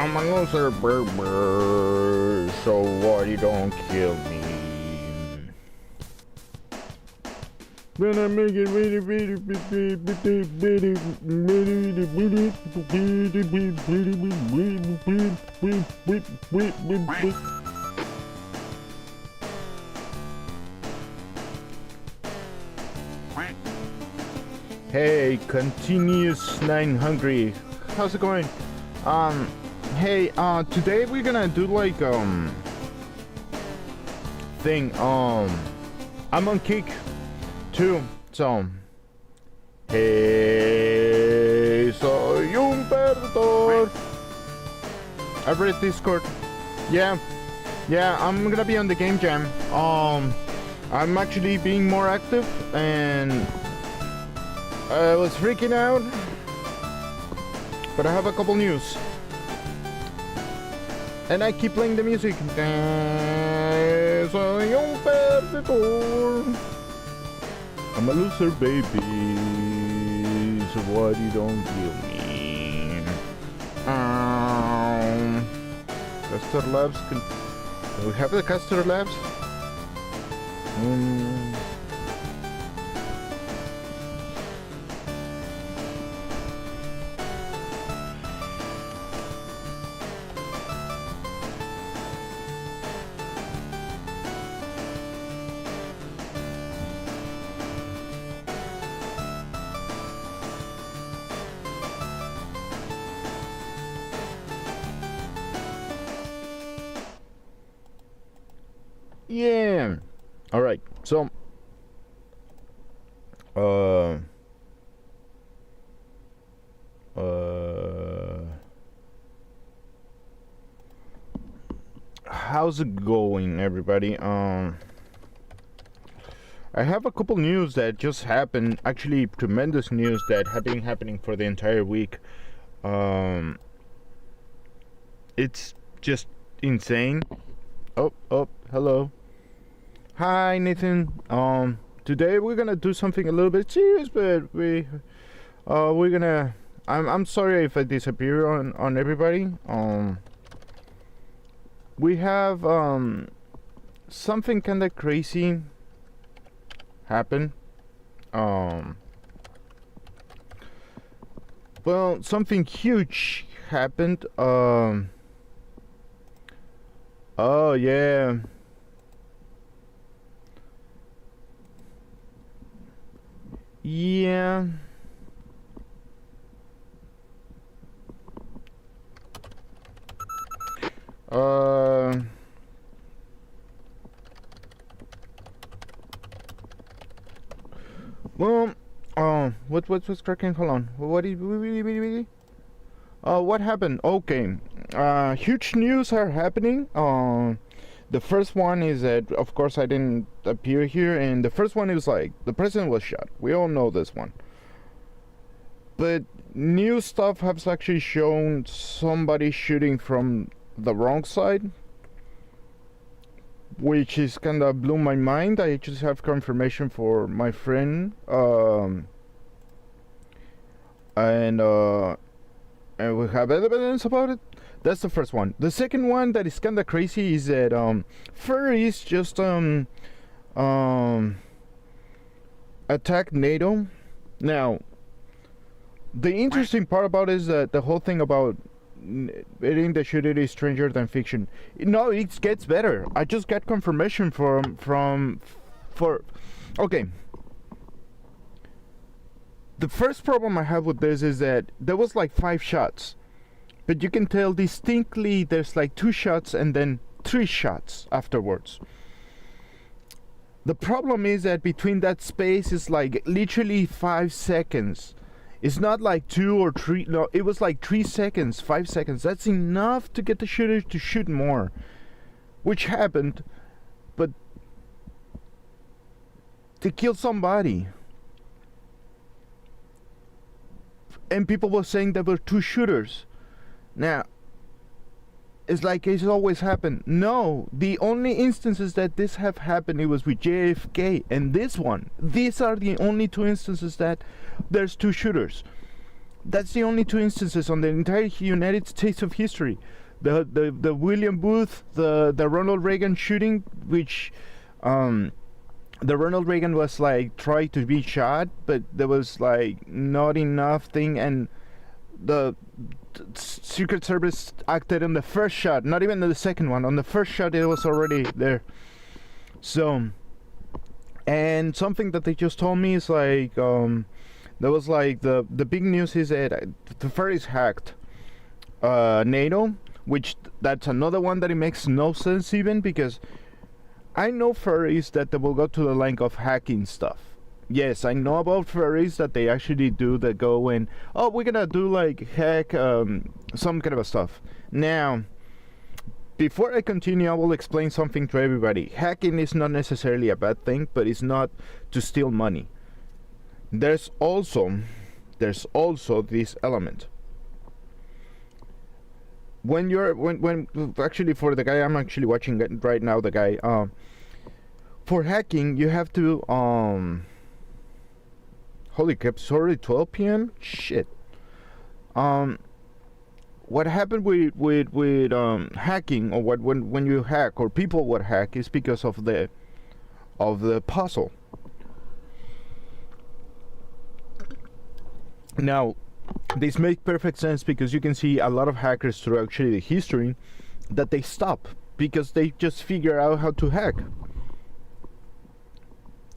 I'm a loser, brr, so what, you don't kill me. When I make it really, really, Hey, continuous 9 hungry. How's it going? Hey, today we're gonna do like thing. I'm on kick too, so hey, soy un perdedor. I've read Discord. Yeah, I'm gonna be on the game jam. I'm actually being more active, and I was freaking out, but I have a couple news. And I keep playing the music. Soy un perdedor. I'm a loser, baby. So what, you don't kill me. Caster Labs. Do we have the Caster Labs? Yeah. All right. So, how's it going, everybody? I have a couple news that just happened. Actually, tremendous news that have been happening for the entire week. It's just insane. Oh, hello. Hi, Nathan. Today we're gonna do something a little bit serious, but we're gonna. I'm sorry if I disappear on everybody. We have something kind of crazy happen. Well, something huge happened. Oh yeah. Yeah. Well, what's cracking? Hold on. What happened? Okay. Huge news are happening. The first one is that, of course, I didn't appear here, and the first one is like the president was shot. We all know this one. But new stuff has actually shown somebody shooting from the wrong side, which is kind of blew my mind. I just have confirmation for my friend, and we have evidence about it. That's the first one. The second one that is kind of crazy is that furries just attacked NATO. Now, the interesting part about it is that the whole thing about eating the shit is stranger than fiction. No, it gets better. I just got confirmation okay. The first problem I have with this is that there was like 5 shots. But you can tell distinctly there's like 2 shots and then 3 shots afterwards. The problem is that between that space is like literally 5 seconds. It's not like 2 or 3. No, it was like 3 seconds, 5 seconds. That's enough to get the shooter to shoot more. Which happened. But to kill somebody. And people were saying there were 2 shooters. Now, it's like it's always happened. No, the only instances that this have happened, it was with JFK and this one. These are the only 2 instances that there's 2 shooters. that's the only two instances on the entire United States of history. The William Booth, the Ronald Reagan shooting, which the Ronald Reagan was like tried to be shot, but there was like not enough thing, and the Secret Service acted on the first shot, not even the second one. On the first shot, it was already there. So, and something that they just told me is like, there was like the big news is that the furries hacked NATO, which that's another one that it makes no sense even, because I know furries that they will go to the length of hacking stuff. Yes, I know about furries that they actually do that go and, oh, we're gonna do like hack some kind of stuff. Now, before I continue, I will explain something to everybody. Hacking is not necessarily a bad thing, but it's not to steal money. There's also this element. When actually, for the guy I'm actually watching it right now, the guy for hacking, you have to holy crap, it's already 12 p.m. Shit. What happened with hacking, or when you hack, or people would hack, is because of the puzzle. Now, this makes perfect sense because you can see a lot of hackers through actually the history that they stop because they just figure out how to hack.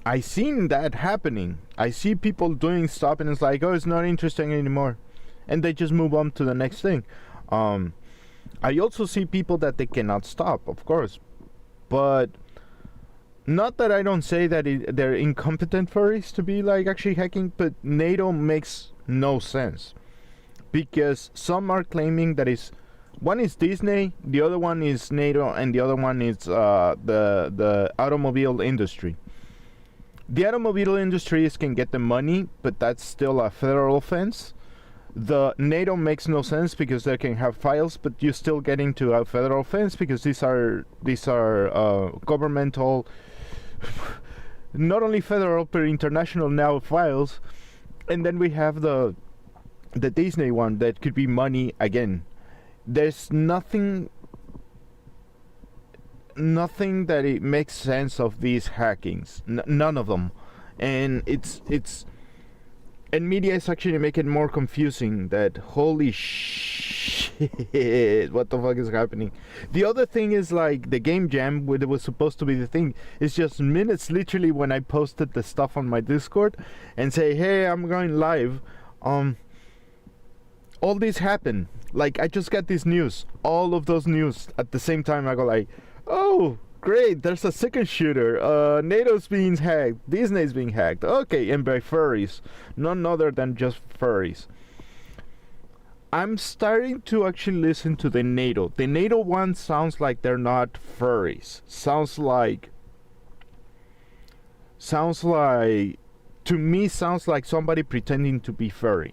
I seen that happening. I see people doing stuff and it's like, oh, it's not interesting anymore, and they just move on to the next thing. I also see people that they cannot stop, of course, but not that I don't say that they're incompetent furries to be like actually hacking, but NATO makes no sense because some are claiming that one is Disney, the other one is NATO, and the other one is the automobile industry. The automobile industry can get the money, but that's still a federal offense. The NATO makes no sense because they can have files, but you still get into a federal offense because these are governmental, not only federal but international now files. And then we have the Disney one that could be money again. There's nothing that it makes sense of these hackings. None of them, and and media is actually making it more confusing. That holy shit, what the fuck is happening? The other thing is like the game jam, where it was supposed to be the thing. It's just minutes, literally, when I posted the stuff on my Discord and say, hey, I'm going live. All this happened. Like I just got this news. All of those news at the same time. I go like, oh, great, there's a second shooter. NATO's being hacked. Disney's being hacked. Okay, and by furries. None other than just furries. I'm starting to actually listen to the NATO. The NATO one sounds like they're not furries. Sounds like to me sounds like somebody pretending to be furry.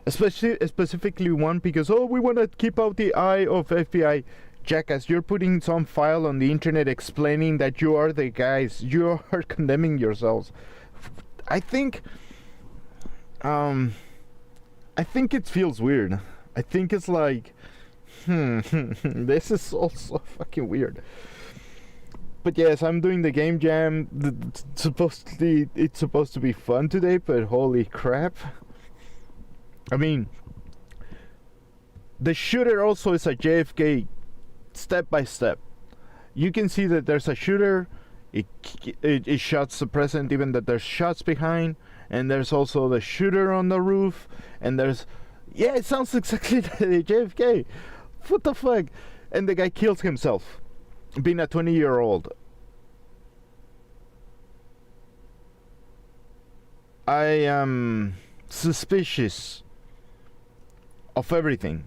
Specifically one because, oh, we want to keep out the eye of FBI. Jackass, you're putting some file on the internet explaining that you are the guys. You are condemning yourselves. I think it feels weird. I think it's like, this is also fucking weird. But yes, I'm doing the game jam. It's supposed to be fun today, but holy crap. I mean, the shooter also is a JFK step by step. You can see that there's a shooter. It shots the president, even that there's shots behind, and there's also the shooter on the roof, and there's, yeah, it sounds exactly like the JFK. What the fuck? And the guy kills himself, being a 20-year-old. I am suspicious of everything.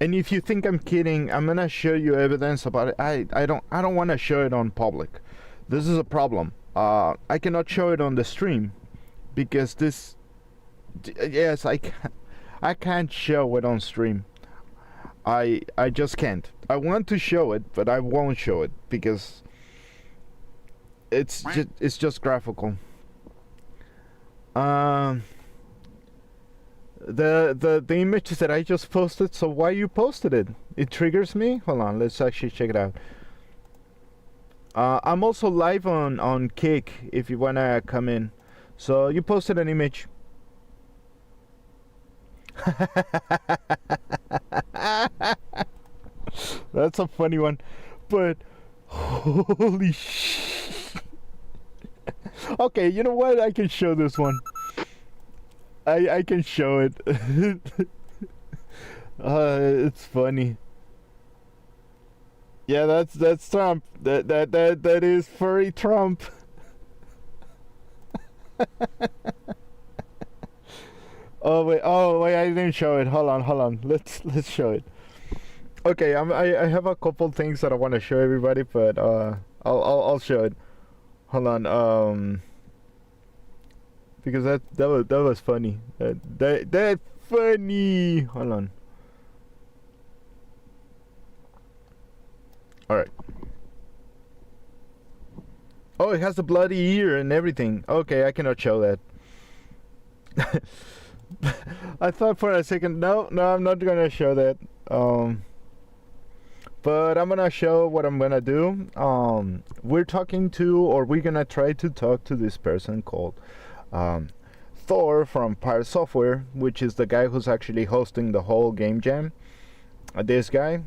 And if you think I'm kidding, I'm gonna show you evidence about it. I don't want to show it on public. This is a problem. I cannot show it on the stream because this. Yes, I can't show it on stream. I just can't. I want to show it, but I won't show it because it's just graphical. The images that I just posted. So why you posted it? It triggers me. Hold on, let's actually check it out. I'm also live on Kick if you wanna come in. So you posted an image. That's a funny one, but holy sh! Okay, you know what? I can show this one. I can show it. It's funny. Yeah, that's Trump. That is furry Trump. Oh wait, I didn't show it. Hold on. Let's show it. Okay, I have a couple things that I want to show everybody, but I'll show it. Hold on. Because that was funny. That funny. Hold on. All right. Oh, it has a bloody ear and everything. Okay, I cannot show that. I thought for a second, no, I'm not gonna show that. But I'm gonna show what I'm gonna do. We're gonna try to talk to this person called Thor from Pirate Software, which is the guy who's actually hosting the whole game jam. This guy.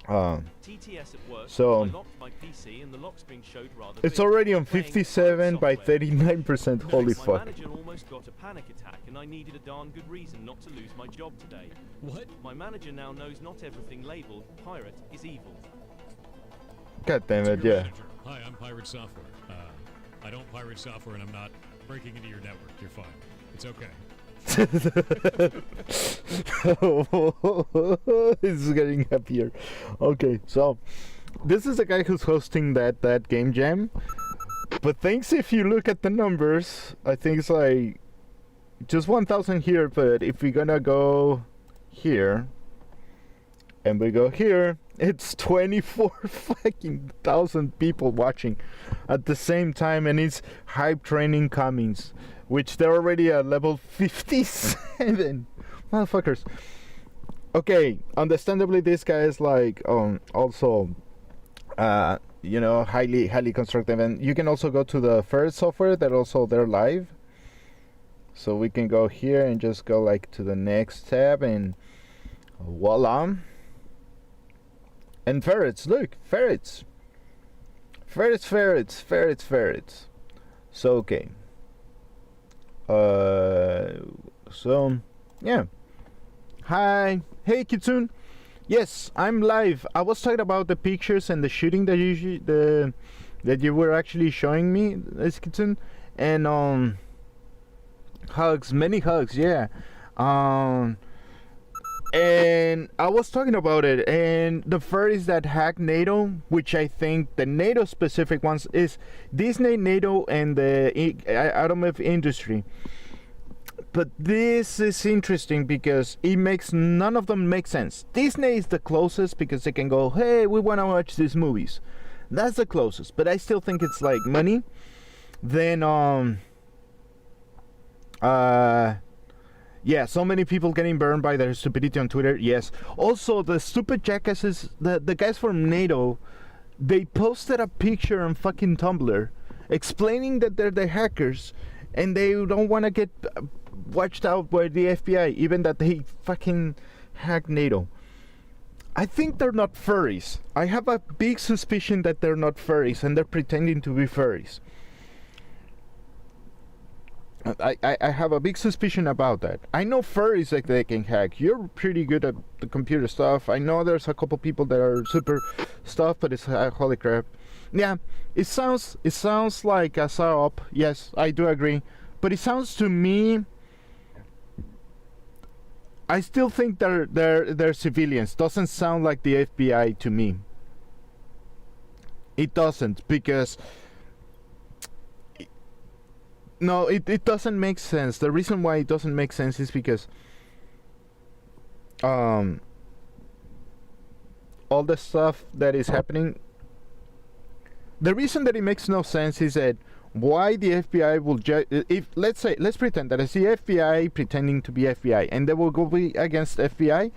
TTS at work, So I locked my PC and the lock's being showed rather it's big. already on Playing 57 by software. 39%. Holy My fuck. manager almost got a panic attack and I needed a darn good reason not to lose my job today. What? My manager now knows not everything labeled pirate is evil. God damn To it, your yeah. manager. Hi, I'm Pirate Software. I don't pirate software and I'm not breaking into your network. You're fine. It's okay. It's getting happier. Okay, so this is the guy who's hosting that game jam. But thanks, if you look at the numbers, I think it's like just 1,000 here. But if we're gonna go here and we go here, it's 24 fucking thousand people watching at the same time, and it's hype training Cummings, which they're already at level 57. Motherfuckers. Okay, understandably this guy is like also highly constructive, and you can also go to the Furry Software, that also they're live. So we can go here and just go like to the next tab, and voila. And ferrets, look, ferrets. Ferrets. So okay. So yeah. Hi, hey Kitsune. Yes, I'm live. I was talking about the pictures and the shooting that you were actually showing me, Kitsune, and hugs, many hugs, yeah. And I was talking about it, and the furries that hack NATO, which I think the NATO specific ones is Disney, NATO, and the automotive industry. But this is interesting because none of them make sense. Disney is the closest because they can go, hey, we want to watch these movies. That's the closest, but I still think it's like money. Then yeah, so many people getting burned by their stupidity on Twitter. Yes. Also, the stupid jackasses, the guys from NATO, they posted a picture on fucking Tumblr explaining that they're the hackers and they don't want to get watched out by the FBI, even that they fucking hacked NATO. I think they're not furries. I have a big suspicion that they're not furries and they're pretending to be furries. I have a big suspicion about that. I know furries like they can hack. You're pretty good at the computer stuff. I know there's a couple people that are super stuff, but it's holy crap. Yeah, it sounds like a setup. Yes, I do agree. But it sounds to me, I still think they're civilians. Doesn't sound like the FBI to me. It doesn't, because no, it doesn't make sense. The reason why it doesn't make sense is because all the stuff that is happening, the reason that it makes no sense is that why the FBI will if let's pretend that it's the FBI pretending to be FBI and they will go be against FBI,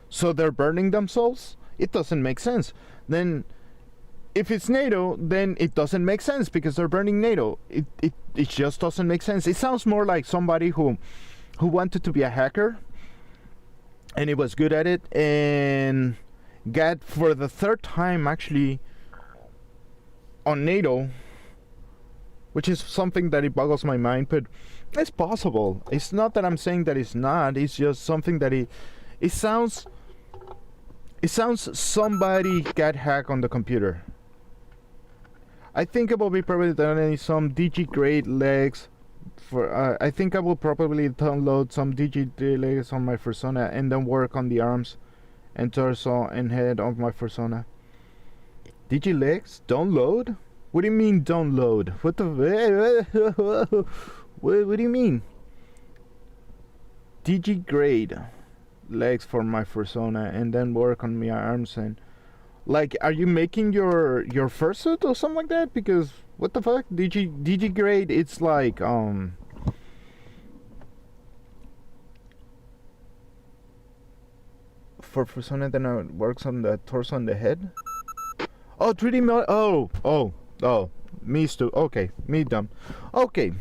so they're burning themselves. It doesn't make sense. Then if it's NATO, then it doesn't make sense because they're burning NATO. It just doesn't make sense. It sounds more like somebody who wanted to be a hacker and he was good at it and got for the third time actually on NATO, which is something that it boggles my mind, but it's possible. It's not that I'm saying that it's not. It's just something that it sounds somebody got hacked on the computer. I think it will be probably downloading some DG grade legs for I think I will probably download some DG legs on my persona and then work on the arms and torso and head of my persona. DG legs? Download? What do you mean download? What the what do you mean? DG grade legs for my persona and then work on my arms and like, are you making your fursuit or something like that? Because what the fuck? DG grade, it's like for persona then it works on the torso and the head. Oh, 3D model. Oh, me too. Okay, me dumb. Okay.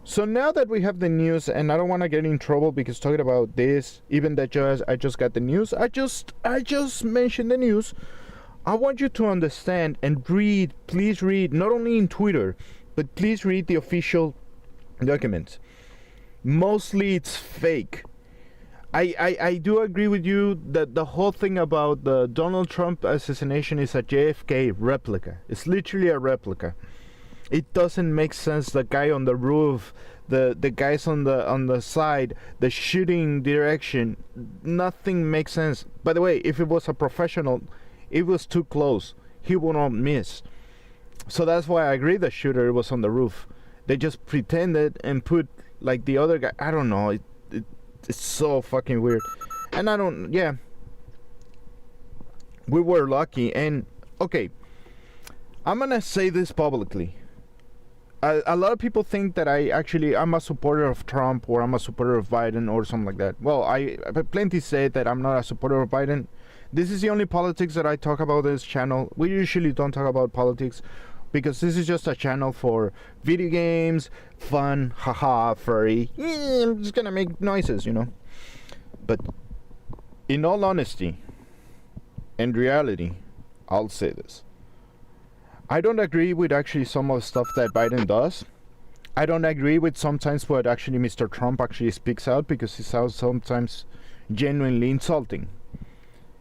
So now that we have the news, and I don't want to get in trouble because talking about this, even that I just got the news, I just mentioned the news. I want you to understand and read, please read, not only in Twitter, but please read the official documents. Mostly it's fake. I do agree with you that the whole thing about the Donald Trump assassination is a JFK replica. It's literally a replica. It doesn't make sense. The guy on the roof, the guys on the side, the shooting direction, nothing makes sense. By the way, if it was a professional, it was too close. He would not miss. So that's why I agree the shooter was on the roof. They just pretended and put like the other guy. I don't know. It's so fucking weird. And I don't. Yeah. We were lucky. And okay, I'm gonna say this publicly. A lot of people think that I'm a supporter of Trump or I'm a supporter of Biden or something like that. Well, I plenty say that I'm not a supporter of Biden. This is the only politics that I talk about this channel. We usually don't talk about politics because this is just a channel for video games, fun, haha, furry. I'm just gonna make noises, you know. But in all honesty and reality, I'll say this. I don't agree with actually some of the stuff that Biden does. I don't agree with sometimes what actually Mr. Trump actually speaks out because it sounds sometimes genuinely insulting.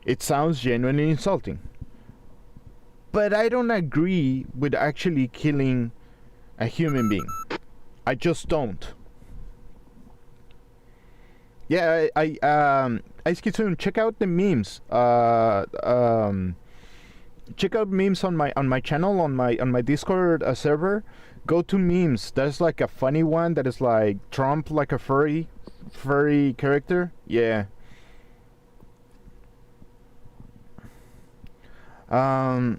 It sounds genuinely insulting. But I don't agree with actually killing a human being. I just don't. Yeah, Ice Kitsune, check out the memes. Check out memes on my channel, on my Discord server. Go to memes. There's like a funny one that is like Trump like a furry character. Yeah. I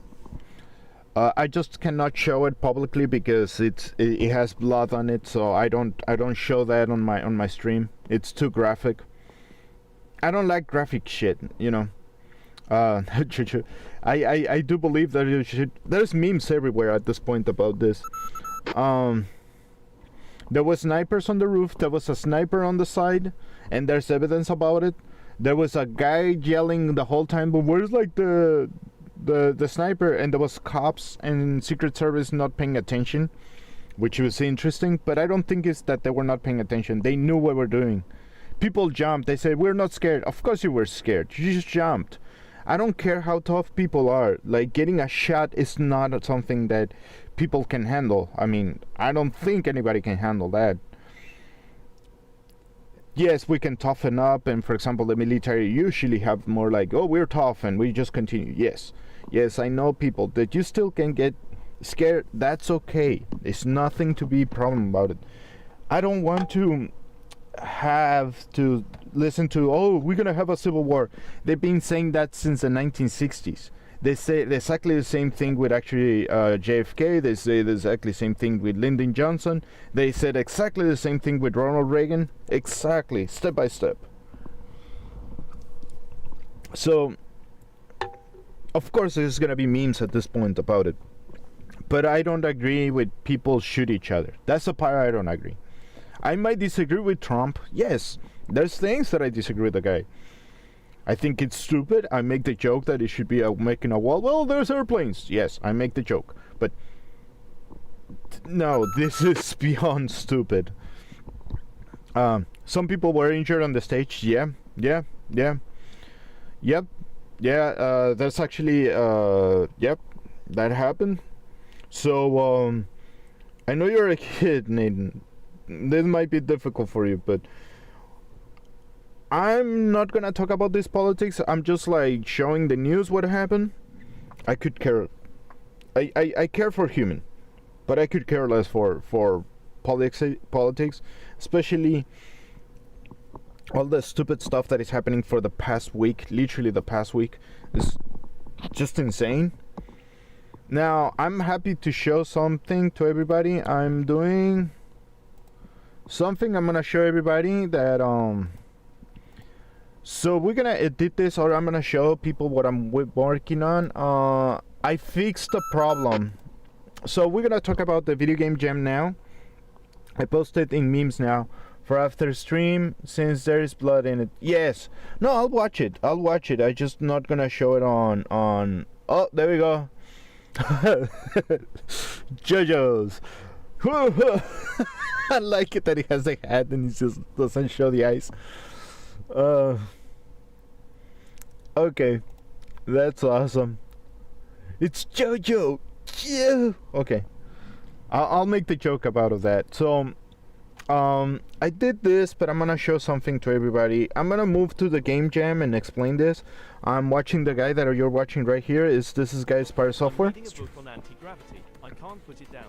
just cannot show it publicly because it has blood on it, so I don't show that on my stream. It's too graphic. I don't like graphic shit, you know. I do believe that you should. There's memes everywhere at this point about this. There was snipers on the roof. There was a sniper on the side, and there's evidence about it. There was a guy yelling the whole time, but where's like the sniper? And there was cops and Secret Service not paying attention, which was interesting. But I don't think it's that they were not paying attention. They knew what we're doing. People jumped. They said, we're not scared. Of course you were scared. You just jumped. I don't care how tough people are. Like, getting a shot is not something that people can handle. I mean, I don't think anybody can handle that. Yes, we can toughen up, and for example, the military usually have more like, oh, we're tough and we just continue. Yes, I know people that you still can get scared. That's okay. There's nothing to be problem about it. I don't want to have to listen to, oh, we're gonna have a civil war. They've been saying that since the 1960s. They say exactly the same thing with actually JFK. They say the exactly same thing with Lyndon Johnson. They said exactly the same thing with Ronald Reagan. Exactly, step by step. So, of course, there's gonna be memes at this point about it. But I don't agree with people shoot each other. That's the part I don't agree. I might disagree with Trump. Yes, there's things that I disagree with the guy. I think it's stupid. I make the joke that it should be making a wall. Well, there's airplanes. Yes, I make the joke. But no, this is beyond stupid. Some people were injured on the stage. Yep. That's actually yep, that happened. So I know you're a kid, Nathan. This might be difficult for you, but I'm not gonna talk about this politics. I'm just like showing the news what happened. I could care. I care for human, but I could care less for politics, especially all the stupid stuff that is happening for the past week. Literally the past week is just insane. Now I'm happy to show something to everybody. I'm doing something. I'm gonna show everybody that so we're gonna edit this, or I'm gonna show people what I'm working on. I fixed the problem. So we're gonna talk about the video game jam now. I posted in memes now for after stream, since there is blood in it. Yes. No, I'll watch it. I just not gonna show it on oh, there we go. JoJo's. I like it that he has a hat and he just doesn't show the eyes. Okay, that's awesome. It's JoJo. Yeah. Okay, I'll make the joke about of that. So, I did this, but I'm gonna show something to everybody. I'm gonna move to the game jam and explain this. I'm watching the guy that you're watching right here. This is guy's Spire Software. I'm reading a book on anti-gravity. I can't put it down.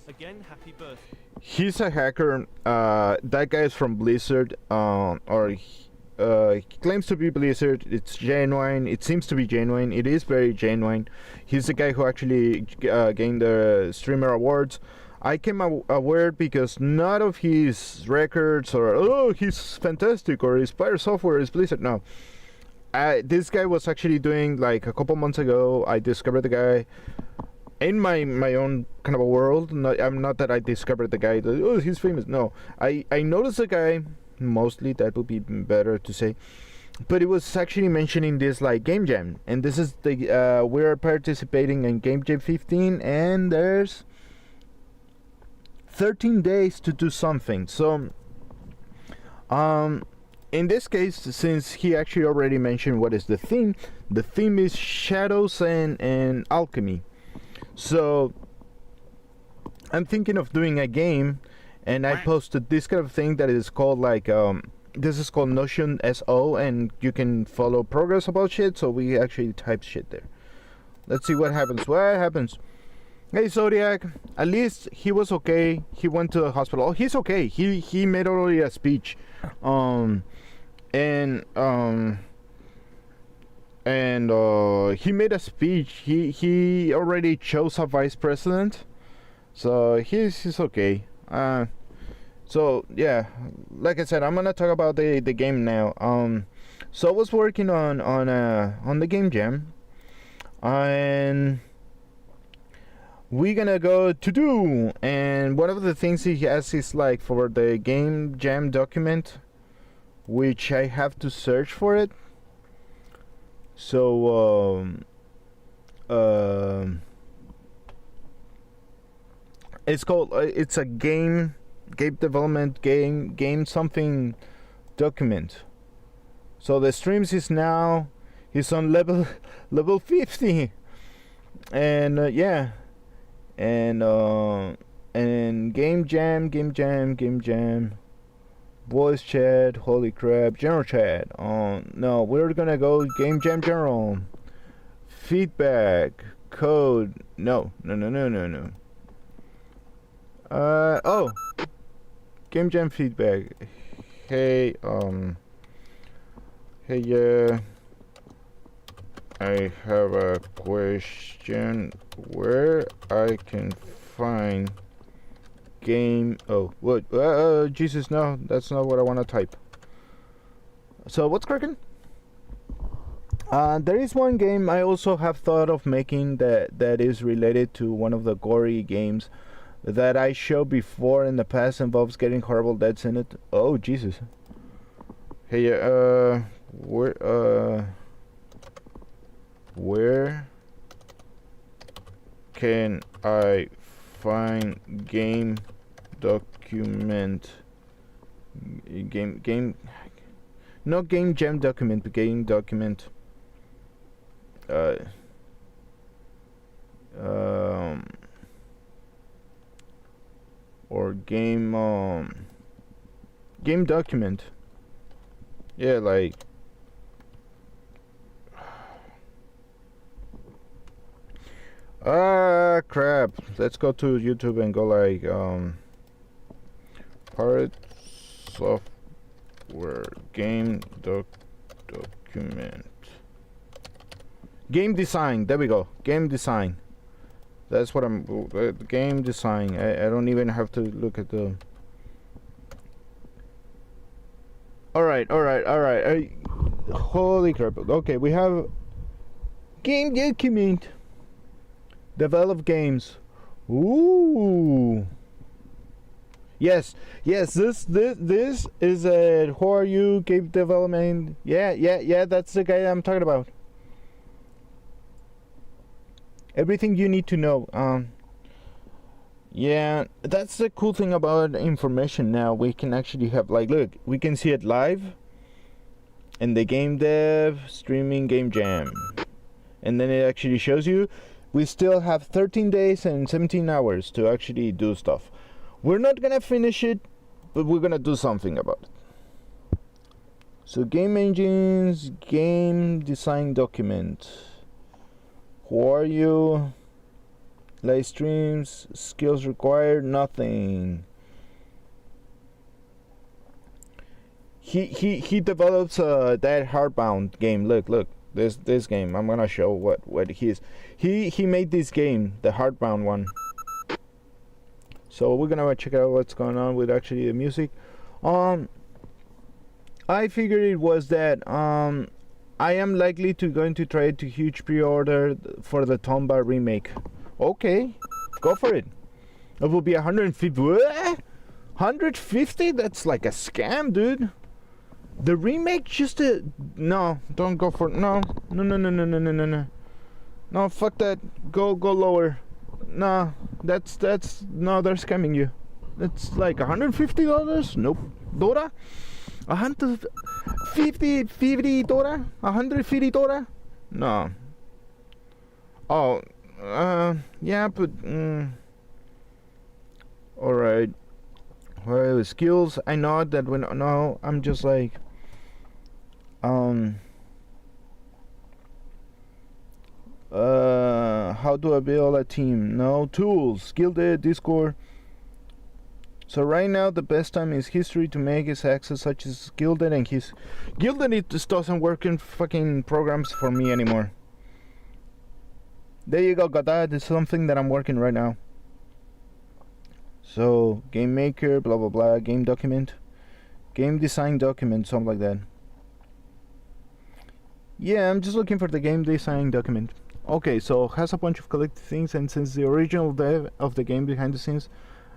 Again, happy birthday. He's a hacker. That guy is from Blizzard. He claims to be Blizzard. It's genuine. It seems to be genuine. It is very genuine. He's the guy who actually gained the streamer awards. I came aware because none of his records or he's fantastic or his Spire Software is Blizzard. No. This guy was actually doing, like, a couple months ago. I discovered the guy in my own kind of a world. I'm not that I discovered the guy that, he's famous. No, I noticed the guy mostly. That would be better to say, but it was actually mentioning this like game jam, and this is the we're participating in game jam 15, and there's 13 days to do something. So in this case, since he actually already mentioned what is the theme is shadows and alchemy. So I'm thinking of doing a game, and I posted this kind of thing that is called like this is called Notion SO, and you can follow progress about shit. So we actually type shit there. Let's see what happens. What happens? Hey Zodiac, at least he was okay. He went to the hospital. Oh, he's okay. He made already a speech. He made a speech. He already chose a vice president, so he's okay. So yeah, like I said, I'm gonna talk about the game now. So I was working on the game jam, and we're gonna go to do. And one of the things he has is like for the game jam document, which I have to search for it. So it's called it's a game development game something document. So the streams is now he's on level 50, and yeah, and game jam voice chat, holy crap, general chat. No, we're gonna go game jam general. Feedback, code, no. Oh, game jam feedback. Hey, I have a question where I can find game. Oh, what? Jesus, no, that's not what I want to type. So, what's cracking? There is one game I also have thought of making that is related to one of the gory games that I showed before in the past, involves getting horrible deaths in it. Oh, Jesus. Hey, where can I find game document game not game jam document, but game document or game document, yeah, like crap, let's go to YouTube and go like pirate software game document game design. There we go, game design. That's what I'm game design. I don't even have to look at the all right. Holy crap. Okay, we have game document, develop games. Ooh, yes, this is a who are you game development. Yeah, that's the guy I'm talking about. Everything you need to know. Yeah, that's the cool thing about information now. We can actually have, like, look, we can see it live in the game dev streaming game jam, and then it actually shows you we still have 13 days and 17 hours to actually do stuff. We're not gonna finish it, but we're gonna do something about it. So game engines, game design document. Who are you? Live streams, skills required, nothing. He develops that Hardbound game. Look, this game. I'm gonna show what he is. He made this game, the Hardbound one. So we're gonna check out what's going on with actually the music. I figured it was that I am likely to going to try to huge pre-order for the Tomba remake. Okay, go for it. It will be 150. 150? That's like a scam, dude. The remake just no, don't go for no. No, fuck that. Go lower. No, that's no, they're scamming you. That's like $150? Nope. Dora? $150 Dora? $150 Dora? No. Oh, yeah, but all right. Well, skills. I know that when no, I'm just like how do I build a team? No tools. Skill Discord. So right now the best time is history to make his access such as Gilded and his Gilded. It just doesn't work in fucking programs for me anymore. There you go, got that. It's something that I'm working right now. So game maker, blah blah blah, game document, game design document, something like that. Yeah, I'm just looking for the game design document. Okay, so has a bunch of collected things, and since the original dev of the game behind the scenes,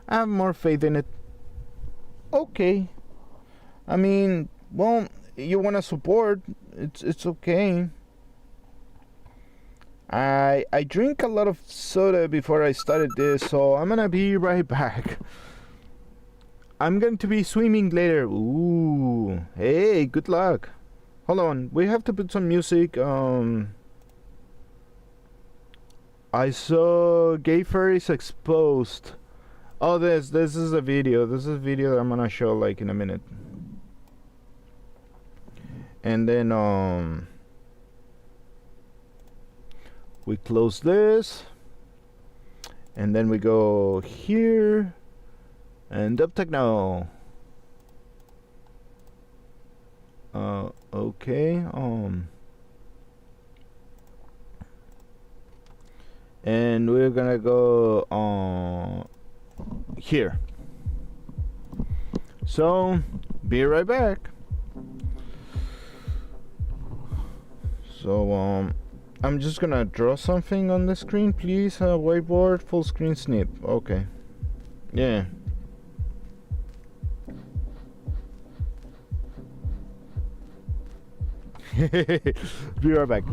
I have more faith in it. Okay. I mean, well, you want to support, it's okay. I drink a lot of soda before I started this, so I'm gonna be right back. I'm going to be swimming later. Ooh, hey, good luck. Hold on, we have to put some music. I saw gay furries exposed. Oh, this is a video. This is a video that I'm gonna show like in a minute. And then we close this, and then we go here and up techno. Okay. and we're gonna go here. So be right back. So I'm just gonna draw something on the screen, please. Whiteboard, full screen snip. Okay. Yeah. Be right back.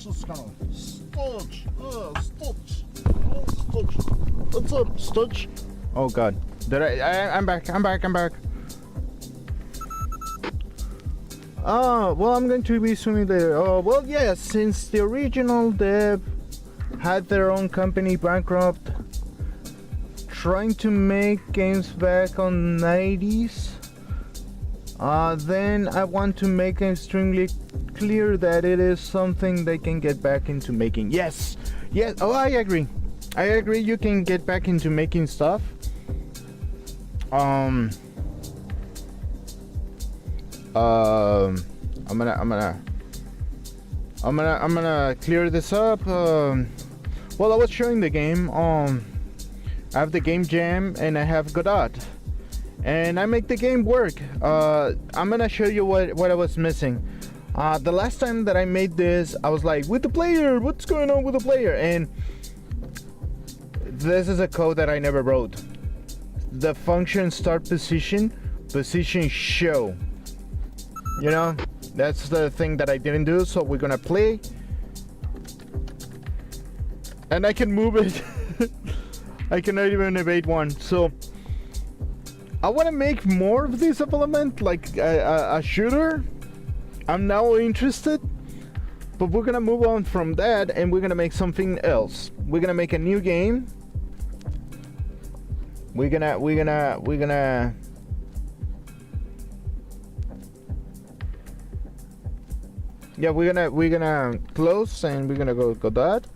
Stutch, Stutch. What's up, Stutch? Oh god. I'm back. Well, I'm going to be swimming later. Oh, well, yes, since the original dev had their own company bankrupt, trying to make games back on 90s, then I want to make extremely clear that it is something they can get back into making. Yes, yes. Oh, I agree. I agree. You can get back into making stuff. I'm gonna clear this up. Well, I was showing the game. I have the game jam and I have Godot, and I make the game work. I'm gonna show you what I was missing. The last time that I made this, I was like, with the player, what's going on with the player? And this is a code that I never wrote. The function start position show. You know, that's the thing that I didn't do. So we're gonna play, and I can move it. I cannot even evade one. So I want to make more of this element, like a shooter. I'm now interested, but we're gonna move on from that, and we're gonna make something else. We're gonna make a new game. We're gonna yeah, we're gonna close, and we're gonna go that,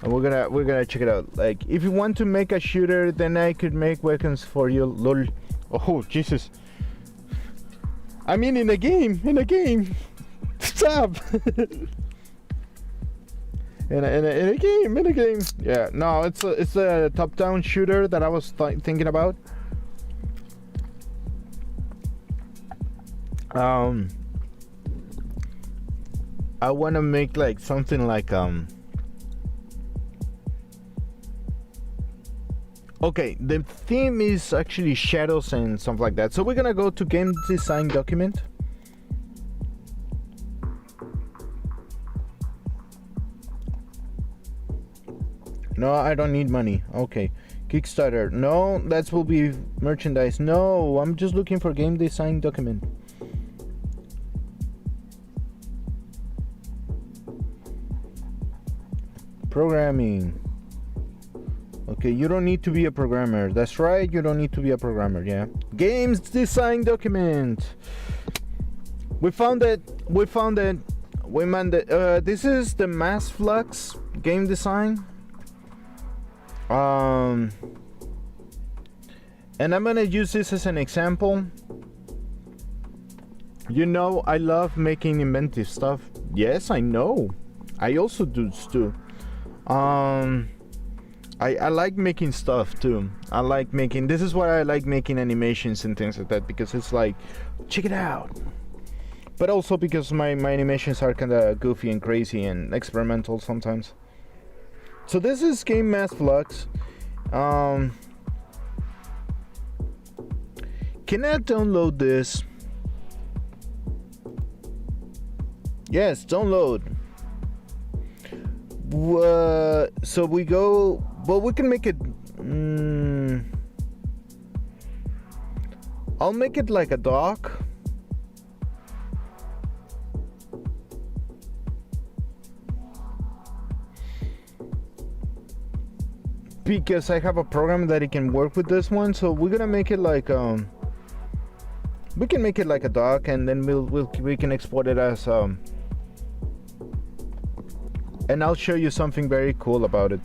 and we're gonna check it out. Like, if you want to make a shooter, then I could make weapons for you. Lol. Oh Jesus. I mean, in a game. Stop. In a game. Yeah, no, it's a top-down shooter that I was thinking about. I want to make like something like okay, the theme is actually shadows and stuff like that. So we're gonna go to game design document. No, I don't need money. Okay. Kickstarter. No, that will be merchandise. No, I'm just looking for game design document. Programming. Okay, you don't need to be a programmer. That's right, you don't need to be a programmer, yeah. Games design document. We found it. We manned it. This is the Mass Flux game design. And I'm gonna use this as an example. You know, I love making inventive stuff. Yes, I know. I also do too. I like making stuff too. I like making, this is why I like making animations and things like that, because it's like, check it out. But also because my animations are kind of goofy and crazy and experimental sometimes. So this is Game Mass Flux. Can I download this? Yes, download. So we go. Well, we can make it. I'll make it like a dock. Because I have a program that it can work with this one, so we're gonna make it like we can make it like a dock, and then we can export it as and I'll show you something very cool about it.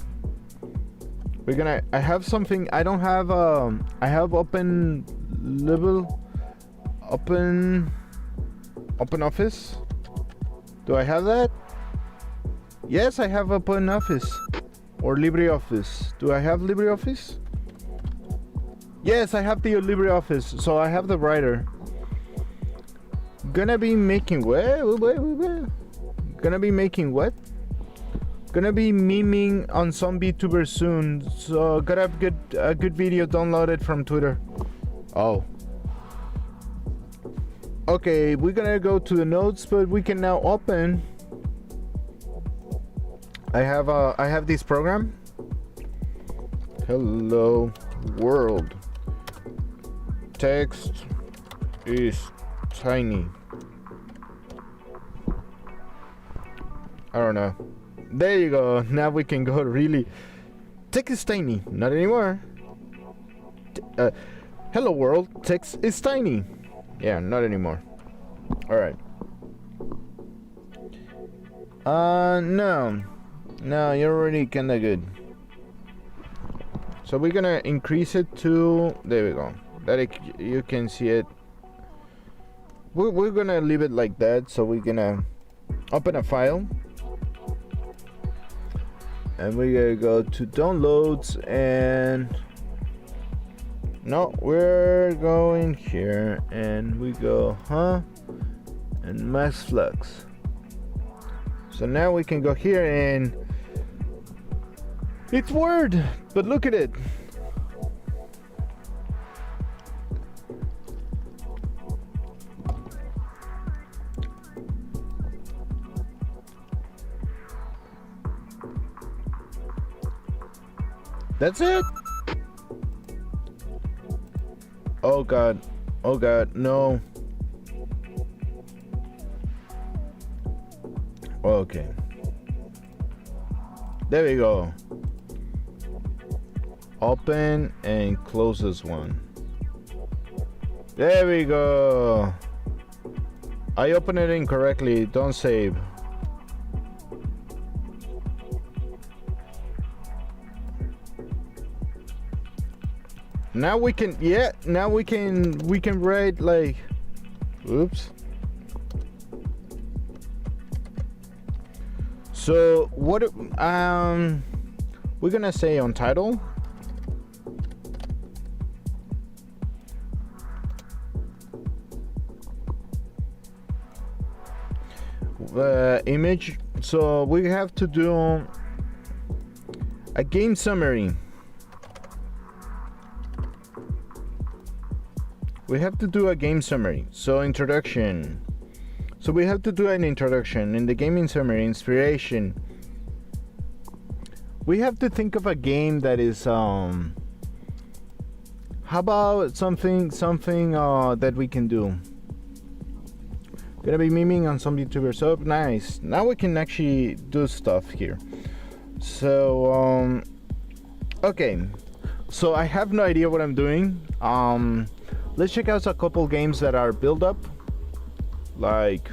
I have something. I don't have I have open office. Do I have that? Yes, I have open office. Or LibreOffice. Do I have LibreOffice? Yes, I have the LibreOffice, so I have the writer. Gonna be making Gonna be making what? Gonna be memeing on some VTuber soon, so gotta have a good video downloaded from Twitter. Oh. Okay, we're gonna go to the notes, but we can now open. I have this program. Hello world. Text is tiny. I don't know. There you go. Now we can go really. Text is tiny. Not anymore. Hello world, text is tiny. Yeah, not anymore. Alright. No. No, you're already kinda good. So we're gonna increase it to... There we go. You can see it. We're gonna leave it like that. So we're gonna open a file. And we're gonna go to downloads and... No, we're going here and we go, and max flux. So now we can go here and it's Word, but look at it. That's it. Oh god, no. Okay. There we go. Open and close this one. There we go. I opened it incorrectly, don't save. Now we can, we can write like, oops. So what, we're gonna say on title. Image, so we have to do a game summary. We have to do a game summary. So introduction. So we have to do an introduction in the gaming summary. Inspiration. We have to think of a game that is how about something that we can do. Gonna be miming on some YouTubers. So nice. Now we can actually do stuff here. So okay. So I have no idea what I'm doing. Let's check out a couple games that are build up, like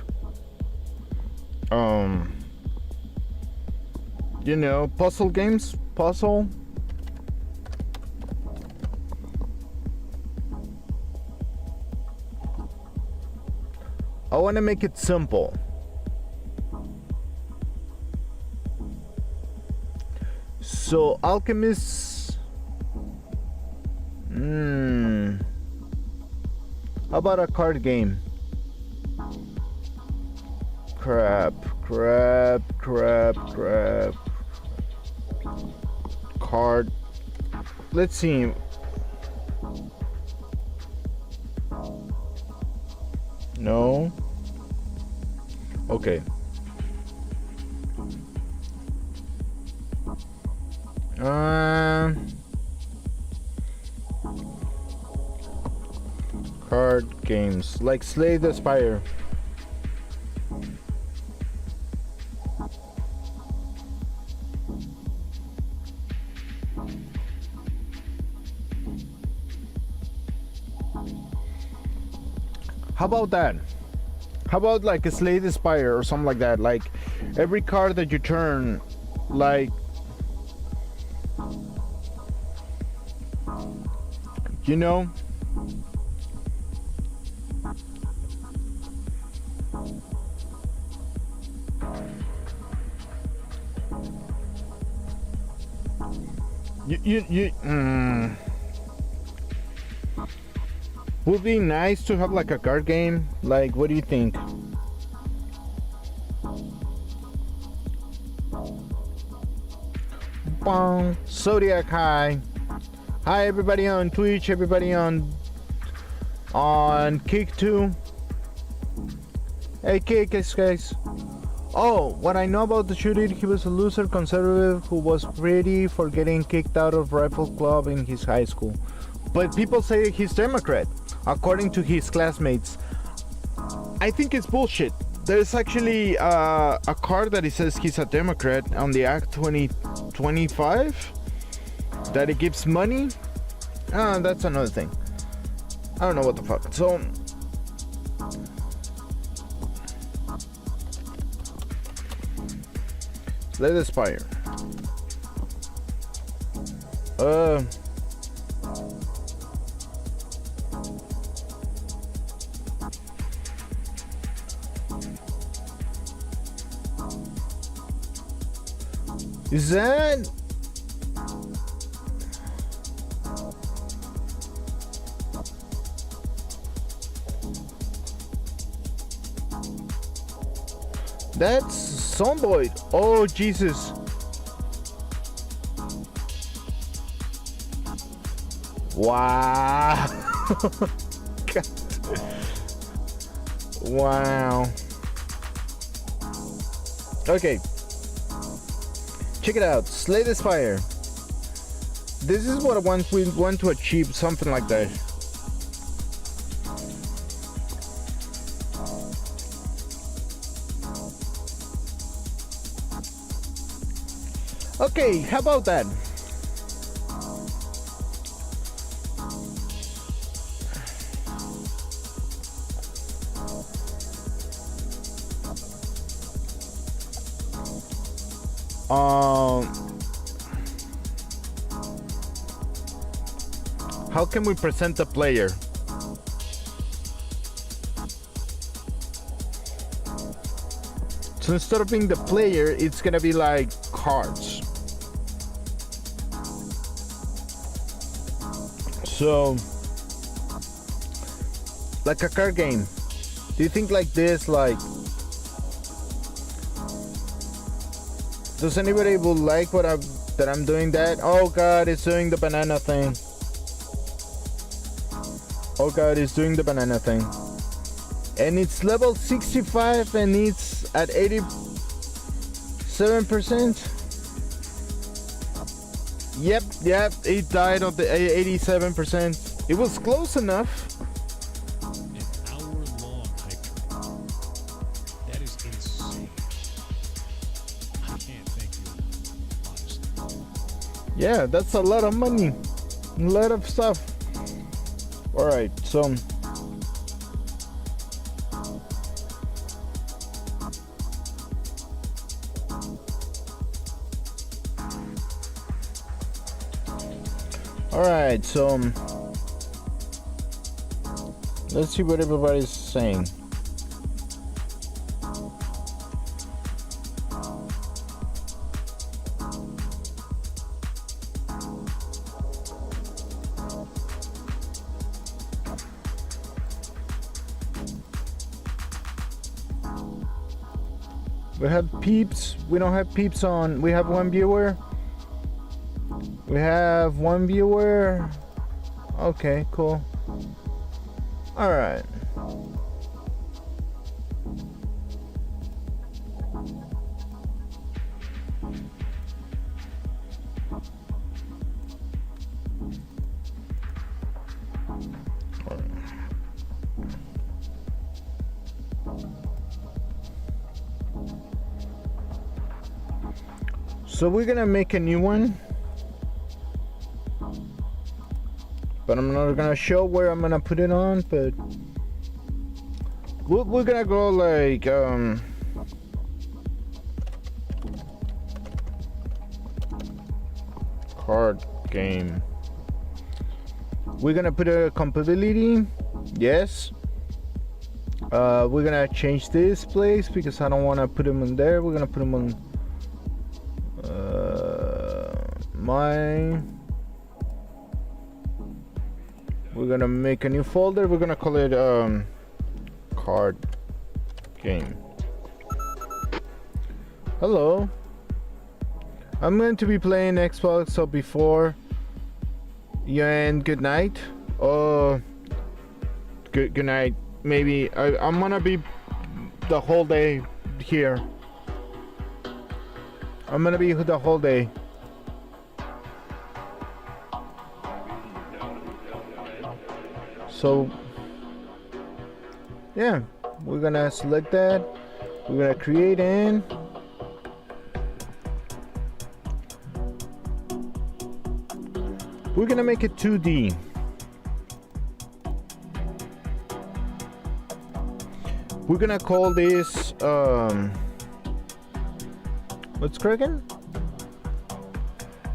you know, puzzle games. Puzzle. I want to make it simple. So alchemists. How about a card game? Crap. Card. Let's see. No. Okay. Card games like Slay the Spire. How about that? How about like a Slay the Spire or something like that? Like every card that you turn, like you know. Would be nice to have like a card game. Like, what do you think? Bong. Zodiac, hi. Hi everybody on Twitch, everybody on Kick too. Hey Kick, guys. Oh, what I know about the shooter, he was a loser conservative who was pretty for getting kicked out of rifle club in his high school. But people say he's Democrat, according to his classmates. I think it's bullshit. There's actually a card that it says he's a Democrat on the Act 2025, that it gives money. That's another thing. I don't know what the fuck. So let it expire. Is that that's Zomboid? Oh Jesus. Wow. God. Wow. Okay. Check it out. Slay this fire. This is what we want to achieve, something like that. Okay, how about that? How can we present the player? So instead of being the player, it's gonna be like cards. So, like a card game. Do you think like this, like, does anybody will like what I'm doing that? Oh God, it's doing the banana thing. Oh God, it's doing the banana thing. And it's level 65 and it's at 87%. Yep, it died of the 87%. It was close enough. An hour-long hype train. That is insane. I can't thank you enough, honestly. Yeah, that's a lot of money. A lot of stuff. Alright, so alright, so let's see what everybody's saying. We have peeps. We don't have peeps on. We have one viewer. We have one viewer. Okay, cool. All right. So we're gonna make a new one, but I'm not gonna show where I'm gonna put it on, but we're gonna go like card game. We're gonna put a compatibility, yes. We're gonna change this place because I don't want to put them in there. We're gonna put them on we're gonna make a new folder. We're gonna call it card game. Hello, I'm going to be playing Xbox, so before you end, good night. Good night. Maybe I'm gonna be the whole day here. I'm gonna be the whole day. So yeah, we're gonna select that. We're gonna create in. We're gonna make it 2D. We're gonna call this what's cracking?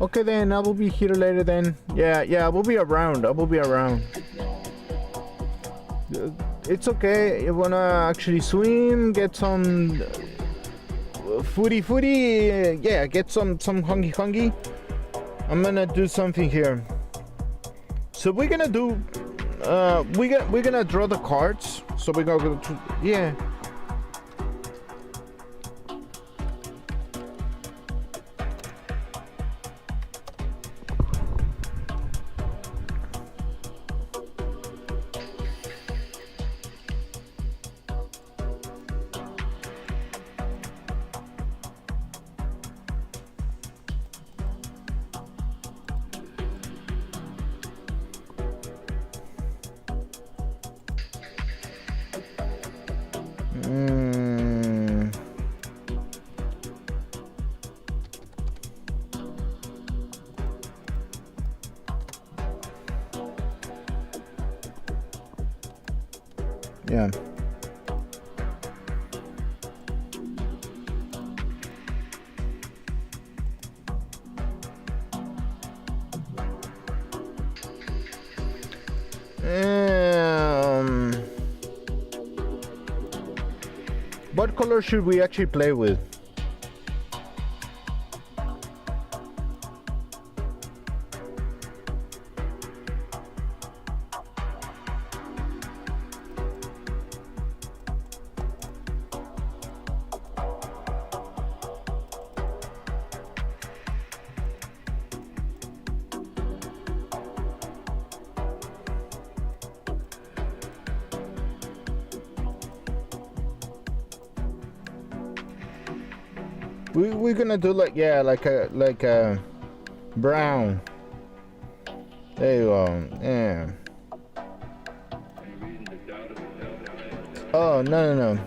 Okay then, I will be here later then. Yeah, I will be around. It's okay. You wanna actually swim, get some footy, yeah, get some hungy. I'm gonna do something here. So we're gonna do we're gonna draw the cards. So we're gonna go to, yeah. Yeah. What color should we actually play with? We're gonna do like, yeah, like a brown. There you go. Yeah. Oh no.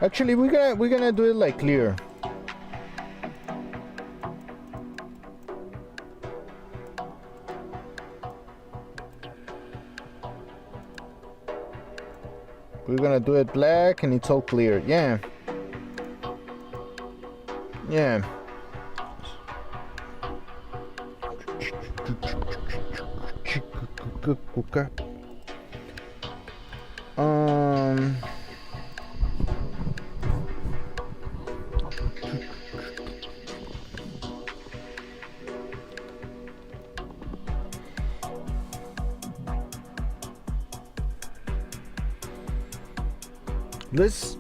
Actually, we're gonna do it like clear. We're gonna do it black and it's all clear. Yeah. Yeah. Let's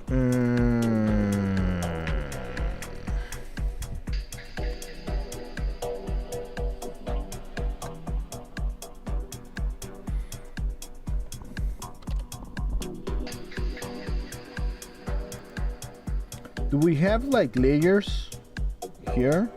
do we have like layers here?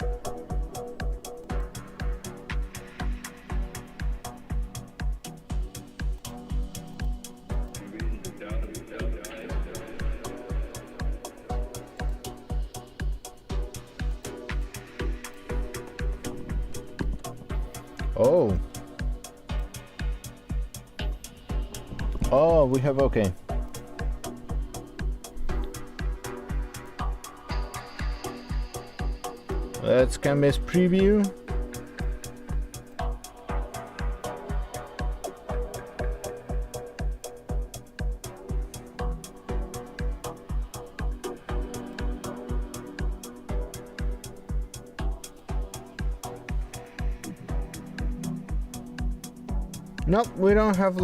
Oh, we have, okay. Let's canvas preview. Nope, we don't have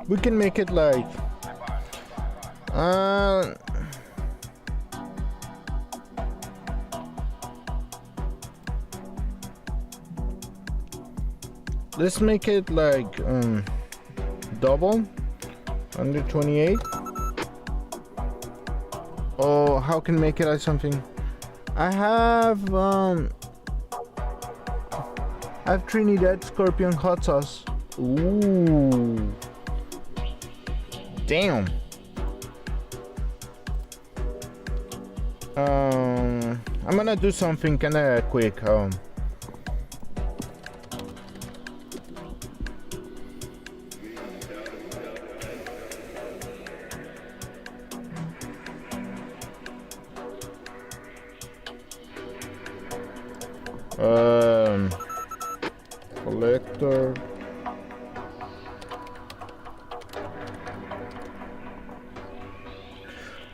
we can make it like let's make it like double under 28. Oh, how can make it like something? I have Trinidad Scorpion hot sauce. Ooh. Damn. I'm gonna do something kinda quick. Collector.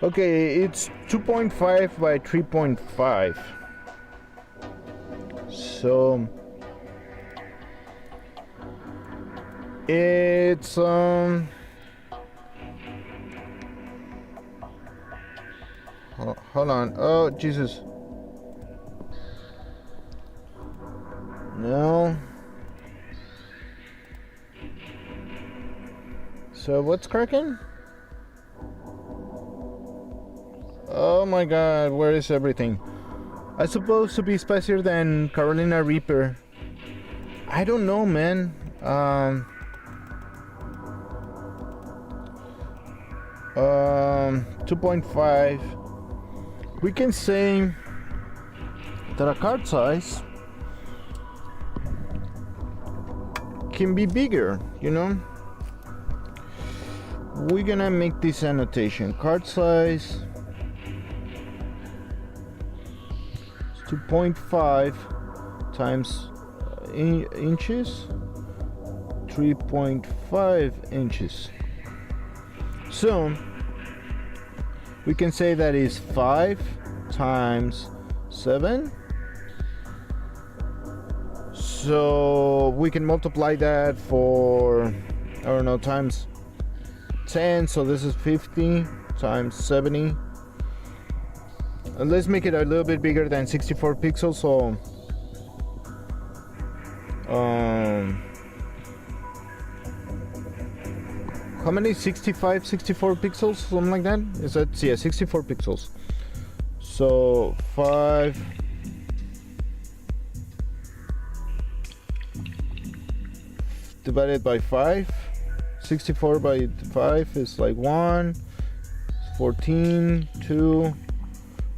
Okay, it's 2.5 by 3.5. So it's hold on. Oh Jesus. No. So what's cracking? Oh my god, where is everything? I'm supposed to be spicier than Carolina Reaper. I don't know, man. 2.5. We can say that a card size can be bigger, you know? We're gonna make this annotation. Card size 2.5 times inches, 3.5 inches. So we can say that is 5 times 7. So we can multiply that for, I don't know, times 10. So this is 50 times 70. And let's make it a little bit bigger than 64 pixels. So how many? 64 pixels, something like that. Is that, yeah, 64 pixels. So 5 divided by 5. 64 by 5 is like 1. 14. 2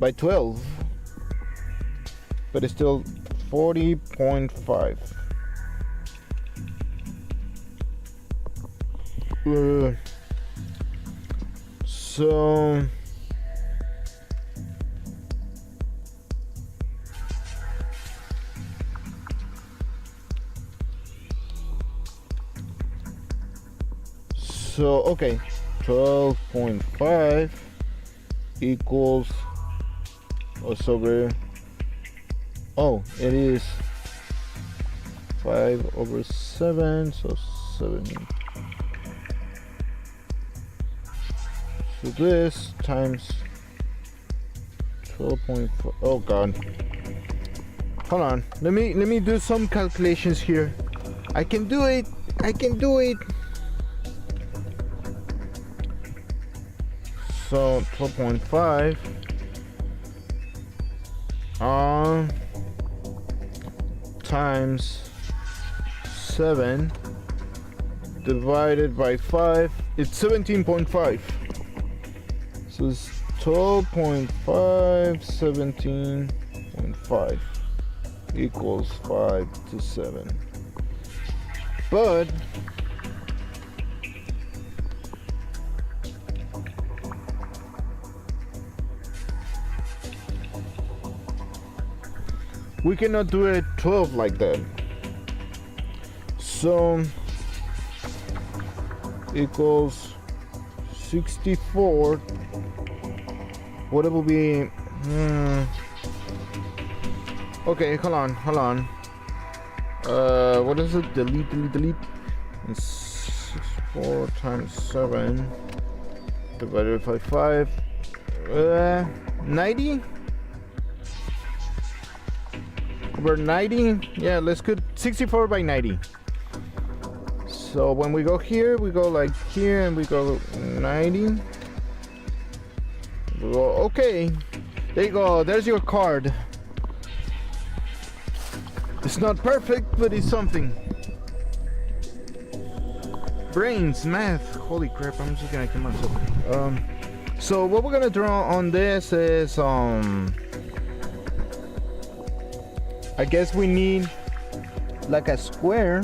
by 12, but it's still 40.5. So okay, 12.5 equals, it is 5/7, so 7. So this times 12.5. Oh god, hold on, let me do some calculations here. I can do it. So 12.5 times 7 divided by 5, it's 17.5. So it's 12.5, 17.5 equals 5 to 7. But we cannot do it 12 like that. So equals 64. What it will be? Okay, hold on. What is it? Delete. It's 4 times 7 divided by 5. 90. Over 90. Yeah, let's go 64 by 90. So when we go here, we go like here, and we go 90. We go, okay, there you go. There's your card. It's not perfect, but it's something. Brains, math. Holy crap! I'm just gonna kill myself. So what we're gonna draw on this is I guess we need like a square.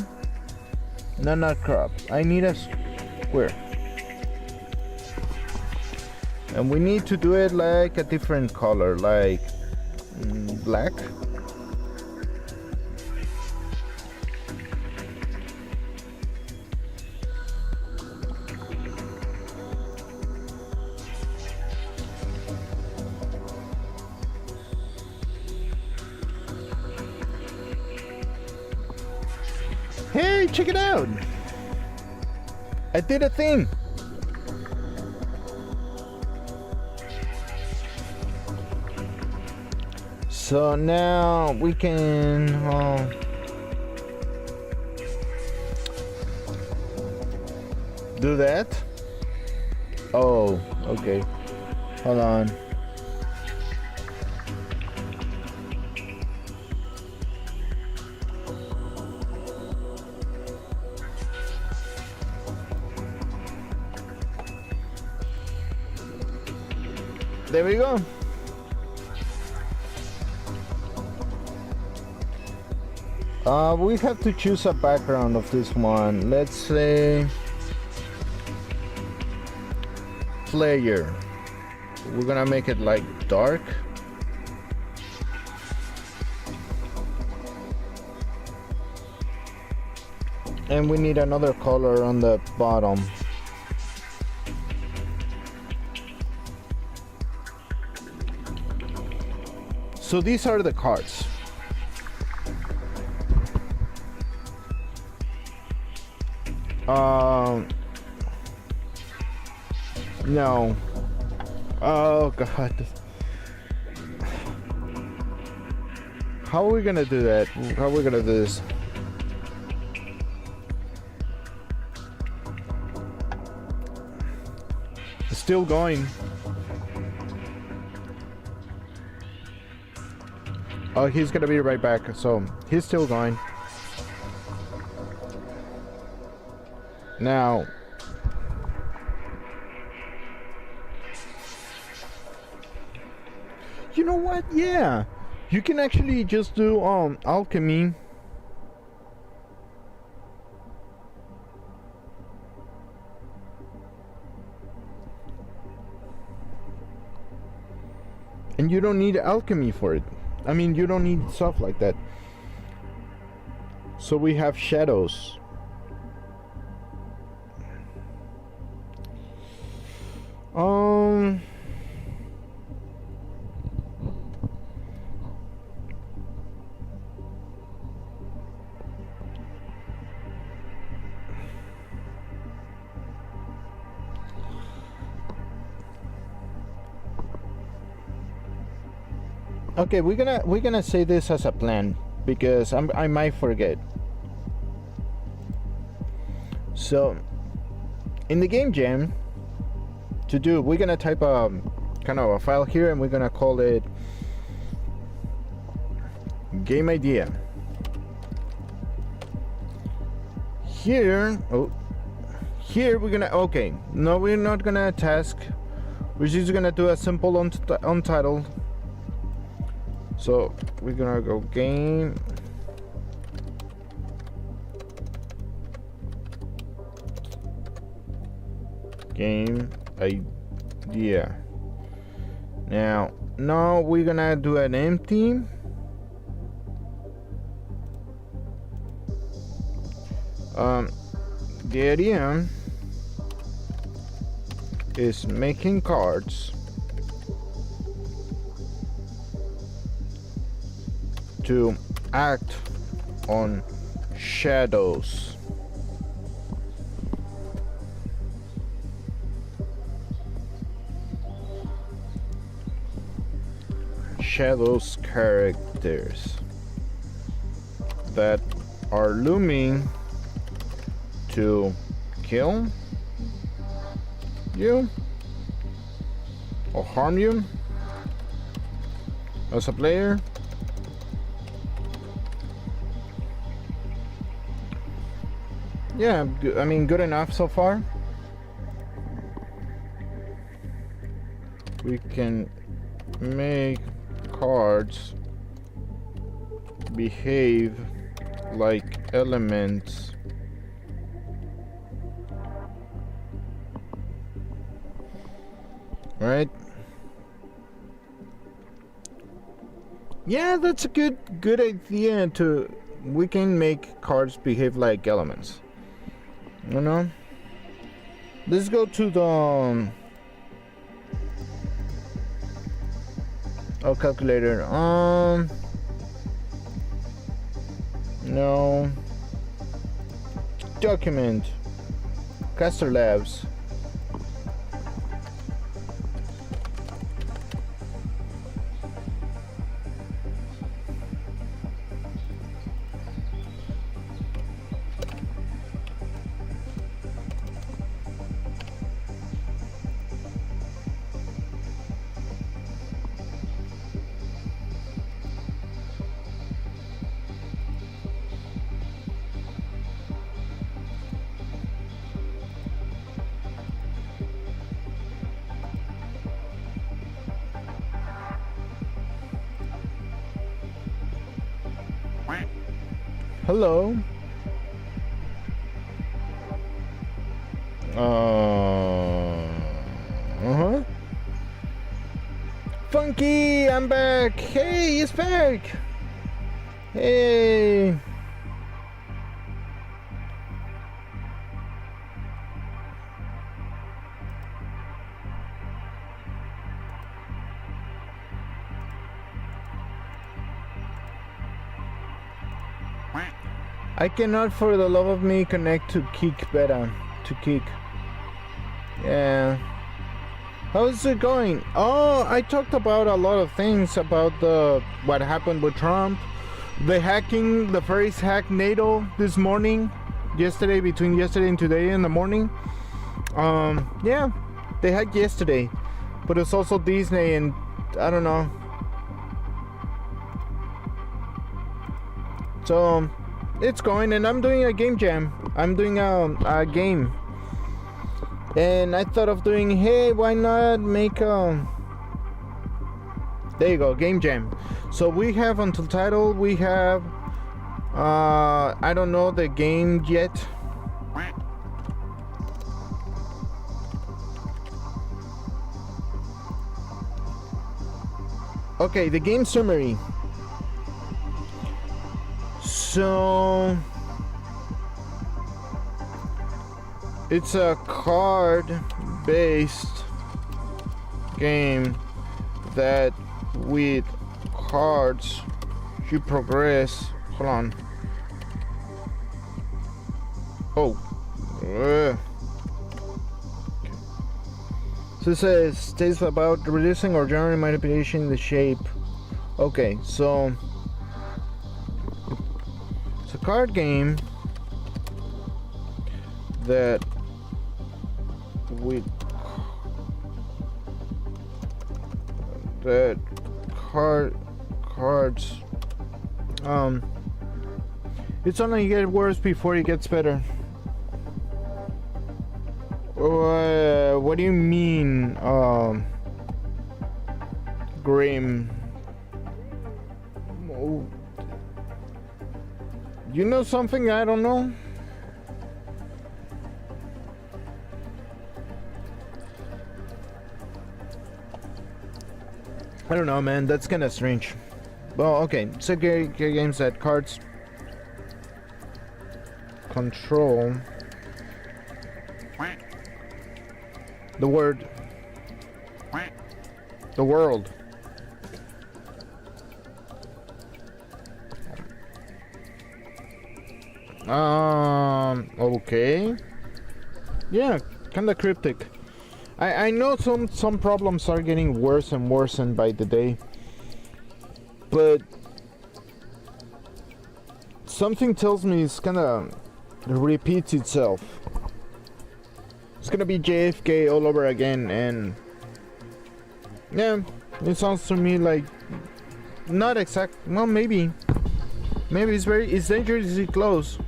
No, not crop. I need a square. And we need to do it like a different color, like black. Hey, check it out! I did a thing! So now we can do that. Oh, okay. Hold on. There we go. We have to choose a background of this one. Let's say player. We're gonna make it like dark. And we need another color on the bottom. So these are the cards. No. Oh God. How are we gonna do that? How are we gonna do this? It's still going. Oh, he's gonna be right back. So he's still going. Now, you know what? Yeah, you can actually just do alchemy. And you don't need alchemy for it. I mean, you don't need stuff like that. So we have shadows. Okay, we're gonna say this as a plan because I might forget. So, in the game jam, to do, we're gonna type a kind of a file here, and we're gonna call it game idea. Here, here we're gonna, okay, no, we're not gonna task. We're just gonna do a simple untitled. So we're gonna go game idea. Now we're gonna do an empty. The idea is making cards to act on shadows. Shadows characters that are looming to kill you or harm you as a player. Yeah, I mean, good enough so far. We can make cards behave like elements. Right? Yeah, that's a good idea. We can make cards behave like elements. You know? Let's go to the calculator. No. Document. Caster Labs. Hello. Uh-huh. Funky, I'm back. Hey, he's back. Hey. I cannot for the love of me connect to Kick Beta. To Kick. Yeah. How's it going? Oh, I talked about a lot of things about what happened with Trump. The hacking, the furries hacked NATO this morning. Between yesterday and today in the morning. Yeah. They hacked yesterday. But it's also Disney and I don't know. So it's going, and I'm doing a game jam. I'm doing a game, and I thought of doing, hey, why not make a, there you go, game jam. So we have until title, we have I don't know the game yet. Okay, the game summary. So it's a card-based game that with cards you progress. Hold on. Oh. So it says states about reducing or generally manipulation the shape. Okay, so it's a card game that with cards it's only get worse before it gets better. What do you mean, Grim? You know something I don't know? I don't know, man. That's kind of strange. Well, okay. So games that cards control the world. Okay. Yeah, kind of cryptic. I know some problems are getting worse and worse and by the day, but something tells me it's gonna repeat itself. It's gonna be JFK all over again, and yeah, it sounds to me like not exact. Well, maybe it's dangerously close.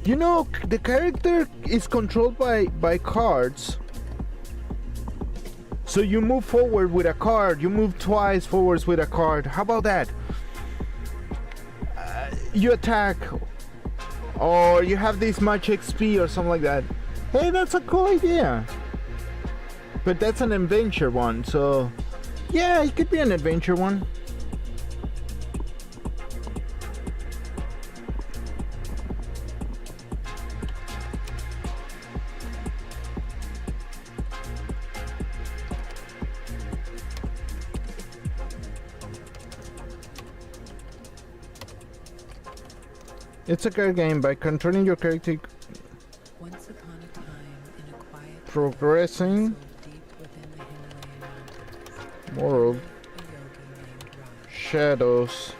You know, the character is controlled by cards. So you move forward with a card, you move twice forwards with a card. How about that? You attack, or you have this much XP or something like that. Hey, that's a cool idea. But that's an adventure one, so yeah, it could be an adventure one. It's a card game. By controlling your character, Once upon a time, in a quiet progressing castle deep within the Himalayan mountains, world, lived a yogi named Raj. shadows,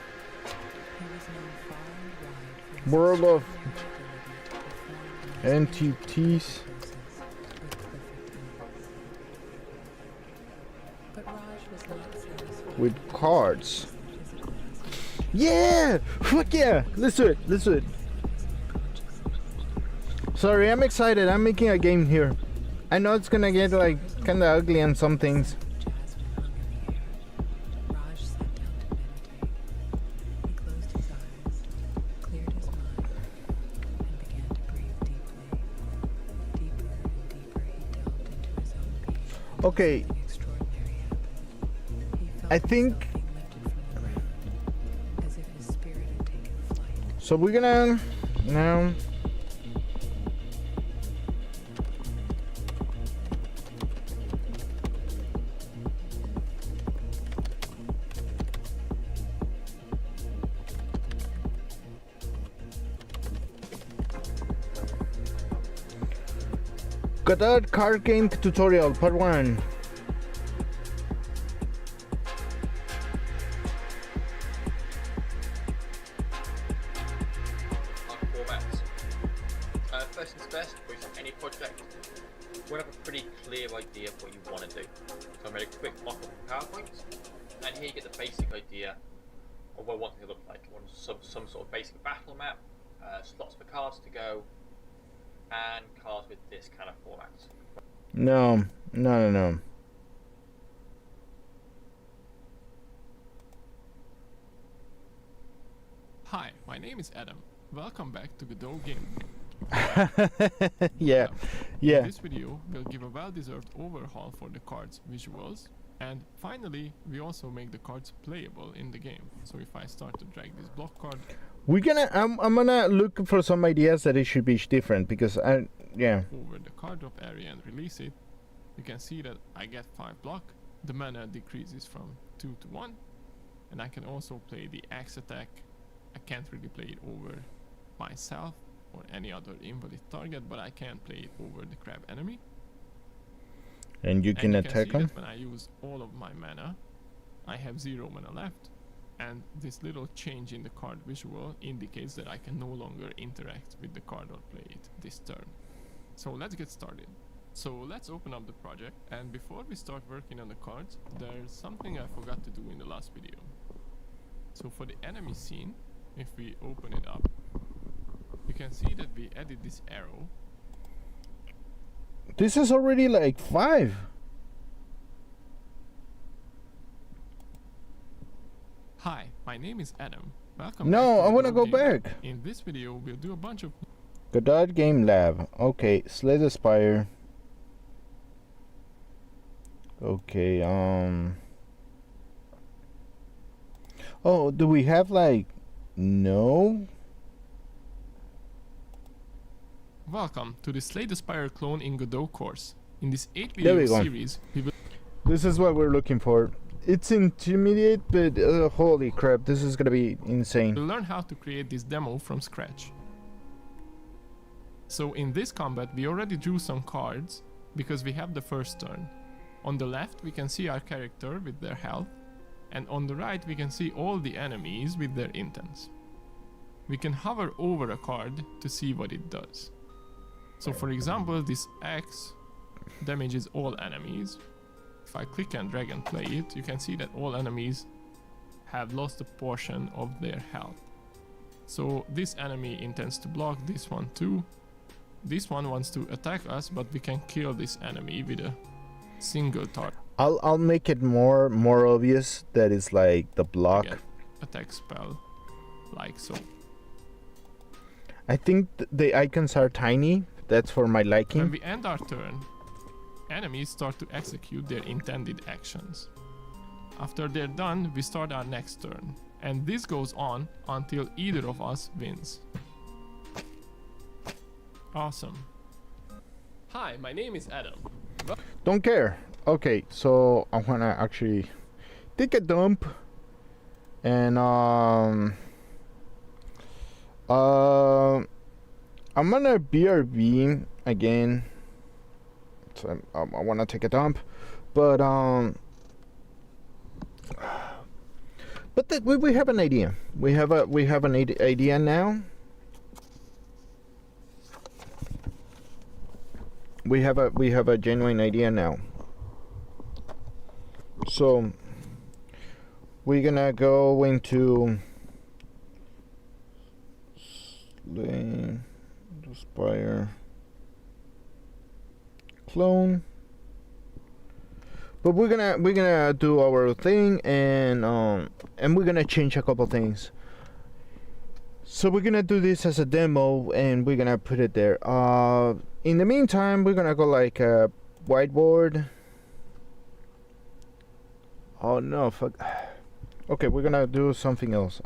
He was known far and wide for his world of extraordinary ability to perform the most entities. poses with perfect ease. But Raj was not satisfied With cards. his advancement. Yeah! Fuck yeah! Let's do it. Let's do it. Sorry, I'm excited. I'm making a game here. I know it's gonna get like kinda ugly on some things. Jasmine hung in the air. Raj sat down to meditate. He closed his eyes, cleared his mind, and began to breathe deeply. Deeper and deeper he delved into his own being. Okay, Something extraordinary happened. He felt I think himself being lifted from the ground, as if his spirit had taken flight. so. We're gonna now. Godot card game tutorial part 1. Formats. First things first, with any project, we'll have a pretty clear idea of what you want to do. So I made a quick mock-up of PowerPoint, and here you get the basic idea of what I want it to look like. I want some sort of basic battle map, slots for cards to go, and cards with this kind of format. No. Hi, my name is Adam. Welcome back to Godot Game. Yeah, In yeah. this video, we'll give a well-deserved overhaul for the cards' visuals, and finally, we also make the cards playable in the game. So if I start to drag this block card We're gonna. I'm gonna look for some ideas that it should be different because yeah. over the card drop area and release it, you can see that I get 5 block, the mana decreases from 2 to 1, and I can also play the axe attack. I can't really play it over myself or any other invalid target, but I can play it over the crab enemy. And you can and attack see them. that when I use all of my mana, I have 0 mana left, and this little change in the card visual indicates that I can no longer interact with the card or play it this turn. So let's get started. So let's open up the project, and before we start working on the cards, there's something I forgot to do in the last video. So for the enemy scene, if we open it up, you can see that we added this arrow. This is already like 5. Hi, my name is Adam. Welcome No, back I to wanna Godot go Game. back. In this video, we'll do a bunch of Godot Game Lab. Okay, Slay the Spire. Okay, Oh, do we have like no? Welcome to the Slay the Spire clone in Godot course. In this 8 There we video go. series, we will This is what we're looking for. It's intermediate, but holy crap, this is gonna be insane. learn how to create this demo from scratch. So in this combat, we already drew some cards because we have the first turn. On the left, we can see our character with their health, and on the right, we can see all the enemies with their intents. We can hover over a card to see what it does. So for example, this axe damages all enemies. If I click and drag and play it, you can see that all enemies have lost a portion of their health. So this enemy intends to block, this one too. This one wants to attack us, but we can kill this enemy with a single target. I'll make it more obvious that it's like the block. Attack spell, like so. I think the icons are tiny. That's for my When liking. we end our turn, enemies start to execute their intended actions. After they're done, we start our next turn, and this goes on until either of us wins. Awesome. Hi, my name is Adam. Don't care. Okay, so I wanna actually take a dump, and I'm gonna BRB again. So I want to take a dump, but we have an idea. We have an idea now. We have a genuine idea now. So we're gonna go into Slay, Aspire, clone. But we're gonna do our thing, and we're gonna change a couple things. So we're gonna do this as a demo, and we're gonna put it there. In the meantime, we're gonna go like a whiteboard. Oh no, fuck. Okay, we're gonna do something else.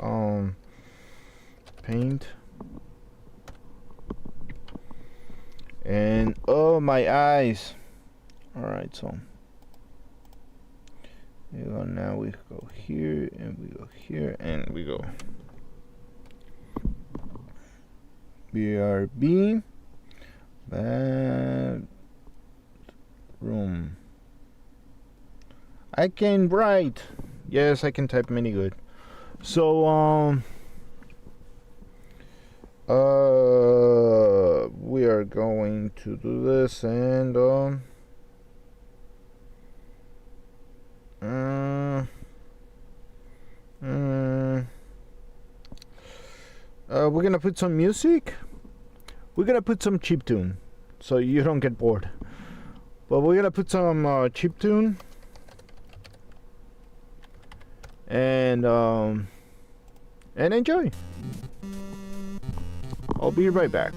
Paint. And oh, my eyes. Alright, so we go now. We go here, and we go here, and we go BRB. Bad room. I can write. Yes, I can type many good. So we are going to do this, and we're gonna put some music. We're gonna put some chiptune, so you don't get bored. But we're gonna put some chiptune, and enjoy. I'll be right back.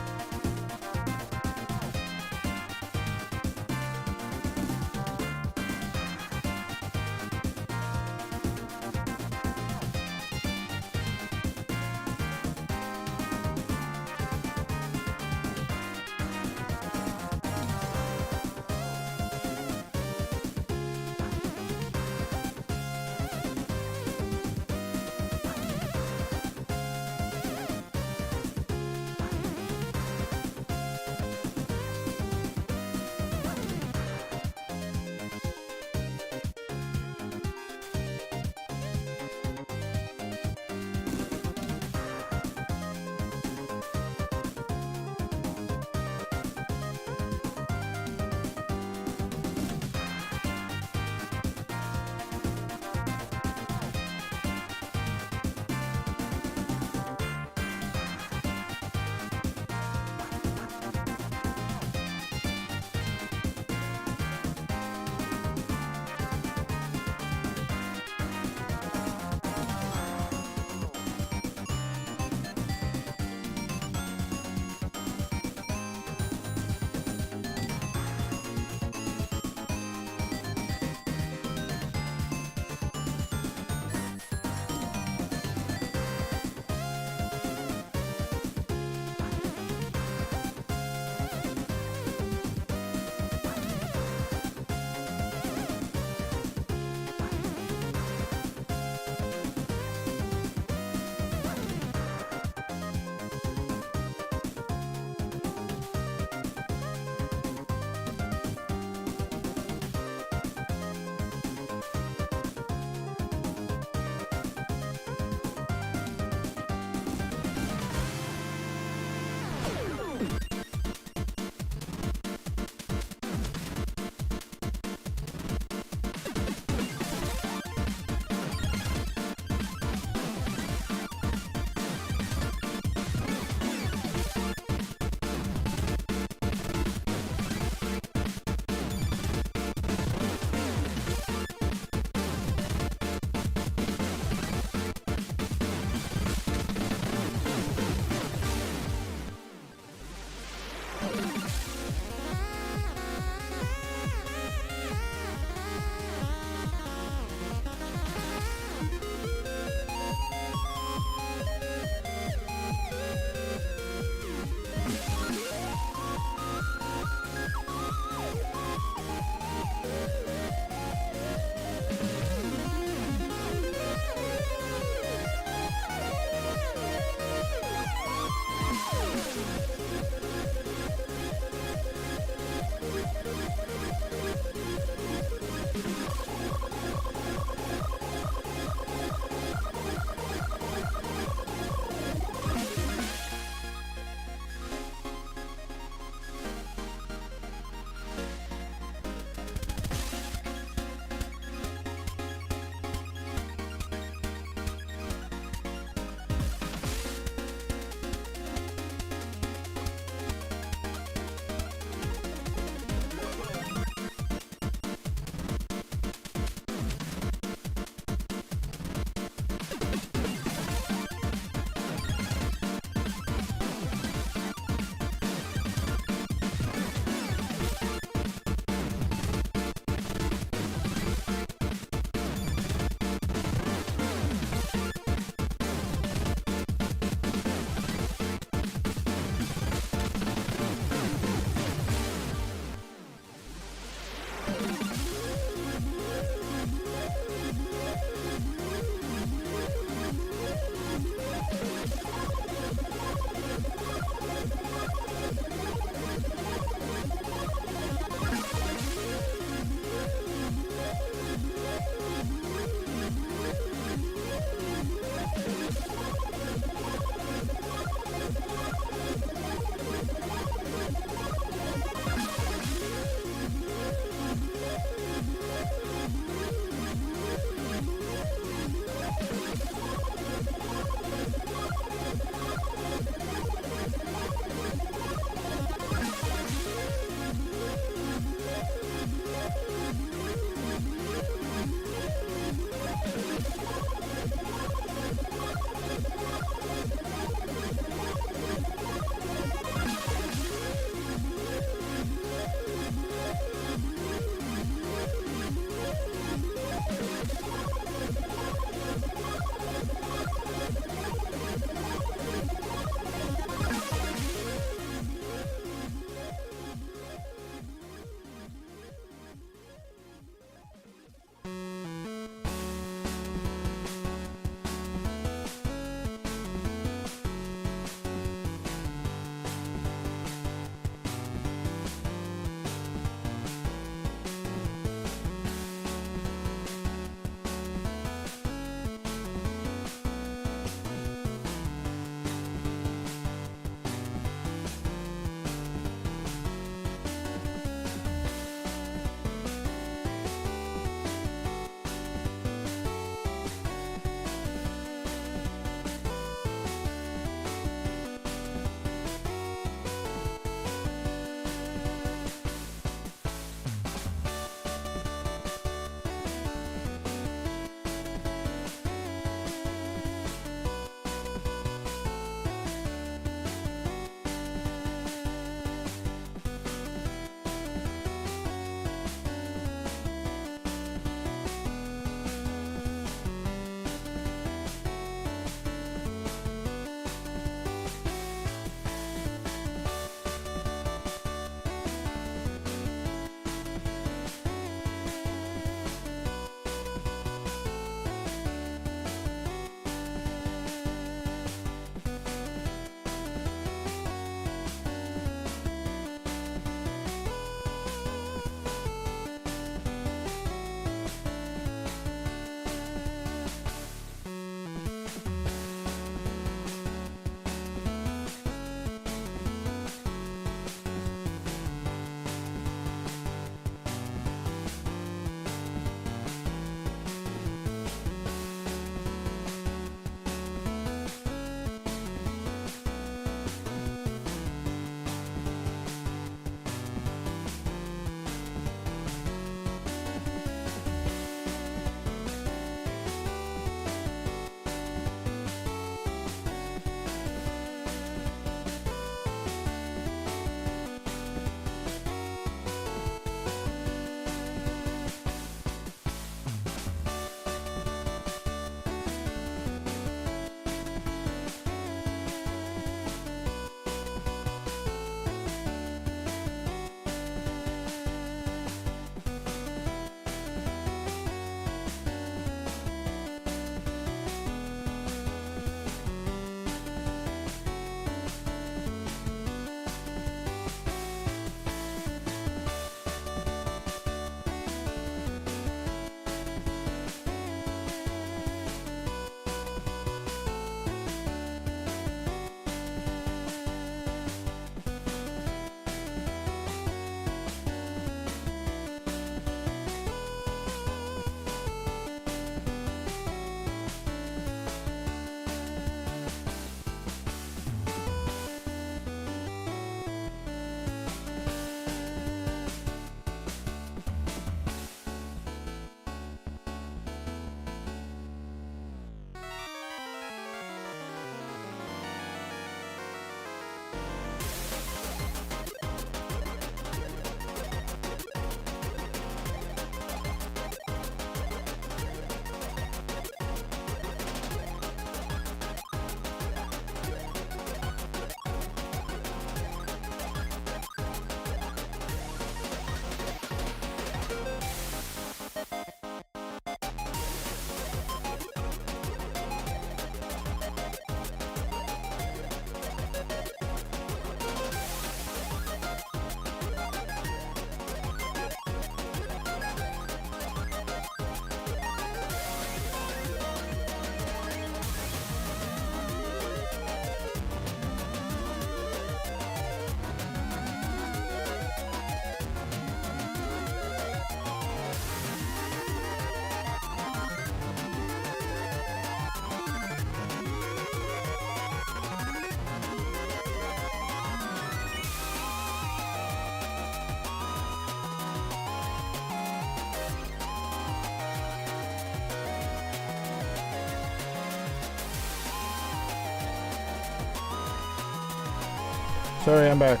Sorry, I'm back.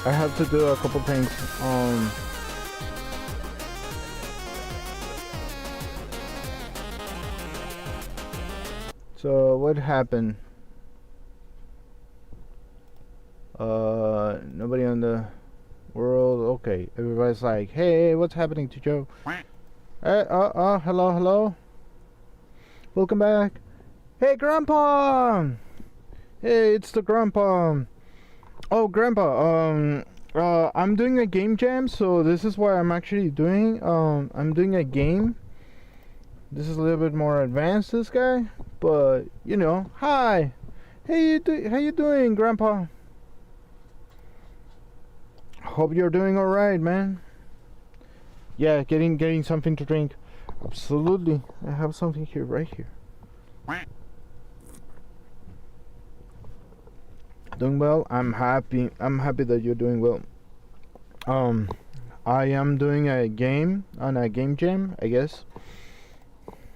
I have to do a couple things. So what happened? Nobody on the world. Okay, everybody's like, hey, what's happening to Joe? Hello. Welcome back. Hey, Grandpa. Hey, it's the Grandpa. Oh, Grandpa. I'm doing a game jam, so this is what I'm actually doing. I'm doing a game. This is a little bit more advanced, this guy, but you know. Hi. Hey, how you doing, Grandpa? Hope you're doing all right, man. Yeah, getting something to drink. Absolutely. I have something here, right here. Doing well. I'm happy that you're doing well. I am doing a game on a game jam, I guess.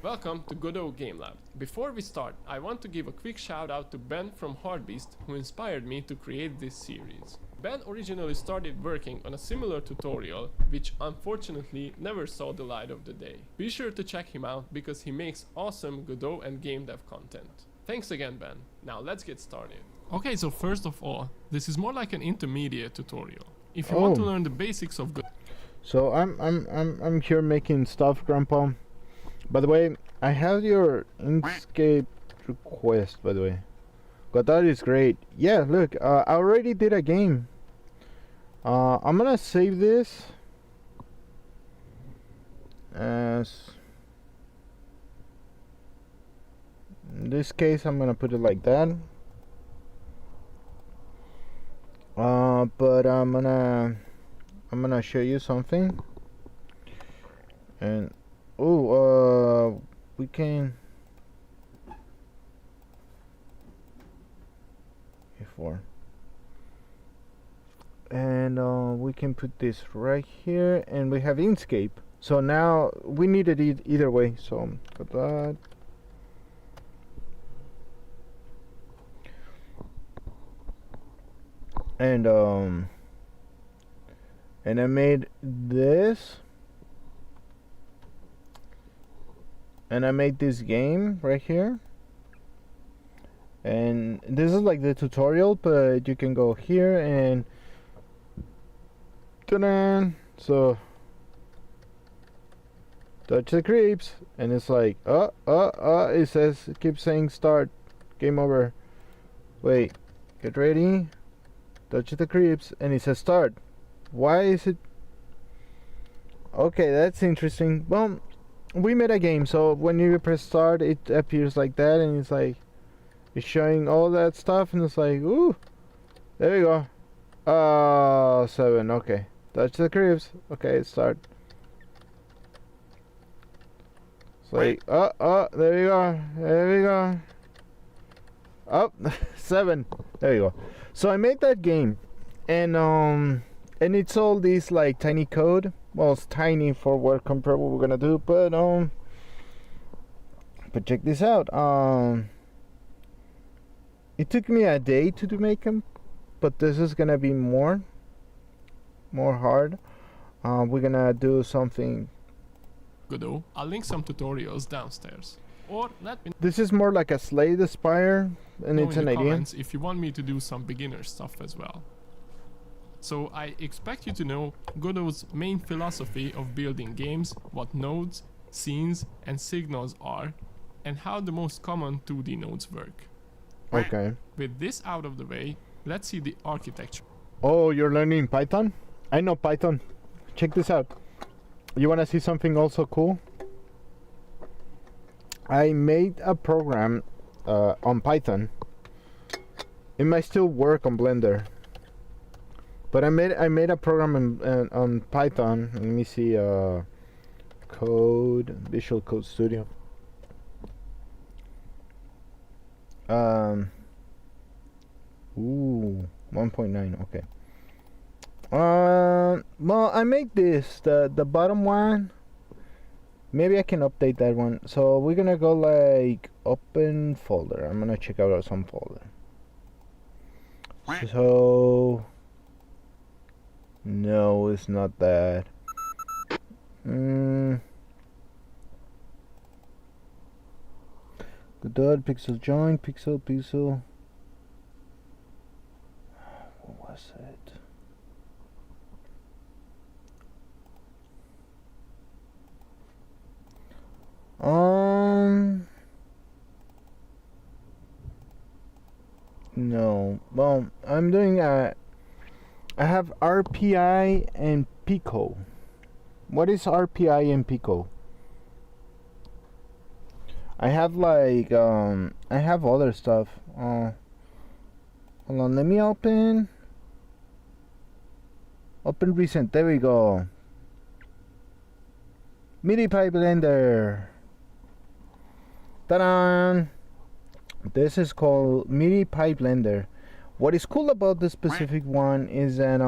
Welcome to Godot Game Lab. Before we start, I want to give a quick shout out to Ben from Heartbeast, who inspired me to create this series. Ben originally started working on a similar tutorial, which unfortunately never saw the light of the day. Be sure to check him out because he makes awesome Godot and game dev content. Thanks again, Ben. Now let's get started. Okay, so first of all, this is more like an intermediate tutorial. If you want to learn the basics of Godot. So I'm here making stuff, Grandpa. By the way, I have your Inkscape request, by the way. But that is great. Yeah, look, I already did a game. I'm gonna save this as, in this case I'm gonna put it like that. But I'm gonna show you something. And we can before. And we can put this right here, and we have Inkscape. So now we need it either way. So got that. And I made this. And I made this game right here. And this is like the tutorial, but you can go here and ta-da! So touch the creeps, and it's like it says, it keeps saying start, game over. Wait, get ready, touch the creeps, and it says start. Why is it? Okay, that's interesting. Well, we made a game, so when you press start, it appears like that, and it's like, it's showing all that stuff, and it's like, ooh, there you go. 7, okay. Touch the creeps. Okay, start. It's like, there you go. There we go. Up, 7. There you go. So I made that game, and it's all these like tiny code. Well, it's tiny for what compared what we're gonna do, but check this out. It took me a day to make them, but this is gonna be more hard. We're gonna do something. Godot. I'll link some tutorials downstairs. Or let me This is more like a Slay the Spire, and know it's in an the idea. comments if you want me to do some beginner stuff as well. So I expect you to know Godot's main philosophy of building games, what nodes, scenes, and signals are, and how the most common 2D nodes work. Okay. With this out of the way, let's see the architecture. Oh, you're learning Python? I know Python. Check this out. You wanna see something also cool? I made a program on Python. It might still work on Blender, but I made a program on Python. Let me see. Code, Visual Code Studio. Ooh, 1.9. Okay. Well, I made this. The bottom one Maybe I can update that one. So we're gonna go like open folder. I'm gonna check out some folder. So no, it's not that. The dot pixel join pixel. What was it? No. Well, I'm doing I have RPI and Pico. What is RPI and Pico? I have like I have other stuff. Hold on, let me open recent. There we go. MIDI pipe blender. Ta-da! This is called MIDI pipe blender. What is cool about this specific one is that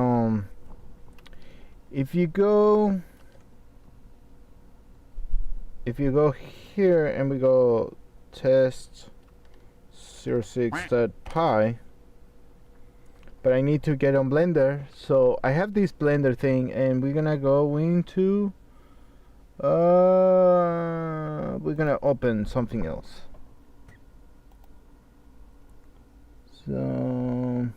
if you go here and we go test 06.py, but I need to get on Blender, so I have this Blender thing, and we're gonna go into we're gonna open something else. So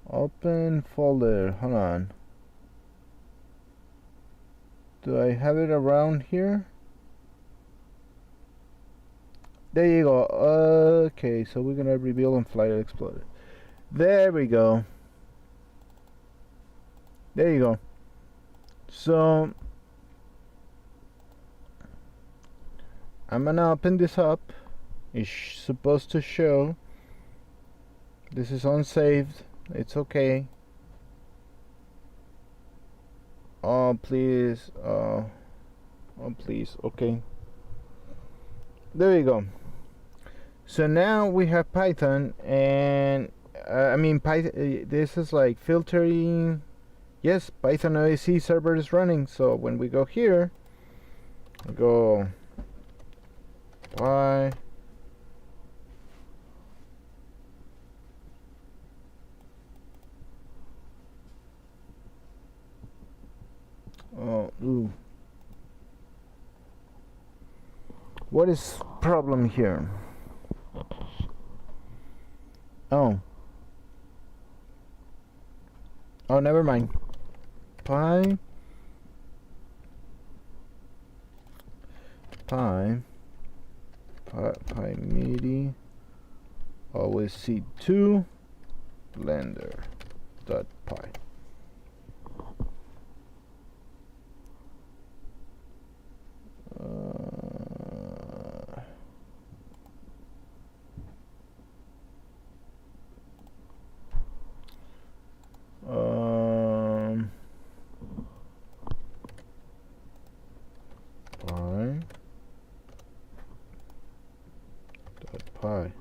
open folder, hold on. Do I have it around here? There you go. Okay, so we're gonna reveal and Flight Explorer. There we go. There you go. So I'm gonna open this up. It's supposed to show. This is unsaved. It's okay. Oh please. Oh please. Okay. There we go. So now we have Python, and I mean Python. This is like filtering. Yes, Python OSC server is running. So when we go here, we go Py. Oh, ooh. What is problem here? Oh, never mind. Py MIDI always C2 blender.py. Py.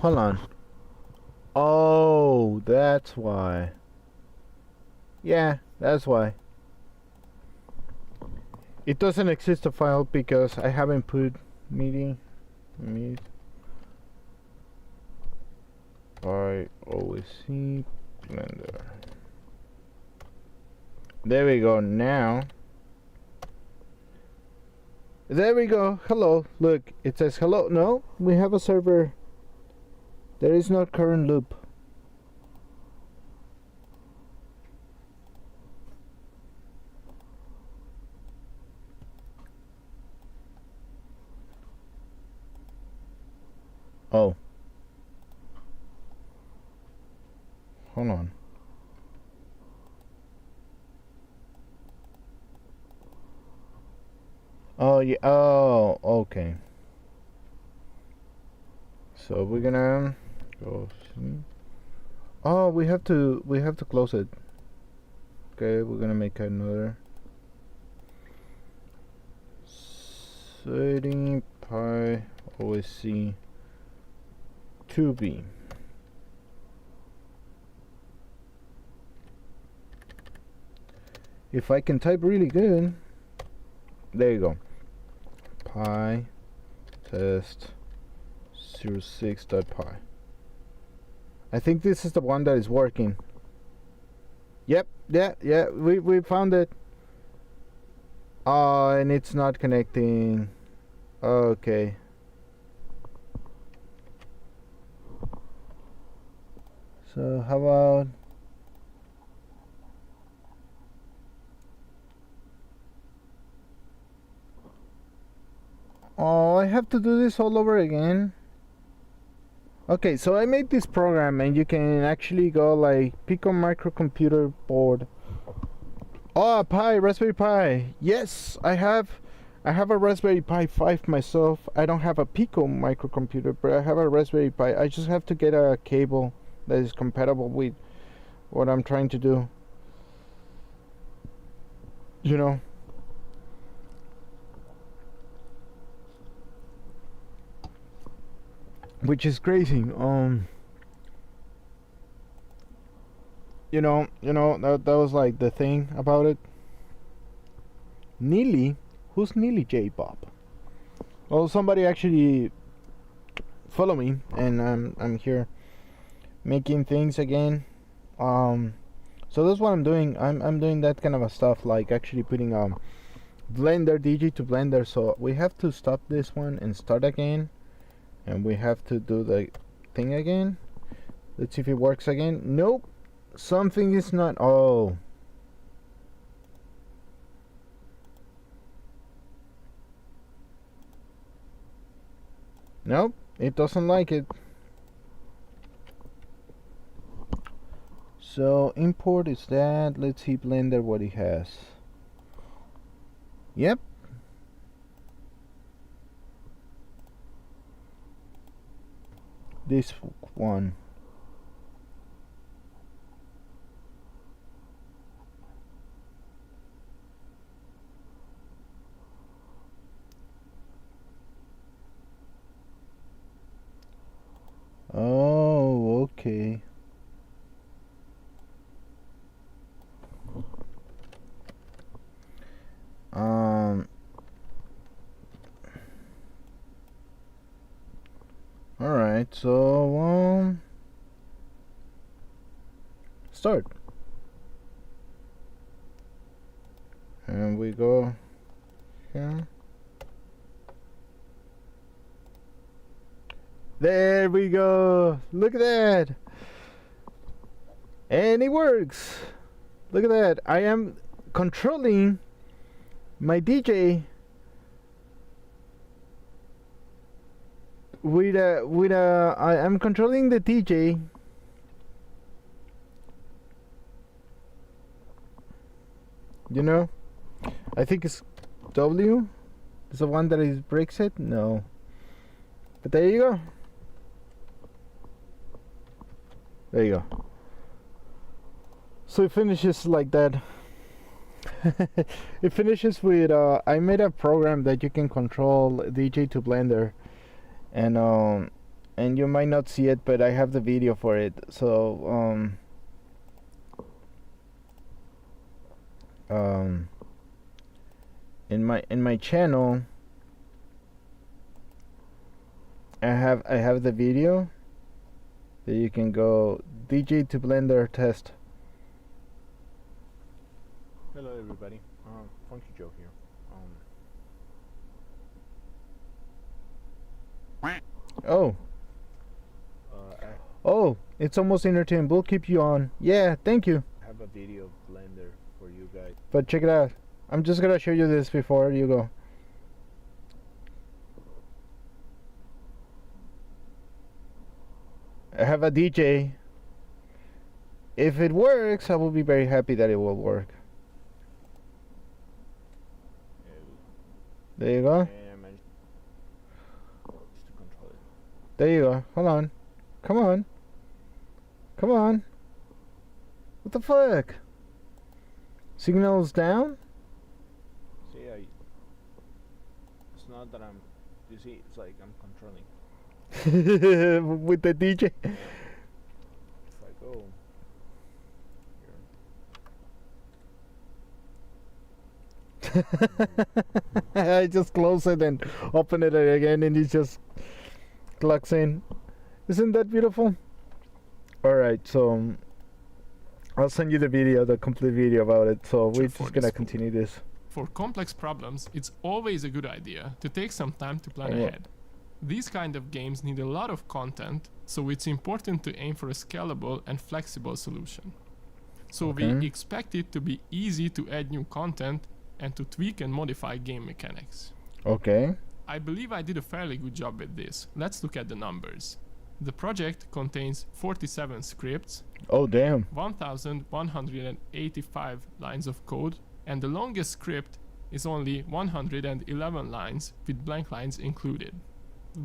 Hold on. Oh, that's why. Yeah, that's why. It doesn't exist a file because I haven't put MIDI by OSC Blender. There we go. Now there we go. Hello. Look, it says hello. No, we have a server. There is no current loop. Oh. Hold on. Oh, yeah. Oh, okay. So we're gonna go see. Oh, we have to close it. Okay, we're gonna make another setting pi OSC 2b. If I can type really good, there you go. Pi test 06.py. I think this is the one that is working. Yep, yeah, we found it. And it's not connecting. Okay. So how about oh, I have to do this all over again. Okay, so I made this program and you can actually go like pick a microcomputer board. Oh, Pi, Raspberry Pi. Yes, I have a Raspberry Pi 5 myself. I don't have a Pico microcomputer, but I have a Raspberry Pi. I just have to get a cable that is compatible with what I'm trying to do. You know. Which is crazy. You know that was like the thing about it. Neely, who's Neely J Bob? Well, somebody actually follow me, and I'm here making things again. So that's what I'm doing. I'm doing that kind of a stuff, like actually putting Blender DJ to Blender. So we have to stop this one and start again. And we have to do the thing again. Let's see if it works again. Nope. Something is not. Oh. Nope. It doesn't like it. So import is that. Let's see Blender what it has. Yep. This one. Oh, okay. All right, so start, and we go here. There we go. Look at that, and it works. Look at that. I am controlling my DJ I am controlling the DJ you know. I think it's W is the one that is breaks it. No, but there you go. There you go. So it finishes like that. It finishes with I made a program that you can control DJ to Blender, and you might not see it, but I have the video for it. So in my channel I have the video that you can go DJ to Blender test. Hello everybody, Funky Joe here. Oh. Oh, it's almost entertaining. We'll keep you on. Yeah, thank you. I have a video of Blender for you guys. But check it out. I'm just gonna show you this before you go. I have a DJ. If it works, I will be very happy that it will work. There you go. There you go. Hold on. Come on. Come on. the fuck? Signals down? See, it's not that I'm. You see, it's like I'm controlling. With the DJ? If I go I just close it and open it again and it just clocks in. Isn't that beautiful? Alright, so I'll send you the video, the complete video about it. So we're For just gonna this continue this. For complex problems, it's always a good idea to take some time to plan Yeah. ahead. These kind of games need a lot of content, so it's important to aim for a scalable and flexible solution. So we Okay. expect it to be easy to add new content and to tweak and modify game mechanics. Okay. I believe I did a fairly good job with this. Let's look at the numbers. The project contains 47 scripts, Oh damn. 1,185 lines of code, and the longest script is only 111 lines with blank lines included.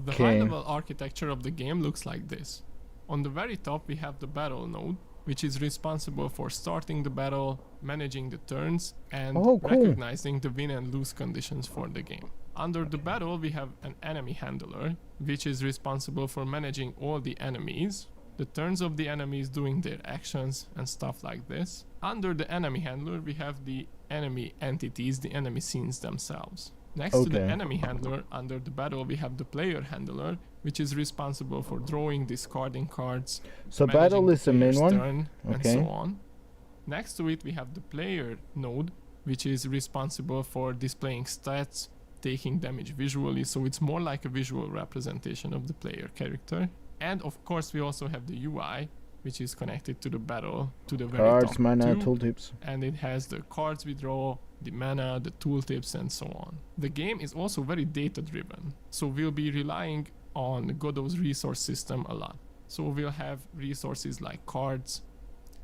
The Okay. high-level architecture of the game looks like this. On the very top we have the battle node, which is responsible for starting the battle, managing the turns, and Oh, cool. recognizing the win and lose conditions for the game. Under the battle we have an enemy handler, which is responsible for managing all the enemies, the turns of the enemies, doing their actions and stuff like this. Under the enemy handler we have the enemy entities, the enemy scenes themselves. Next to the Okay. enemy handler, under the battle we have the player handler, which is responsible for drawing, discarding cards, So managing battle is the main player's one? turn, and Okay. so on. Next to it we have the player node, which is responsible for displaying stats, taking damage visually, so it's more like a visual representation of the player character. And of course we also have the UI, which is connected to the battle, to the very Cards, top mana, too, tooltips. and it has the cards we draw, the mana, the tooltips, and so on. The game is also very data driven, so we'll be relying on Godot's resource system a lot. So we'll have resources like cards,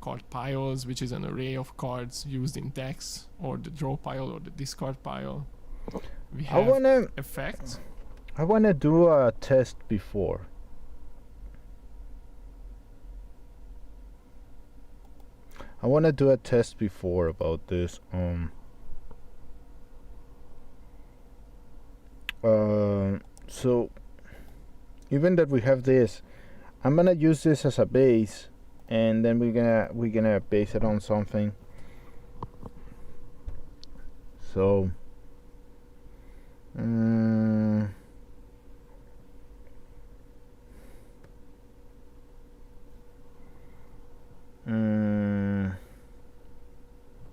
card piles, which is an array of cards used in decks, or the draw pile or the discard pile. We I have effects. wanna do a test before. I wanna do a test before about this. So even that we have this, I'm gonna use this as a base, and then we're gonna base it on something. So.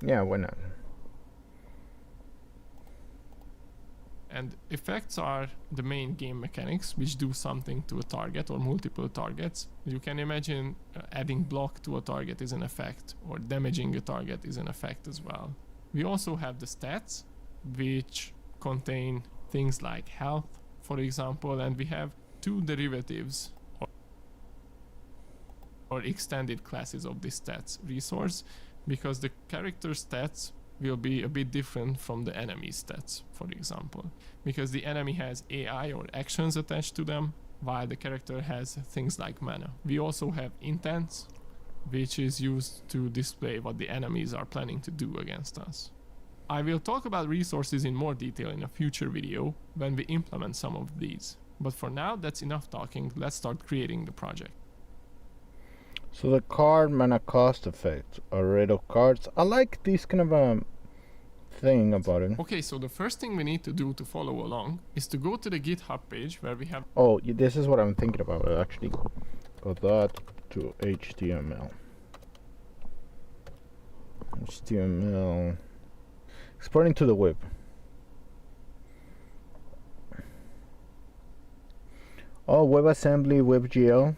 Yeah, why not? And effects are the main game mechanics which do something to a target or multiple targets. You can imagine adding block to a target is an effect, or damaging a target is an effect as well. We also have the stats, which contain things like health, for example, and we have two derivatives or extended classes of this stats resource, because the character stats will be a bit different from the enemy stats, for example, because the enemy has AI or actions attached to them, while the character has things like mana. We also have intents, which is used to display what the enemies are planning to do against us. I will talk about resources in more detail in a future video when we implement some of these, but for now that's enough talking. Let's start creating the project. So the card mana cost effect, a rate of cards. I like this kind of a thing about it. Okay, so the first thing we need to do to follow along is to go to the GitHub page where we have Oh, this is what I'm thinking about actually. Go that to HTML. HTML. Exporting to the web. Oh, WebAssembly, WebGL.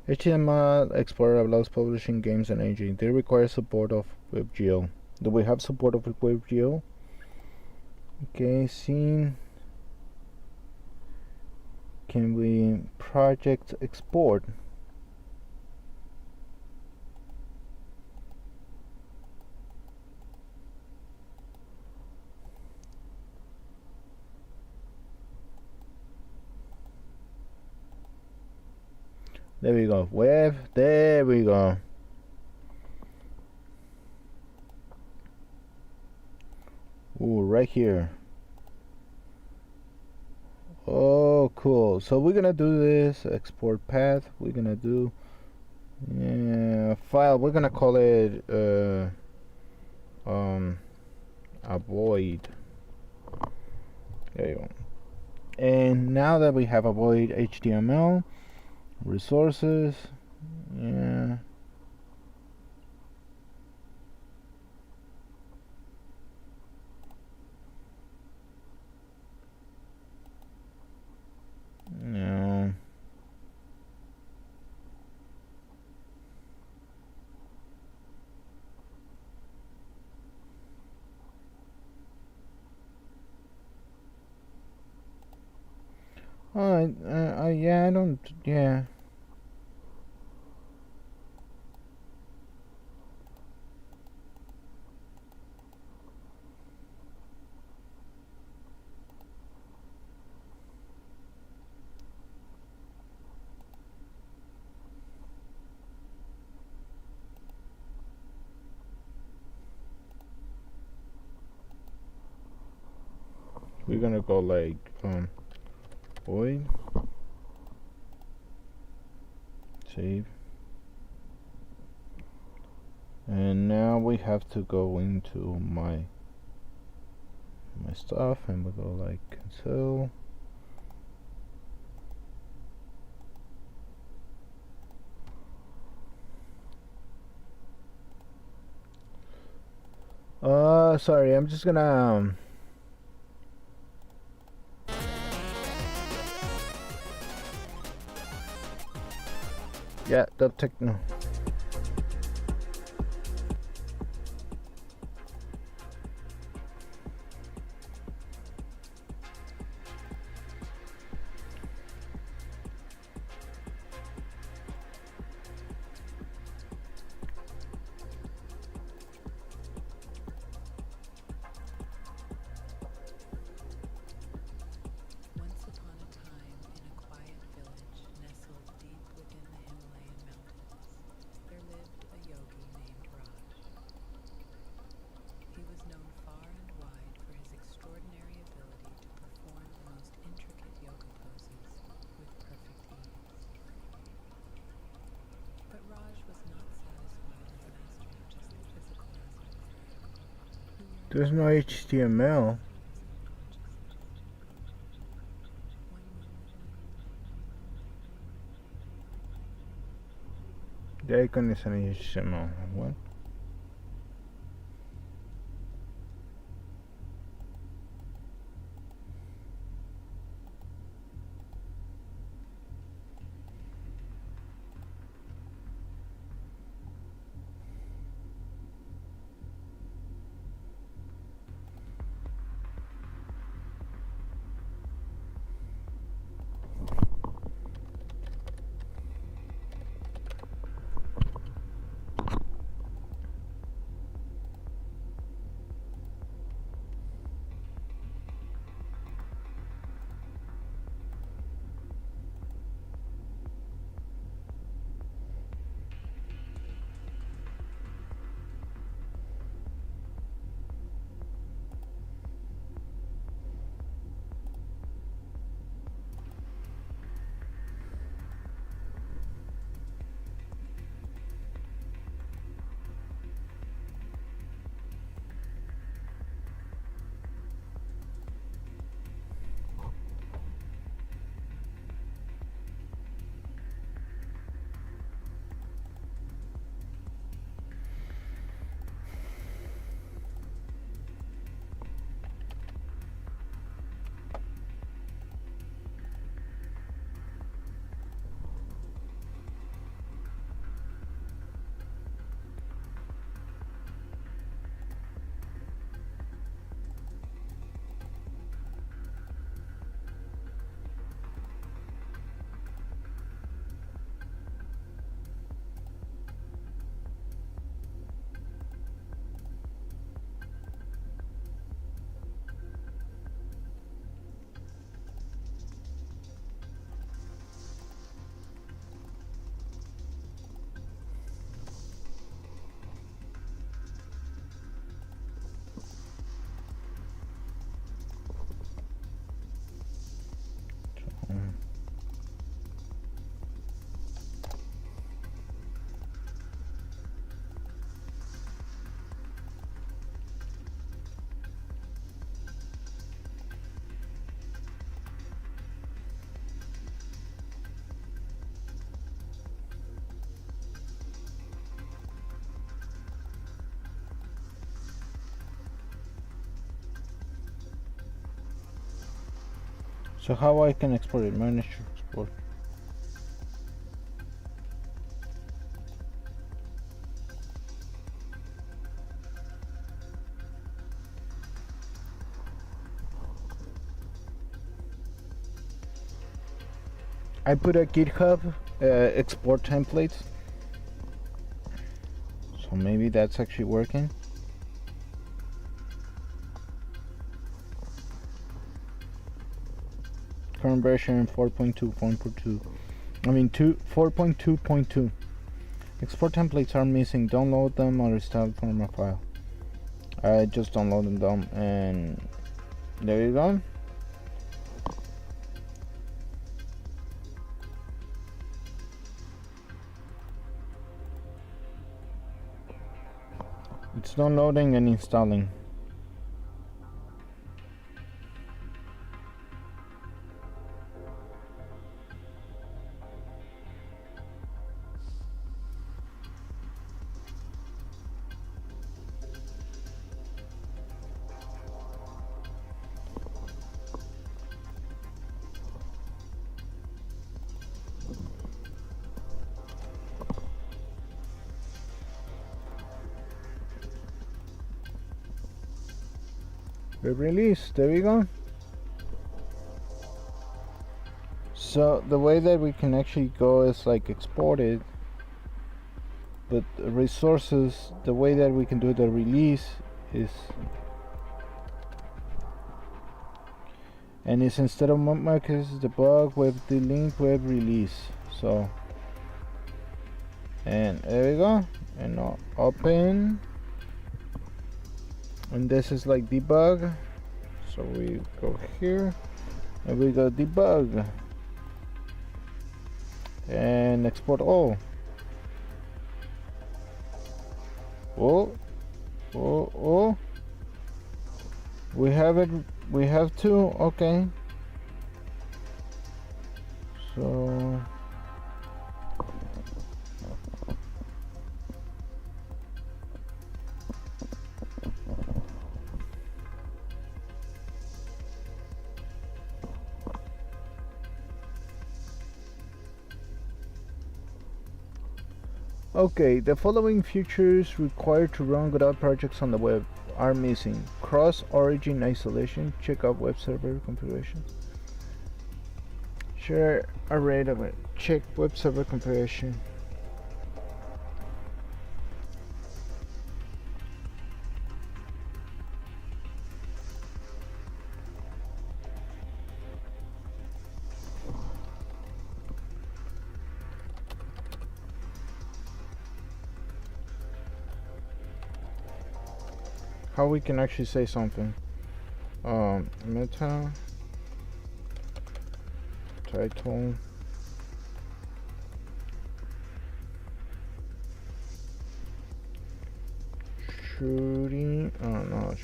HTML exporter allows publishing games and engine. They require support of WebGL. Do we have support of WebGL? Okay, scene. Can we project export? There we go. Web. There we go. Ooh, right here. Oh, cool. So we're gonna do this export path. We're gonna do file. We're gonna call it avoid. There you go. And now that we have avoid HTML resources, yeah. No. Oh, yeah, I don't, yeah. We're gonna go like, void. Save. And now we have to go into my stuff, and we go like cancel. Sorry, I'm just gonna yeah, the techno. Once upon a time, in a quiet village nestled deep within the Himalayan mountains, there lived a yogi named Raj. He was known far and wide for his extraordinary ability to perform the most intricate yoga poses with perfect ease. But Raj was not satisfied as master of just the physical aspects. He There's yearned no for HTML. The icon is an HTML. What? So how I can export it? Manage to export. I put a GitHub export templates. So maybe that's actually working. Current version 4.2.2. I mean 4.2.2. Export templates are missing. Download them or install from a file. I just downloaded them and there you go. It's downloading and installing. The release, there we go. So the way that we can actually go is like export it, but the resources, the way that we can do the release is, and it's instead of markers debug web delete web release. So, and there we go, and now open. And this is like debug, so we go here and we go debug and export all. Oh, we have it, we have two. Okay, so okay, the following features required to run Godot projects on the web are missing. Cross-origin isolation, check out web server configuration. Share array of it, check web server configuration. How we can actually say something. Meta title shooting. Oh no,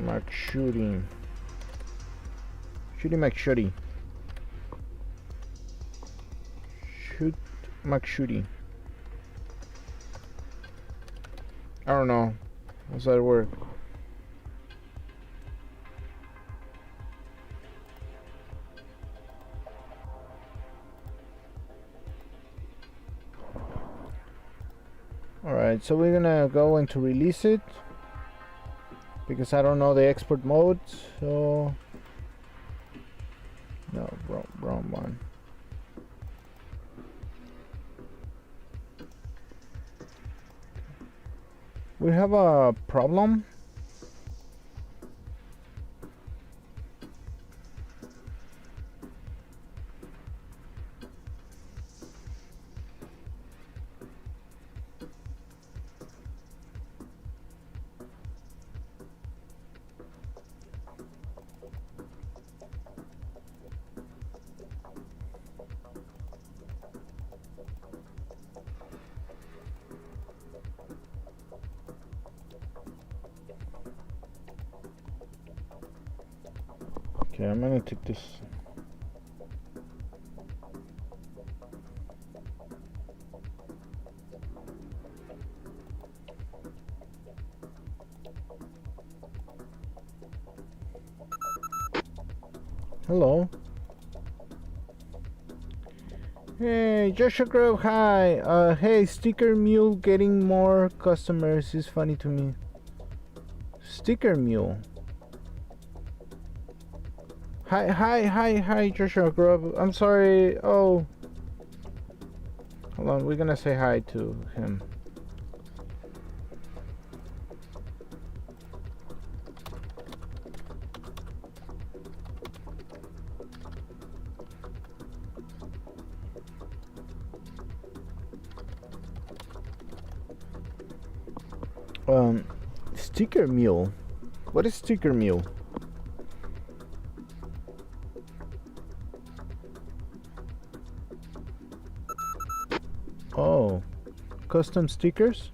Mac shooting. Shooting Mac shooting. Shoot Mac shooting. I don't know. How's that work? Alright, so we're gonna go into release it because I don't know the export mode, so no, wrong one. We have a problem. Okay, I'm gonna take this. Hello. Hey, Joshua Grove, hi. Hey, Sticker Mule getting more customers is funny to me. Sticker Mule. Hi, Joshua Grove. I'm sorry. Oh. Hold on, we're gonna say hi to him. Sticker Mule. What is Sticker Mule? Oh, custom stickers?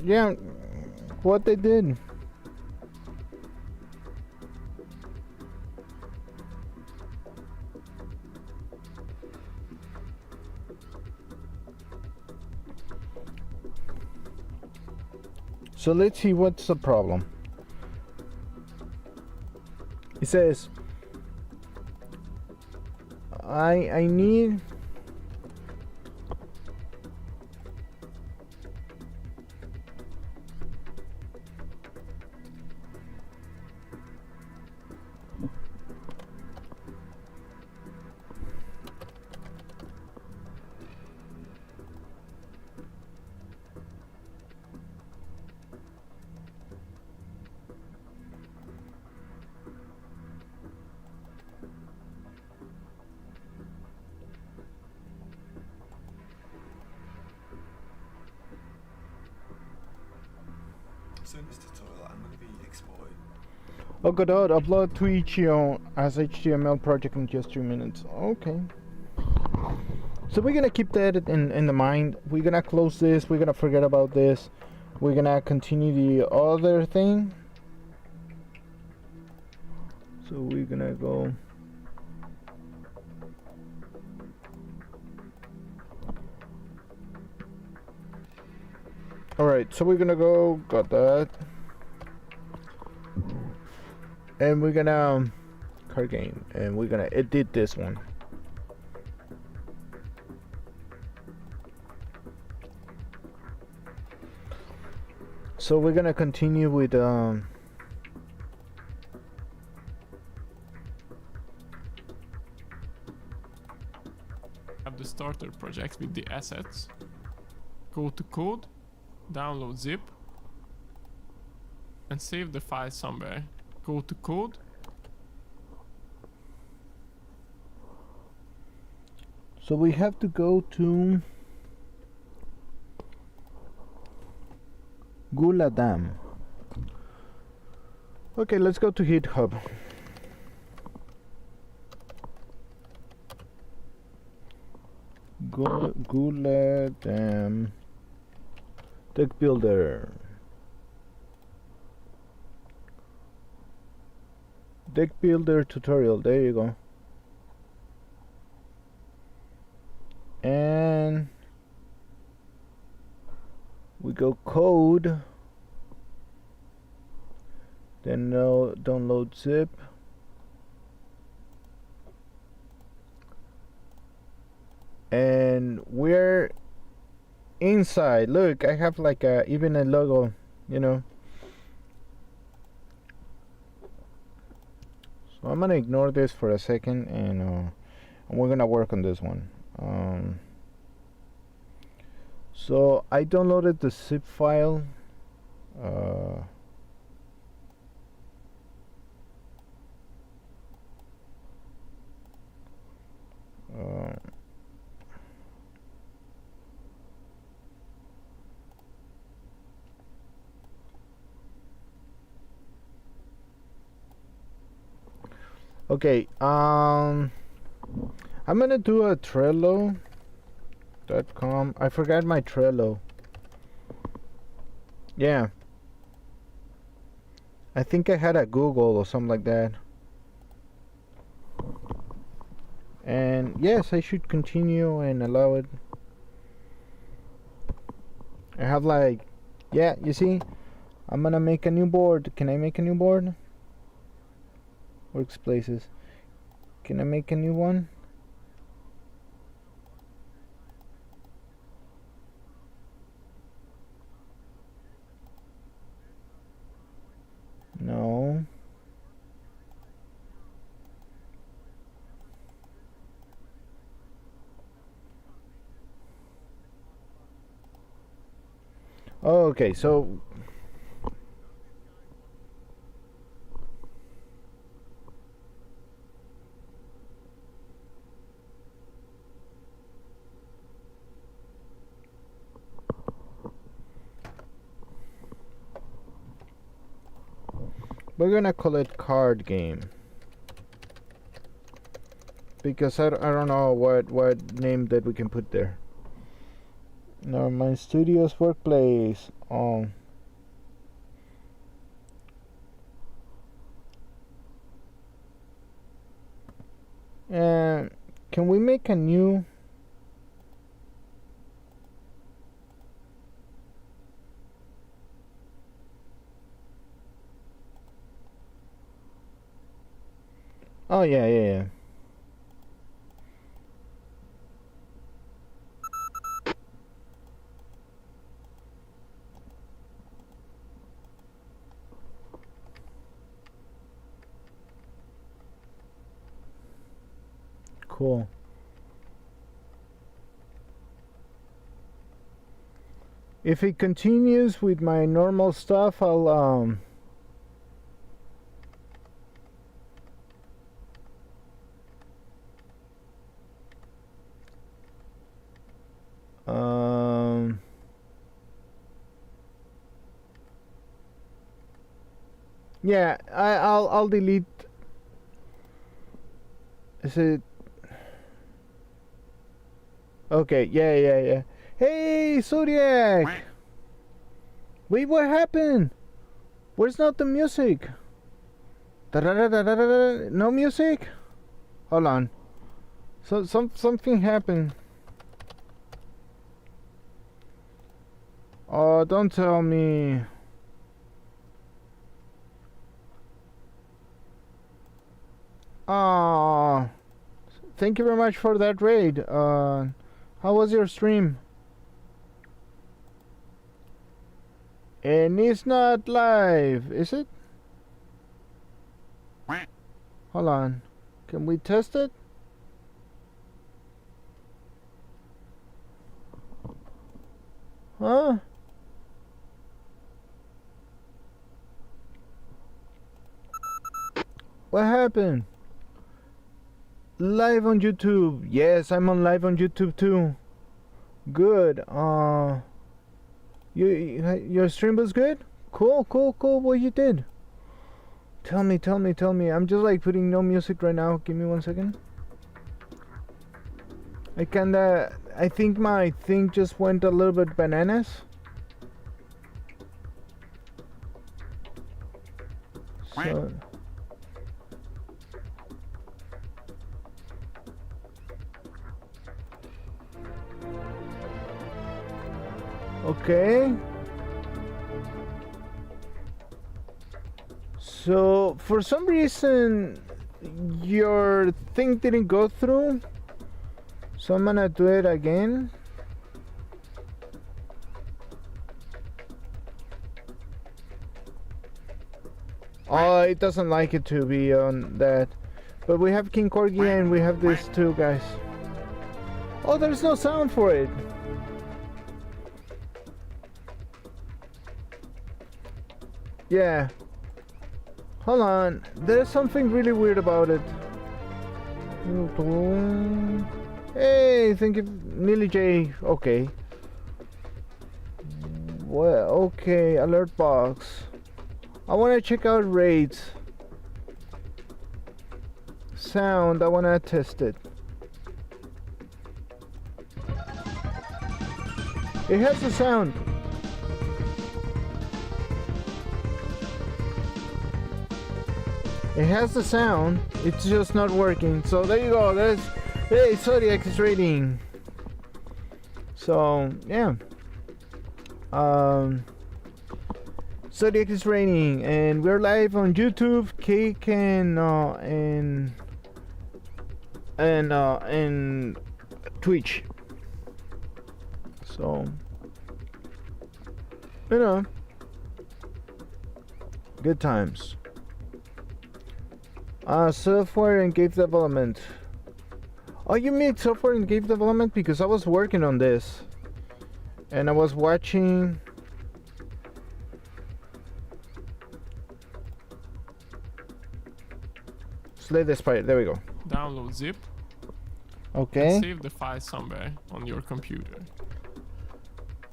Yeah, what they did. So let's see what's the problem. It says I need So in this tutorial, I'm going to be exporting. oh god, upload to Itch.io as HTML project in just 2 minutes. Okay. So we're gonna keep that in the mind. We're gonna close this. We're gonna forget about this. We're gonna continue the other thing. So we're gonna go. Alright, so we're gonna go, got that. And we're gonna, card game, and we're gonna edit this one. So we're gonna continue with, Have the starter project with the assets. Go to code, download zip, and save the file somewhere. Go to code, so we have to go to Guladam. Okay, let's go to GitHub. Guladam Deck Builder. Deck Builder tutorial, there you go. And we go code, then no, download zip, and we're inside. Look, I have like even a logo, you know. So I'm gonna ignore this for a second, and we're gonna work on this one. So I downloaded the zip file. Okay, I'm gonna do a Trello.com. I forgot my Trello. Yeah. I think I had a Google or something like that. And yes, I should continue and allow it. I have like, yeah, you see, I'm gonna make a new board. Can I make a new board? Workspaces. Can I make a new one? No. Oh, okay, so we're gonna call it card game because I don't know what name that we can put there. No, my studio's workplace. Oh. And can we make a new? Oh yeah. Cool. If it continues with my normal stuff, I'll yeah, I'll delete. Is it okay? Yeah. Hey, Zodiac! Wait, what happened? Where's not the music? Da-da-da-da-da-da-da. No music? Hold on. Something happened. Oh, don't tell me. Ah, thank you very much for that raid. How was your stream? And it's not live, is it? Hold on. Can we test it? Huh? What happened? Live on YouTube. Yes, I'm on live on YouTube too. Good. Your stream was good? Cool. What you did? Tell me. I'm just like putting no music right now. Give me 1 second. I think my thing just went a little bit bananas. So okay. So for some reason your thing didn't go through. So I'm gonna do it again. Oh, it doesn't like it to be on that. But we have King Corgi and we have this too, guys. Oh, there's no sound for it. Yeah. Hold on. There's something really weird about it. Hey, thank you, Neely J. Okay. Well, okay, alert box. I want to check out raids. Sound, I want to test it. It has a sound. It has the sound, it's just not working. So there you go, there's, hey, Zodiac is raiding. So, yeah. Zodiac is raining, and we're live on YouTube, Cake, and Twitch. So, you know, good times. Software and game development. Oh, you made software and game development? Because I was working on this, and I was watching. Slay the spider. There we go. Download zip. Okay. And save the file somewhere on your computer.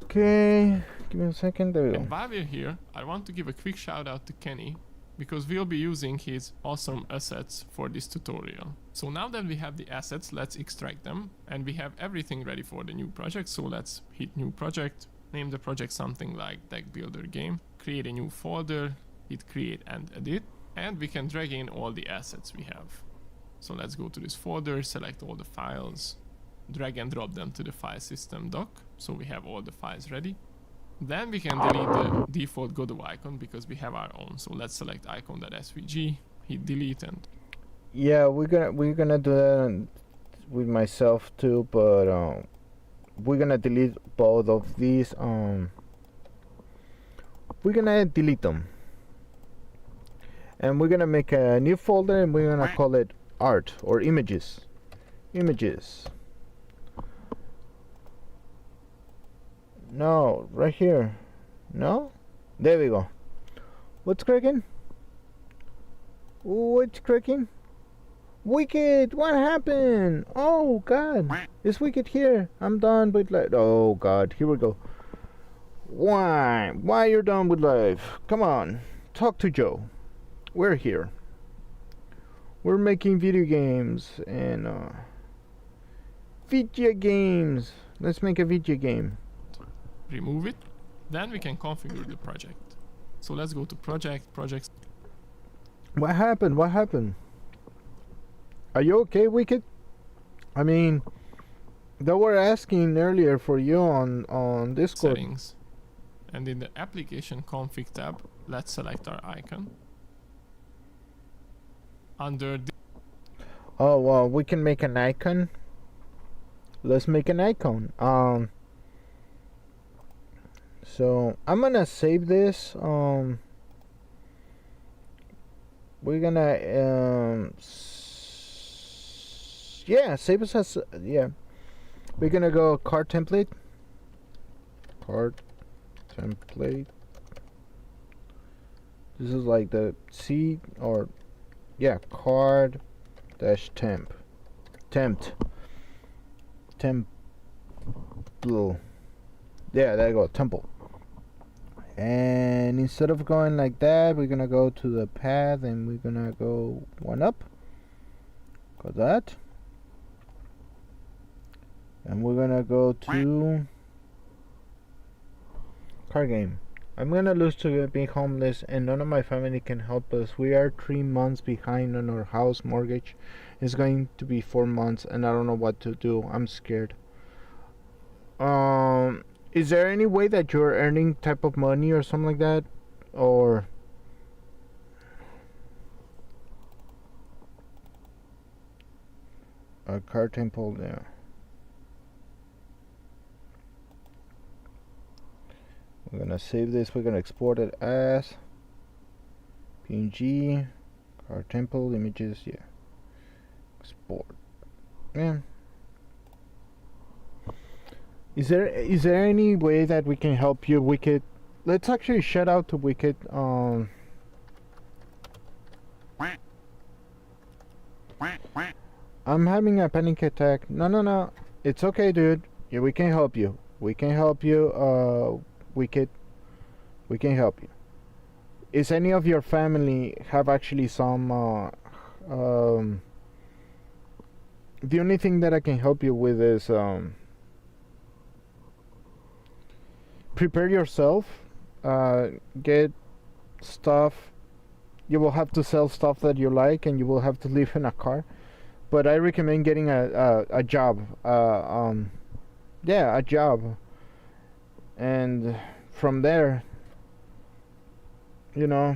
Okay. Give me a second. There we go. And while we're here, I want to give a quick shout out to Kenny, because we'll be using his awesome assets for this tutorial. So now that we have the assets, let's extract them, and we have everything ready for the new project. So let's hit new project, name the project something like Deck Builder Game, create a new folder, hit create and edit, and we can drag in all the assets we have. So let's go to this folder, select all the files, drag and drop them to the file system doc, so we have all the files ready. Then we can delete the default Godot icon because we have our own. So let's select icon.svg, hit delete, and Yeah, we're gonna do that with myself too, but we're gonna delete both of these. We're gonna delete them, and we're gonna make a new folder, and we're gonna call it art or images. Images. No, right here. No? There we go. What's cracking? What's cracking? Wicked! What happened? Oh god! Is Wicked here? I'm done with life. Oh god, here we go. Why? Why you're done with life? Come on. Talk to Joe. We're here. We're making video games and video games. Let's make a video game. remove it. Then we can configure the project. So let's go to projects. What happened? What happened? Are you okay, Wicked? I mean, they were asking earlier for you on Discord. Settings. And in the application config tab, let's select our icon. Under the Oh well, we can make an icon. Let's make an icon. So I'm gonna save this. We're gonna yeah, save us as yeah. We're gonna go card template. Card template. This is like the C or yeah, card dash temp. Tempt. Temple. Yeah, there you go, temple. And instead of going like that, we're gonna go to the path and we're gonna go one up. Got that. And we're gonna go to card game. I'm gonna lose to being homeless and none of my family can help us. We are 3 months behind on our house mortgage. It's going to be 4 months and I don't know what to do. I'm scared. Is there any way that you're earning type of money or something like that? Or a card temple there. We're gonna save this. We're gonna export it as PNG, card temple images. Yeah, export. Yeah. Is there any way that we can help you, Wicked? Let's actually shout out to Wicked. I'm having a panic attack. No. It's okay, dude. Yeah, we can help you. We can help you, Wicked. We can help you. Is any of your family have actually some, the only thing that I can help you with is, prepare yourself, get stuff. You will have to sell stuff that you like and you will have to live in a car, but I recommend getting a job, yeah, a job, and from there, you know,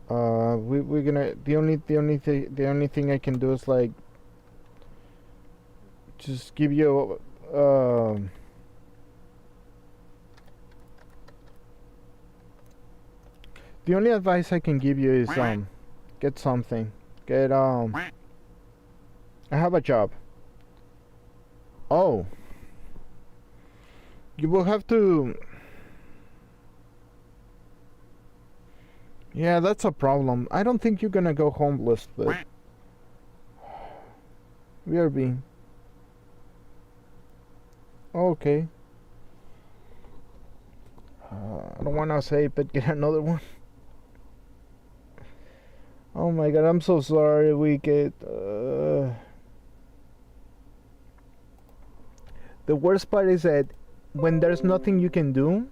we're gonna the only thing I can do is like just give you the only advice I can give you is get something. Get I have a job. Oh. You will have to. Yeah, that's a problem. I don't think you're gonna go homeless, but we are being. Okay. I don't wanna say it, but get another one. Oh my god, I'm so sorry, Wicked. The worst part is that when there's nothing you can do,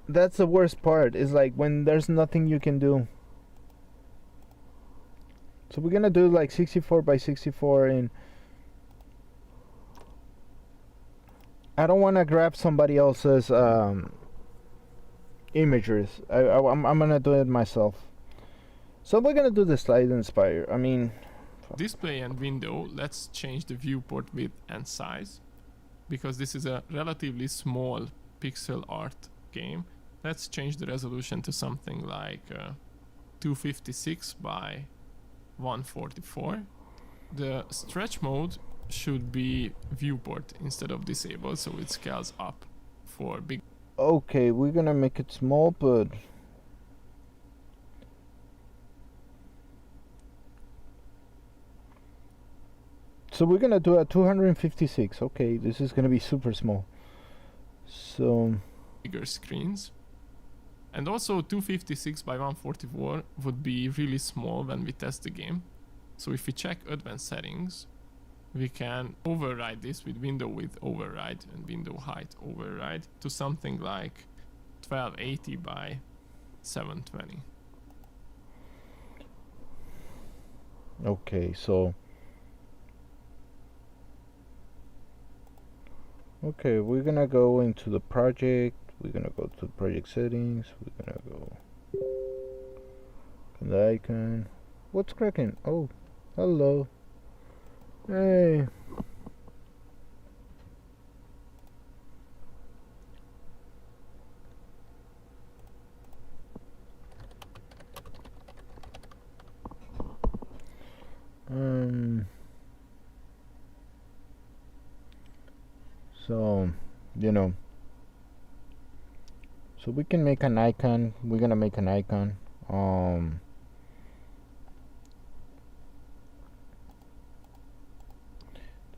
that's the worst part, is like when there's nothing you can do. So we're gonna do like 64 by 64 and I don't want to grab somebody else's images. I'm gonna do it myself. So we're gonna do the slide inspire. I mean, Display and window, let's change the viewport width and size, because this is a relatively small pixel art game. Let's change the resolution to something like 256 by 144. The stretch mode should be viewport instead of disable, so it scales up for big. okay, we're gonna make it small, but so we're gonna do a 256. Okay, this is gonna be super small. So Bigger screens. And also 256 by 144 would be really small when we test the game. So if we check advanced settings, we can override this with window width override and window height override to something like 1280 by 720. okay, so okay, we're gonna go into the project. We're gonna go to project settings. We're gonna go the icon. What's cracking? Oh, hello. Hey. So, you know, so we can make an icon. We're gonna make an icon.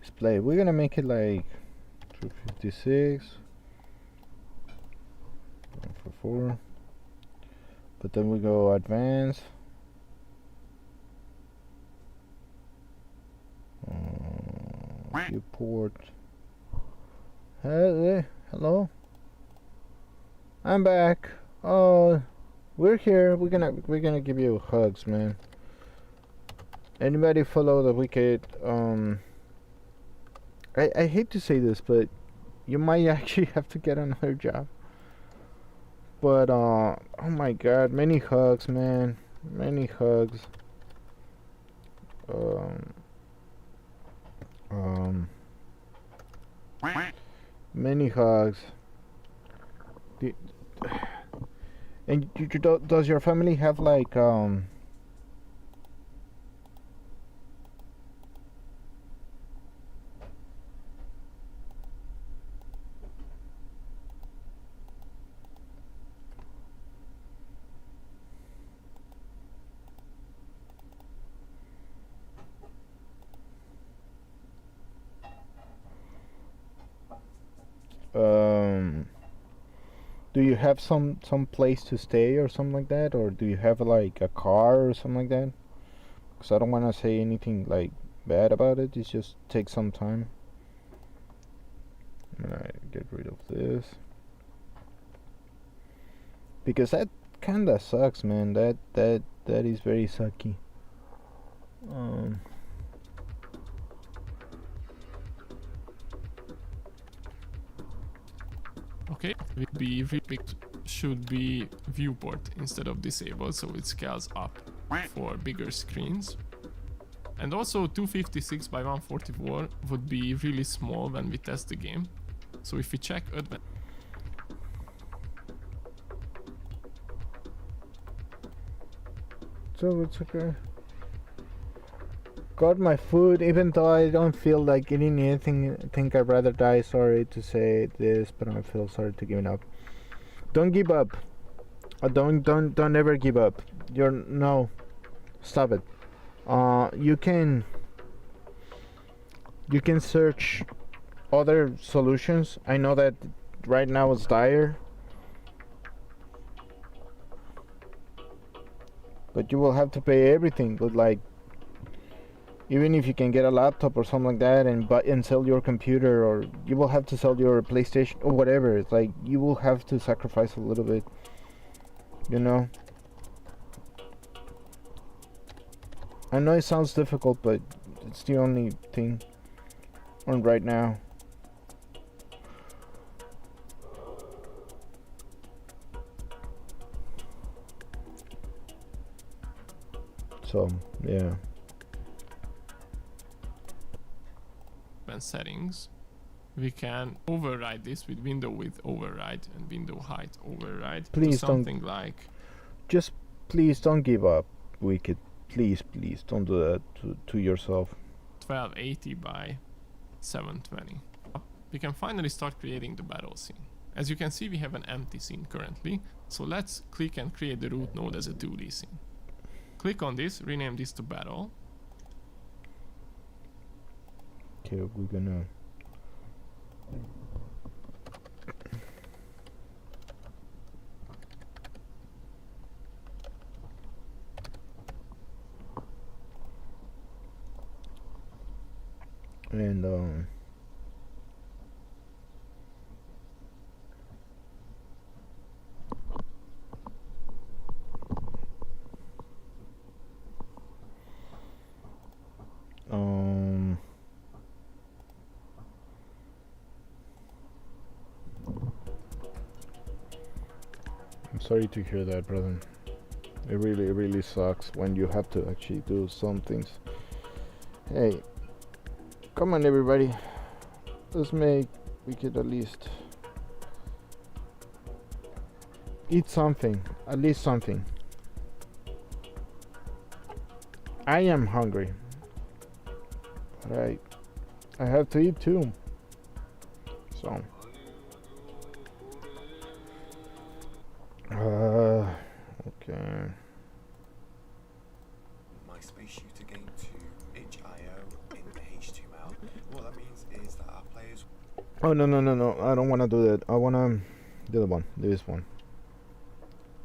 Display. We're gonna make it like 256 for 4. But then we go advanced. Viewport. Hey, hello. I'm back. Oh, we're here. We're gonna give you hugs, man. Anybody follow the Wicked? I hate to say this, but you might actually have to get another job. But oh my God, many hugs, man. Many hugs. Many hugs. And does your family have like do you have some place to stay or something like that, or do you have like a car or something like that? Because I don't want to say anything like bad about it. It just takes some time. Alright, get rid of this, because that kinda sucks, man. That is very sucky. Um, Okay, should be viewport instead of disabled, so it scales up for bigger screens. And also 256 by 144 would be really small when we test the game. So if we check advanced, so it's okay. Got my food, even though I don't feel like eating anything. I think I'd rather die. Sorry to say this, but I feel sorry to give up. Don't give up. Don't ever give up. No, stop it. You can search other solutions. I know that right now it's dire, but you will have to pay everything. But like, even if you can get a laptop or something like that and sell your computer, or you will have to sell your PlayStation or whatever. It's like you will have to sacrifice a little bit, you know. I know it sounds difficult, but it's the only thing on right now. So, yeah. settings, we can override this with window width override and window height override. Please to something like, just please don't give up, Wicked. Please don't do that to yourself. 1280 by 720. We can finally start creating the battle scene. As you can see, we have an empty scene currently, so let's click and create the root node as a 2D scene. Click on this, rename this to battle. Okay, we're gonna and I'm sorry to hear that, brother. It really sucks when you have to actually do some things. Hey, come on everybody, let's make Wicked at least eat something, at least something. I am hungry, but I have to eat too. So okay. My space shooter game to itch.io in HTML. What that means is that our players. Oh no, I don't want to do that. I want to the other one, this one.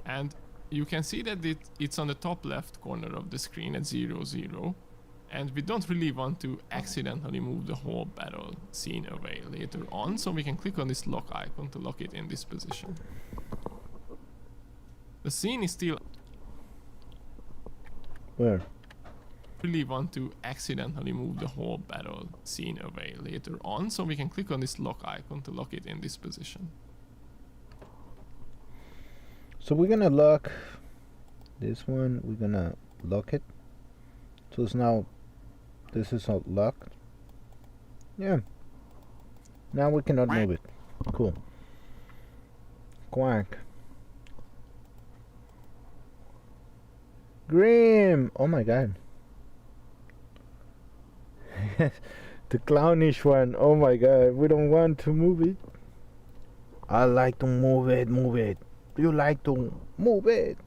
And you can see that it's on the top left corner of the screen at 0, 0. And we don't really want to accidentally move the whole battle scene away later on, so we can click on this lock icon to lock it in this position. The scene is still... Where? Really want to accidentally move the whole battle scene away later on, so we can click on this lock icon to lock it in this position. So we're gonna lock this one, we're gonna lock it. So it's now, this is not locked. Yeah. Now we cannot move it. Cool. Quack. Grim! Oh my god. The clownish one. Oh my god. We don't want to move it. I like to move it, move it. You like to move it.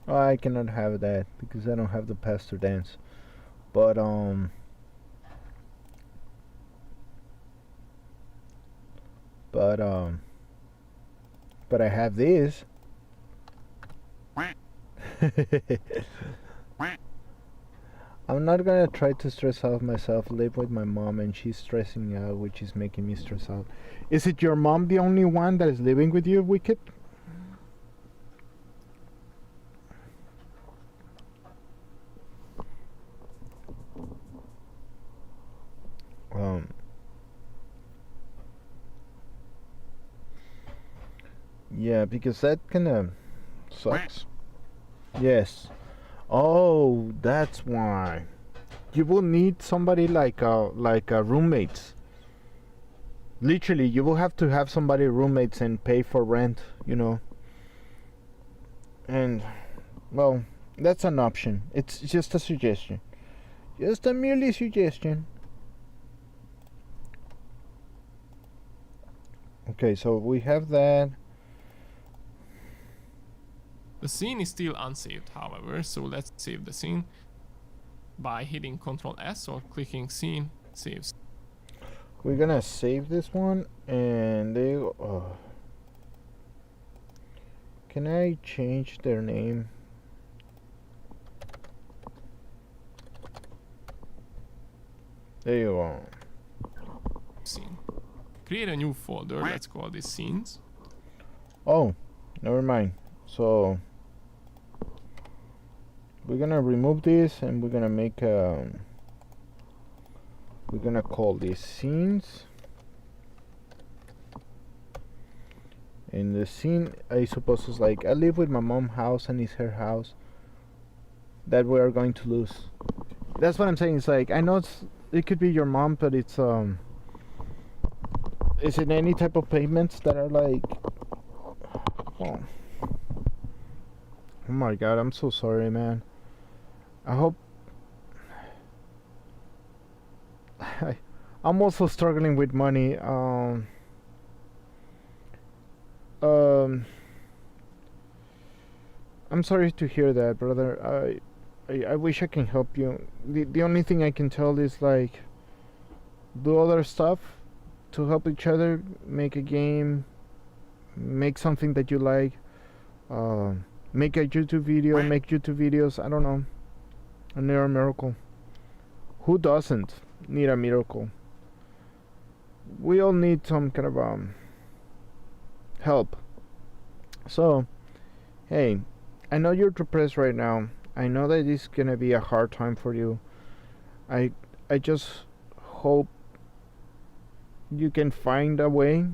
Oh, I cannot have that because I don't have the pastor dance. But but I have this. I'm not gonna try to stress out myself. Live with my mom and she's stressing me out, which is making me stress out. Is it your mom the only one that is living with you, Wicked? Um, yeah, because that kind of sucks. Yes. Oh, that's why. You will need somebody like roommates. Literally, you will have to have somebody roommates and pay for rent, you know. And well, that's an option. It's just a suggestion. Just a merely suggestion. Okay, so we have that. The scene is still unsaved, however, so let's save the scene by hitting Ctrl S or clicking scene saves. We're gonna save this one, and they. Can I change their name? There you go. Scene. Create a new folder. Let's call this scenes. Oh, never mind. So we're gonna remove this, and we're gonna make a. We're gonna call this scenes. And the scene, I suppose, is like I live with my mom's house and it's her house. That we are going to lose. That's what I'm saying. It's like I know it could be your mom, but it's is it any type of payments that are like? Oh my god, I'm so sorry, man. I hope. I'm also struggling with money. I'm sorry to hear that, brother. I wish I can help you. The only thing I can tell is like do other stuff to help each other, make a game, make something that you like, make a YouTube video, make YouTube videos. I don't know. I need a miracle. Who doesn't need a miracle? We all need some kind of help. So, hey, I know you're depressed right now. I know that it's gonna be a hard time for you. I just hope you can find a way.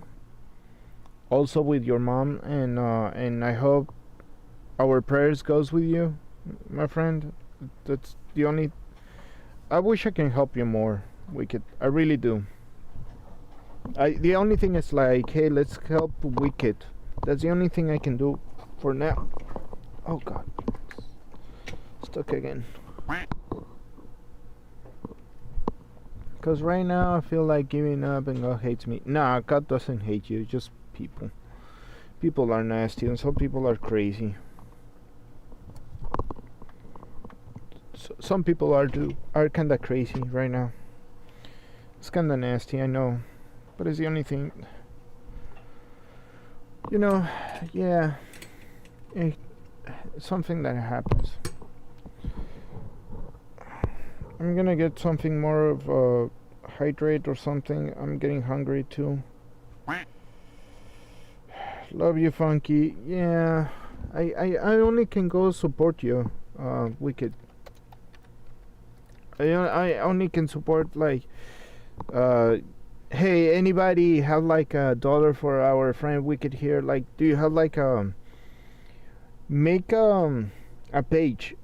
Also with your mom, and I hope our prayers goes with you, my friend. That's the only. I wish I can help you more, Wicked. I really do. The only thing is like, hey, let's help Wicked. That's the only thing I can do for now. Oh god. Stuck again. Because right now I feel like giving up and God hates me. Nah, God doesn't hate you, just people. People are nasty and some people are crazy. Some people are kinda crazy right now. It's kinda nasty, I know. But it's the only thing. You know, yeah. It's something that happens. I'm gonna get something more of a hydrate or something. I'm getting hungry too. Love you, Funky. Yeah, I only can go support you, Wicked. I only can support like, hey, anybody have like $1 for our friend Wicked here? Like, do you have like make a page,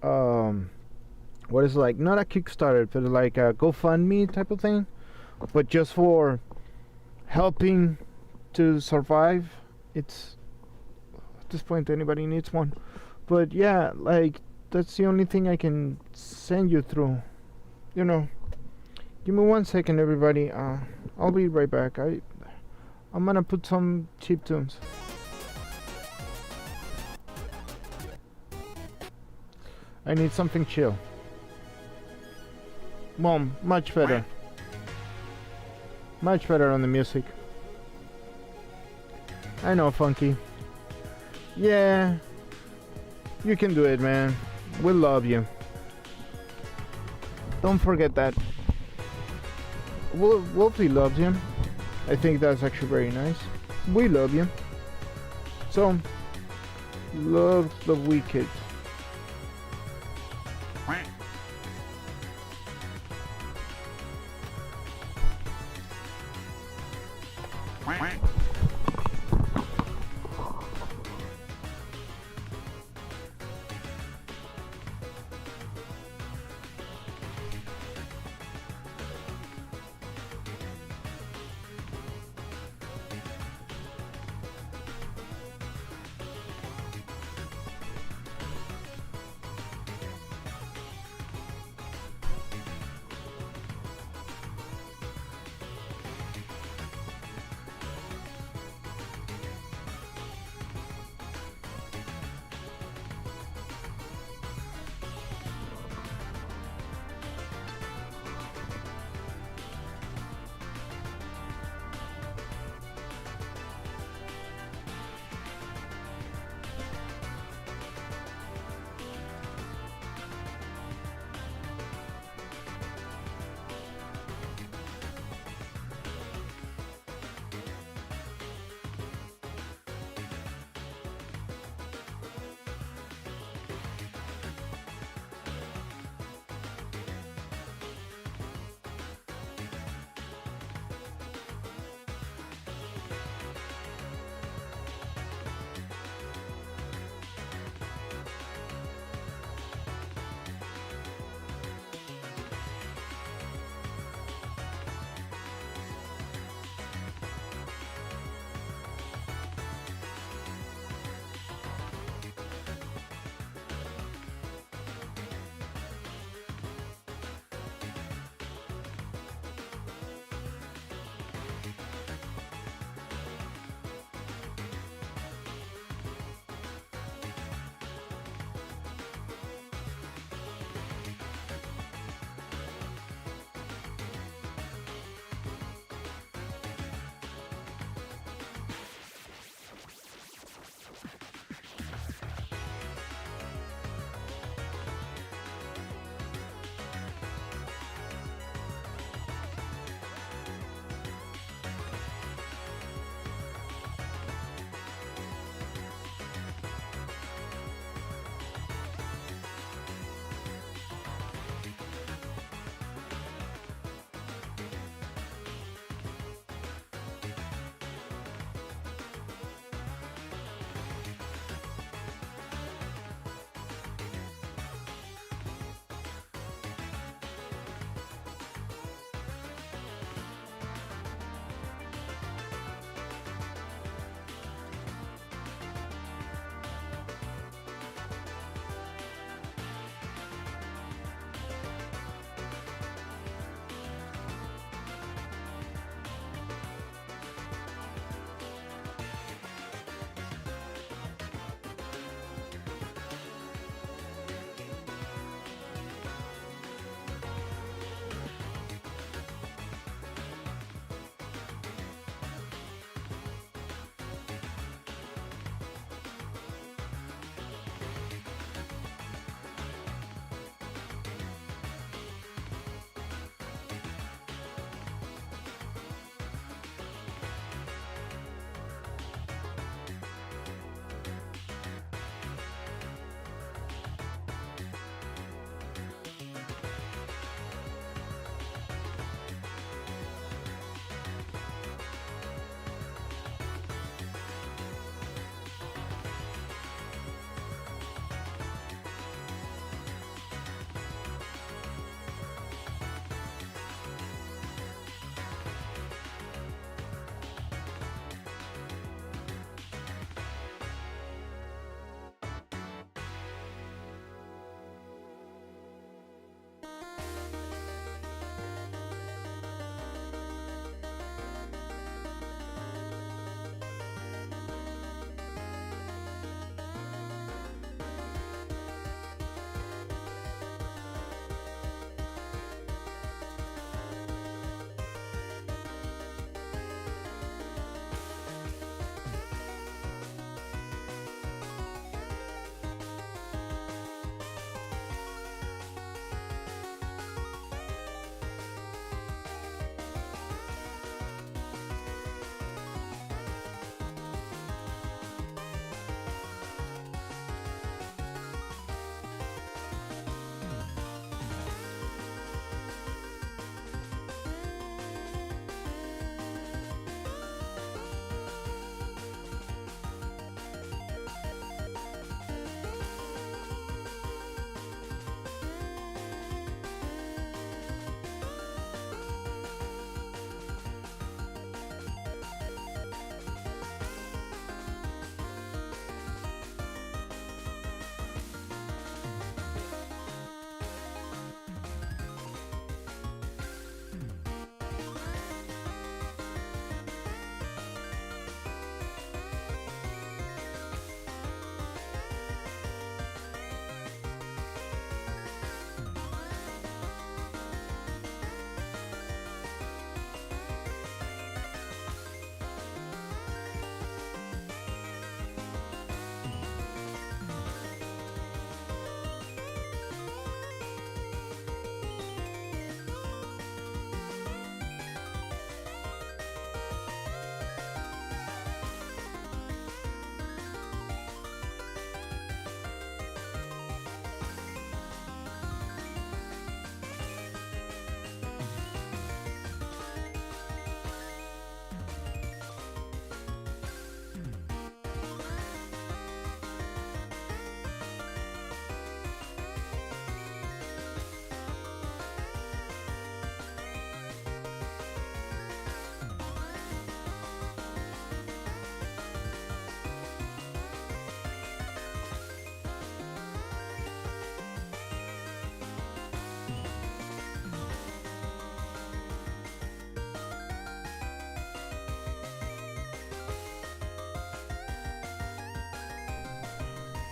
what is it, like, not a Kickstarter, but like a GoFundMe type of thing, but just for helping to survive. It's at this point anybody needs one, but yeah, like that's the only thing I can send you through, you know. Give me 1 second, everybody. I'll be right back. I'm gonna put some cheap tunes. I need something chill. Mom, much better. Much better on the music. I know, Funky. Yeah. You can do it, man. We love you. Don't forget that. Wolfie loves you. I think that's actually very nice. We love you. So, love the Wicked.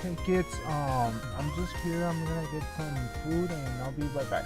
Okay, kids. I'm just here. I'm gonna get some food, and I'll be right back.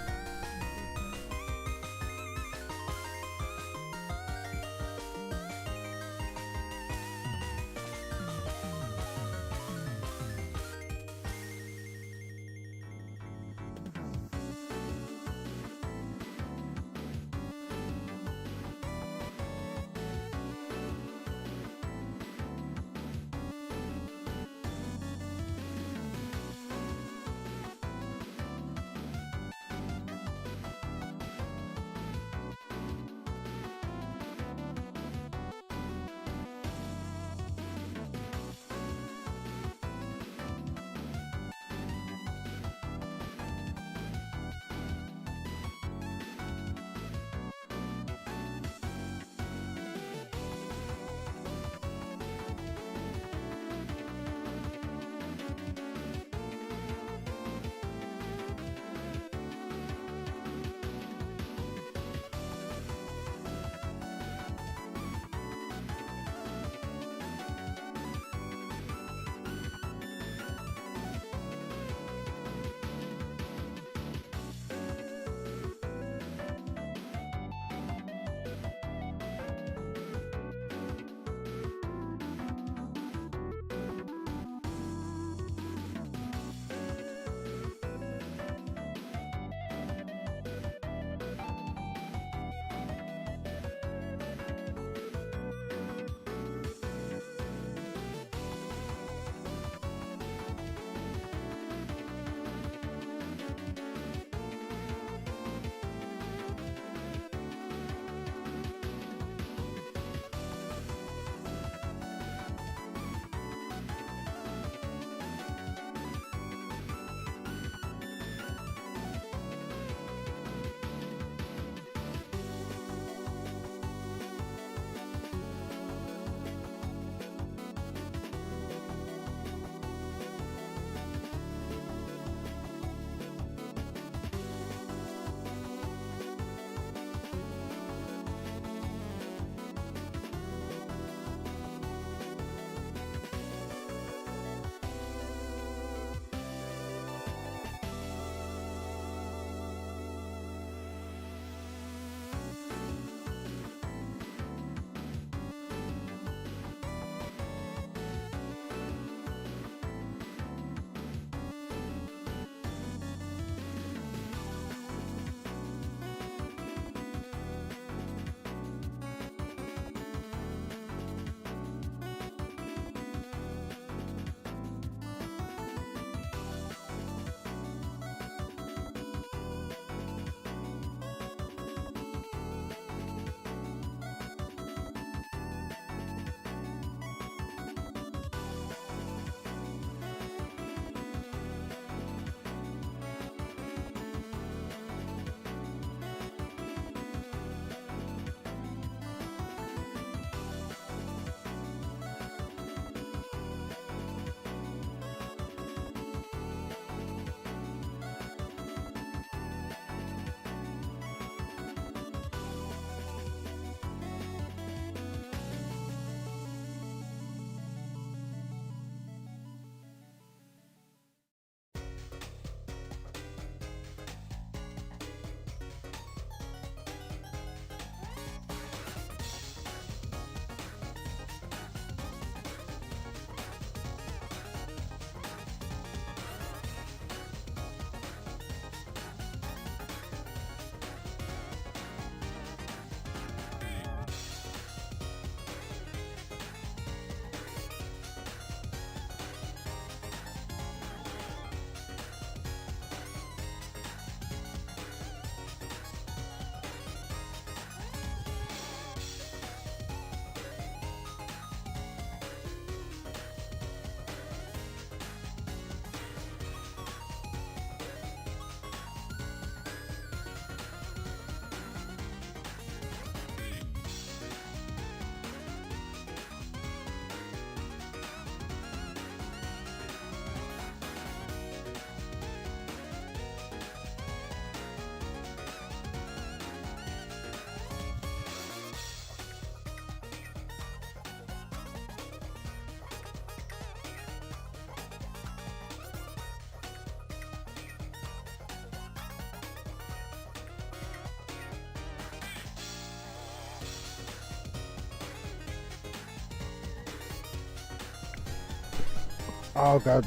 Oh god.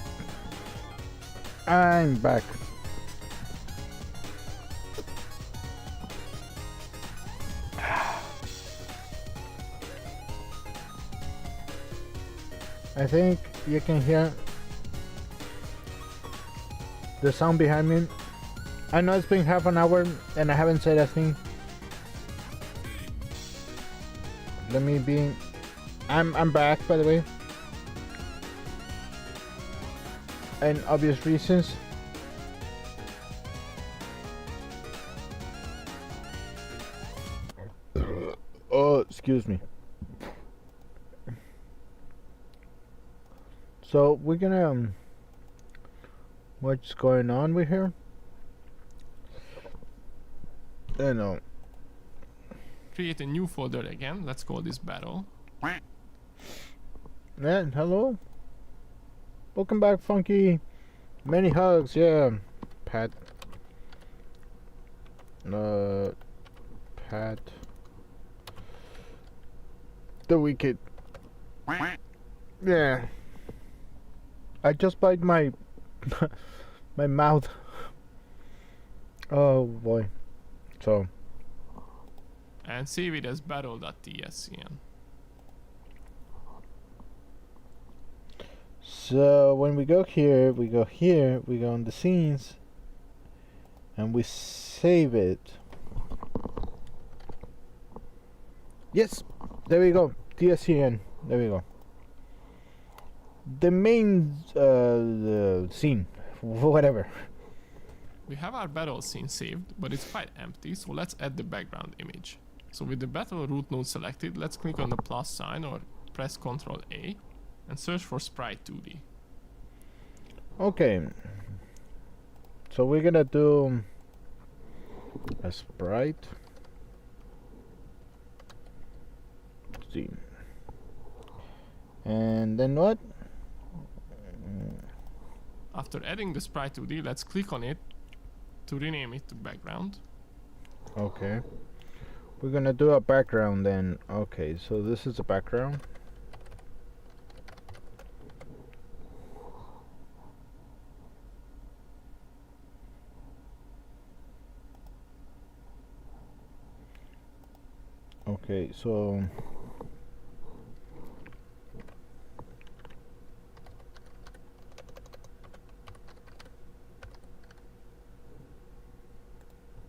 I'm back. I think you can hear the sound behind me. I know it's been half an hour and I haven't said a thing. Let me be. I'm back, by the way. And obvious reasons. Oh, excuse me. So we're gonna what's going on with here? I know. Create a new folder again. Let's call this battle. Yeah, hello. Welcome back, Funky. Many hugs, yeah. Pat. Pat. The Wicked. Yeah. I just bite my my mouth. Oh boy. So. And save it as battle.tscn. So when we go here, we go here, we go on the scenes, and we save it. Yes, there we go. TSCN. There we go. The main scene, whatever. We have our battle scene saved, but it's quite empty, so let's add the background image. So with the battle root node selected, let's click on the plus sign or press Ctrl A and search for Sprite 2D. Okay. So we're gonna do a sprite. See. And then what? After adding the Sprite 2D, let's click on it to rename it to background. Okay. We're gonna do a background then. Okay, so this is a background. Okay, so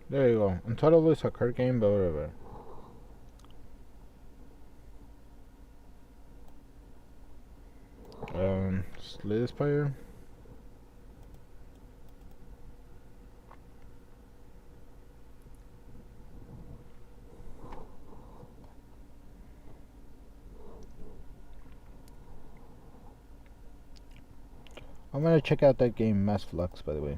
there you go. Untitled is a card game, but whatever. Slay Spire. I'm gonna check out that game, Mass Flux, by the way.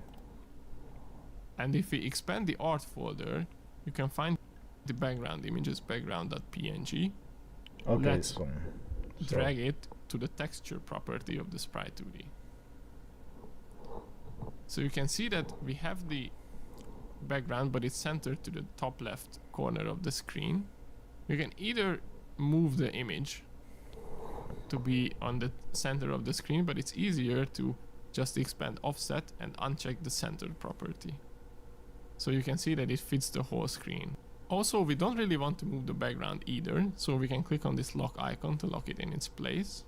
And if we expand the art folder, you can find the background images background.png. Okay, Let's so drag it to the texture property of the Sprite 2D. So you can see that we have the background, but it's centered to the top left corner of the screen. You can either move the image to be on the center of the screen, but it's easier to just expand offset and uncheck the center property. So you can see that it fits the whole screen. Also, we don't really want to move the background either, so we can click on this lock icon to lock it in its place.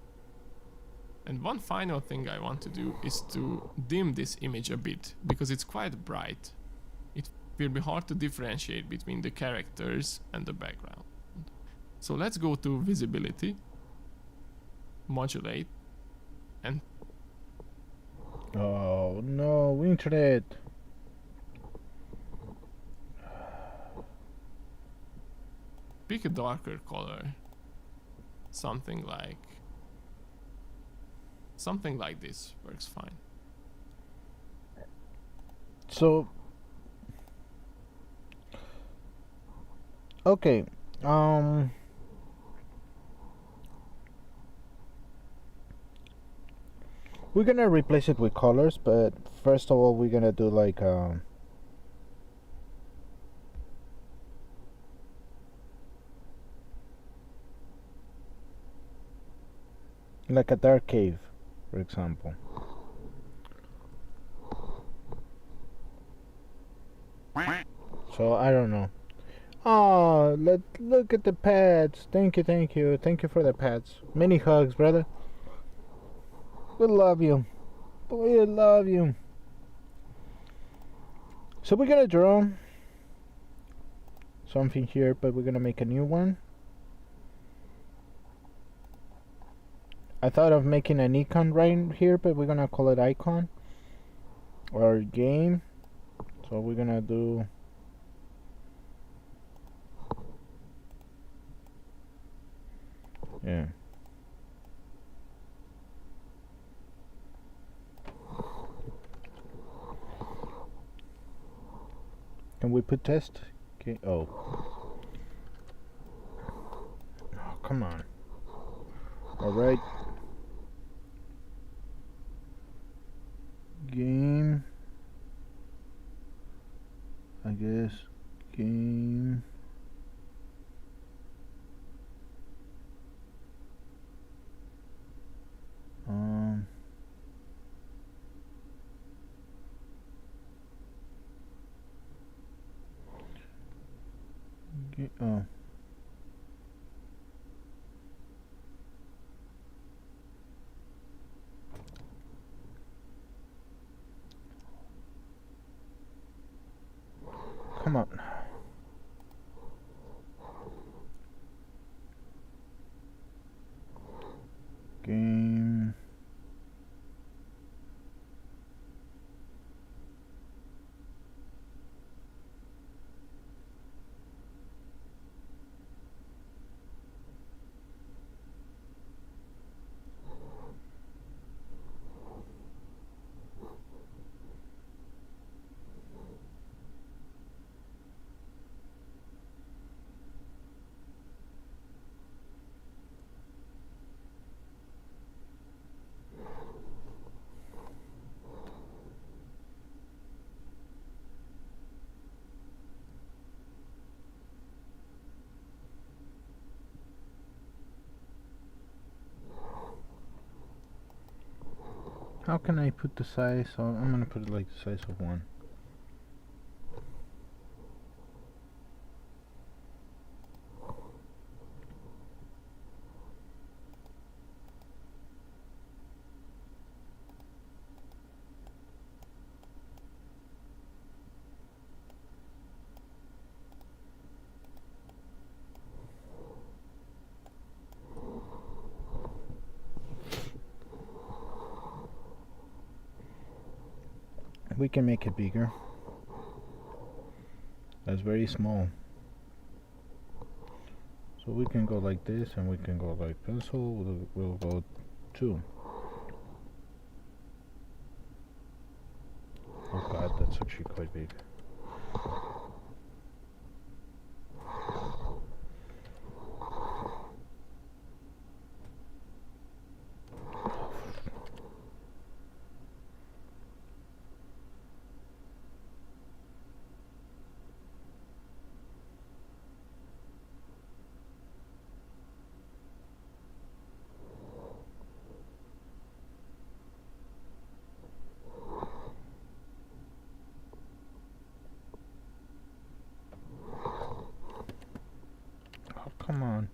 And one final thing I want to do is to dim this image a bit, because it's quite bright. It will be hard to differentiate between the characters and the background. So let's go to visibility, modulate, and oh no, internet. pick a darker color. Something like this works fine. So okay, we're gonna replace it with colors, but first of all we're gonna do like a dark cave, for example. So I don't know. Oh, look at the pets. Thank you, thank you, thank you for the pets. Many hugs, brother. We love you. We love you. So we're gonna draw something here, but we're gonna make a new one. I thought of making an icon right here, but we're gonna call it icon or game. So we're gonna do yeah. Can we put test? Okay. Oh, come on. All right. Game. I guess game. Um. Oh. Come on. Game. How can I put the size? So I'm gonna put it like the size of 1. We can make it bigger. That's very small. So we can go like this, and we can go like pencil. We'll go 2. Oh god, that's actually quite big. Oh, come on.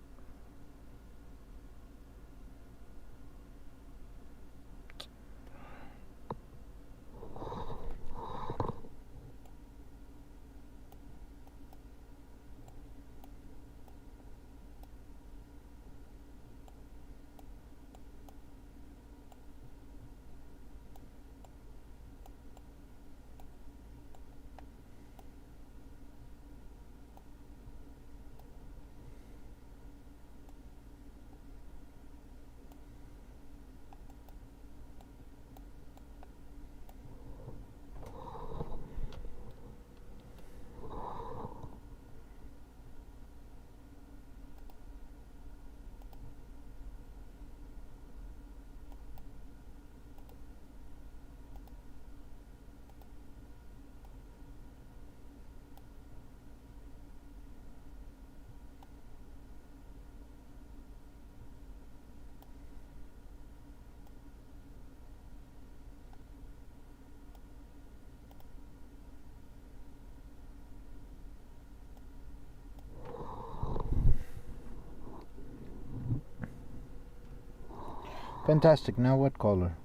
Fantastic. Now what color?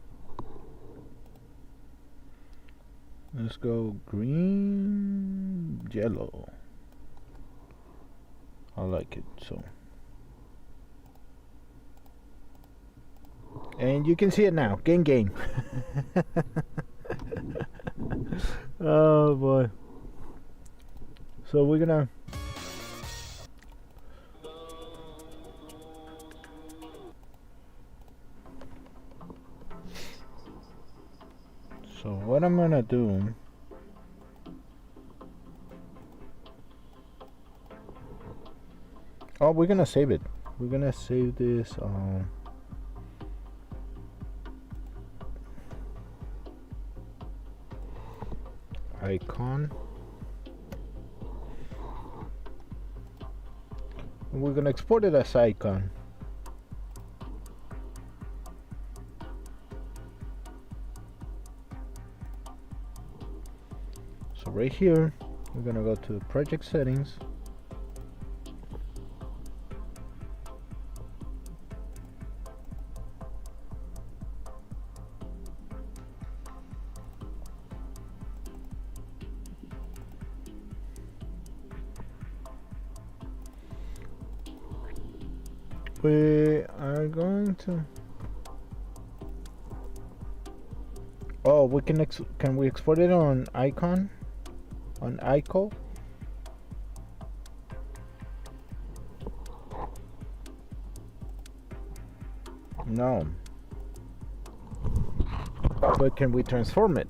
Let's go green, yellow. I like it so. And you can see it now. Game. Oh boy. So we're gonna. So what I'm gonna do. Oh, we're gonna save it. We're gonna save this. Icon. We're gonna export it as icon. So right here, we're gonna go to project settings. We are going to. Oh, we can we export it on icon? On ICO? No. But can we transform it?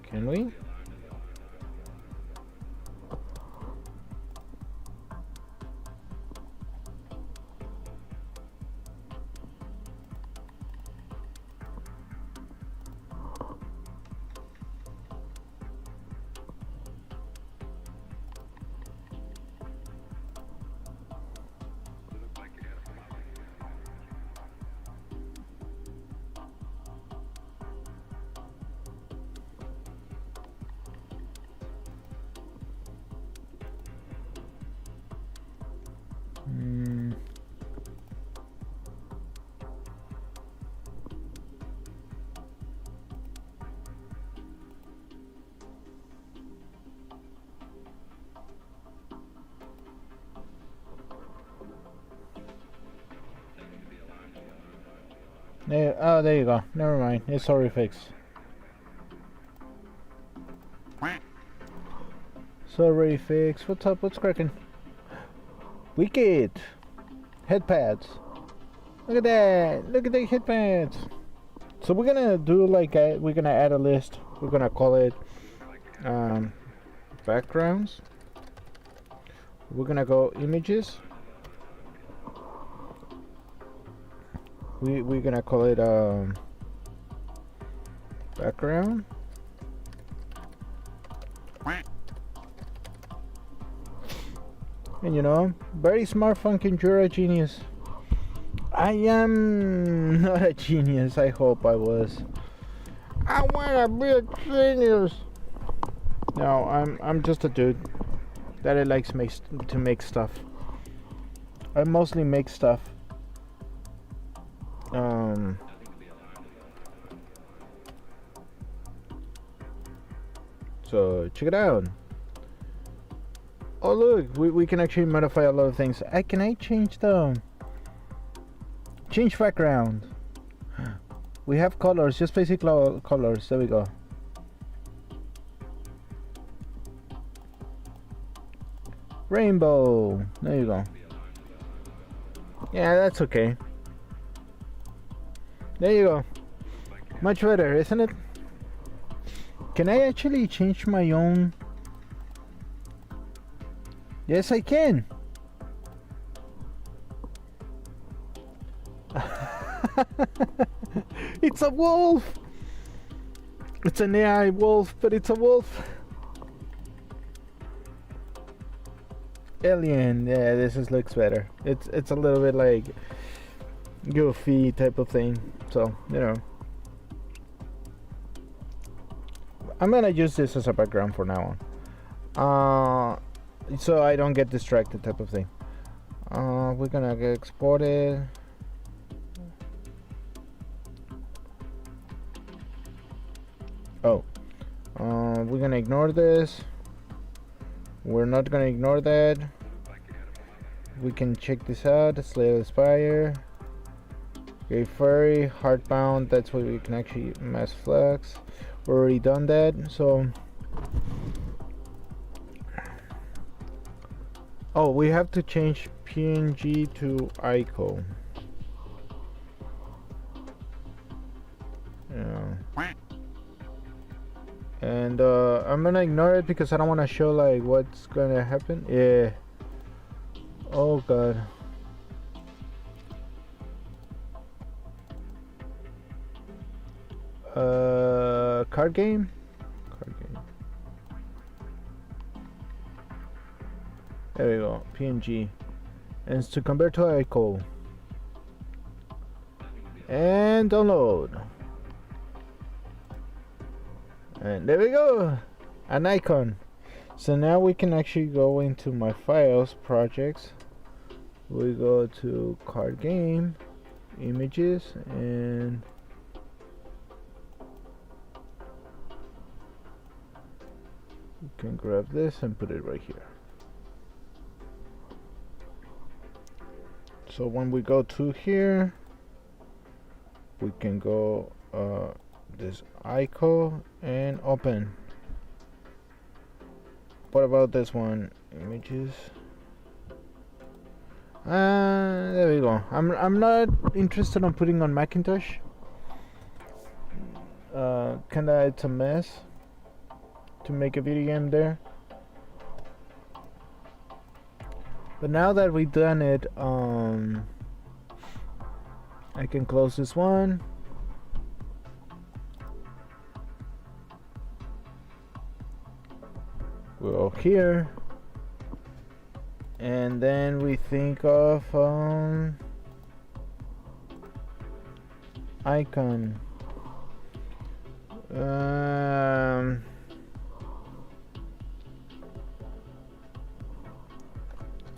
Can we? There, oh, there you go. Never mind. It's already fixed. It's already fixed. What's up? What's cracking? Wicked. Headpads. Look at that. Look at the headpads. So we're gonna do like we're gonna add a list. We're gonna call it backgrounds. We're gonna go images. We're gonna call it background. And you know, very smart, funky, you're a genius. I am not a genius. I hope I was. I wanna be a genius. No, I'm just a dude that likes to make stuff. I mostly make stuff. So check it out. Oh look, we can actually modify a lot of things. Can I change change background? We have colors, just basic colors. There we go. Rainbow. There you go. Yeah, that's okay. There you go. Much better, isn't it? Can I actually change my own? Yes, I can. It's a wolf. It's an AI wolf, but it's a wolf. Alien. Yeah, looks better. It's a little bit like goofy type of thing. So, you know. I'm gonna use this as a background for now on. So I don't get distracted type of thing. We're gonna get exported. we're gonna ignore this. We're not gonna ignore that. We can check this out. Slay the Spire. Okay, furry, heartbound. That's what we can actually mass flex. We've already done that. So, oh, we have to change PNG to ICO. Yeah. And I'm gonna ignore it because I don't want to show like what's gonna happen. Yeah. Oh god. Card game. Card game. There we go. PNG. And it's to convert to ICO. And download. And there we go, an icon. So now we can actually go into my files, projects. We go to card game, images, and you can grab this and put it right here. So when we go to here, we can go this ICO and open. What about this one? Images. There we go. I'm not interested in putting on Macintosh. Kinda it's a mess to make a video game there. But now that we've done it, I can close this one. We'll go here, and then we think of icon.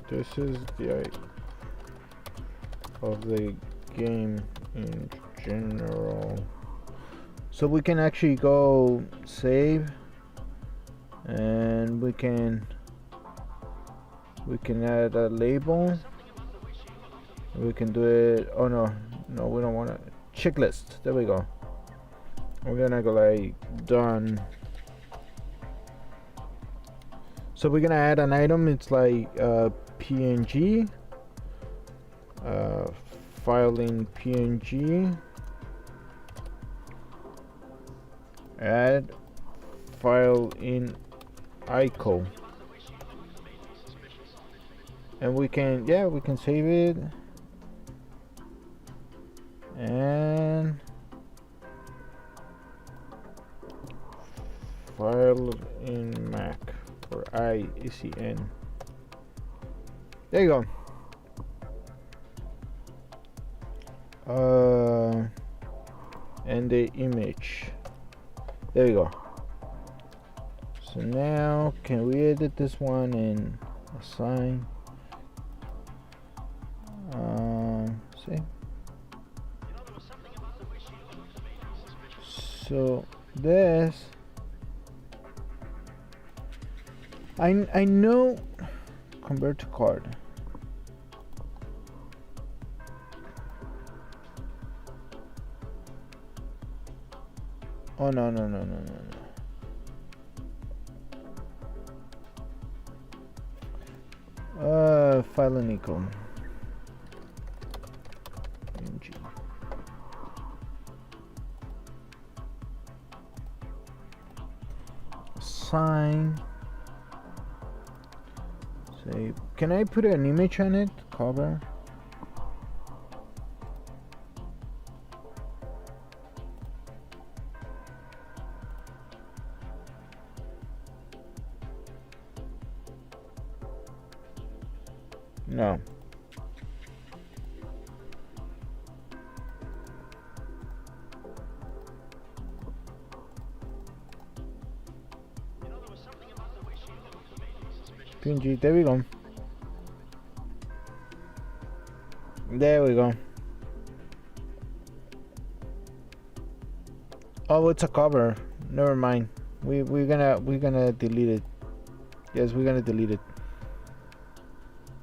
This is the of the game in general. So we can actually go save. And we can add a label. We can do it. Oh no, we don't want to. Checklist. There we go. We're gonna go like done. So we're gonna add an item. It's like PNG. File in PNG. Add file in ICO, and we can save it and file in Mac for ICN. There you go. And the image. There you go. So now, can we edit this one and assign? See. So this, I know, convert to card. Oh no. File and equal. Sign. Save. Can I put an image on it? Cover. No. PNG, there we go. There we go. Oh, it's a cover. Never mind. We're gonna delete it. Yes, we're gonna delete it.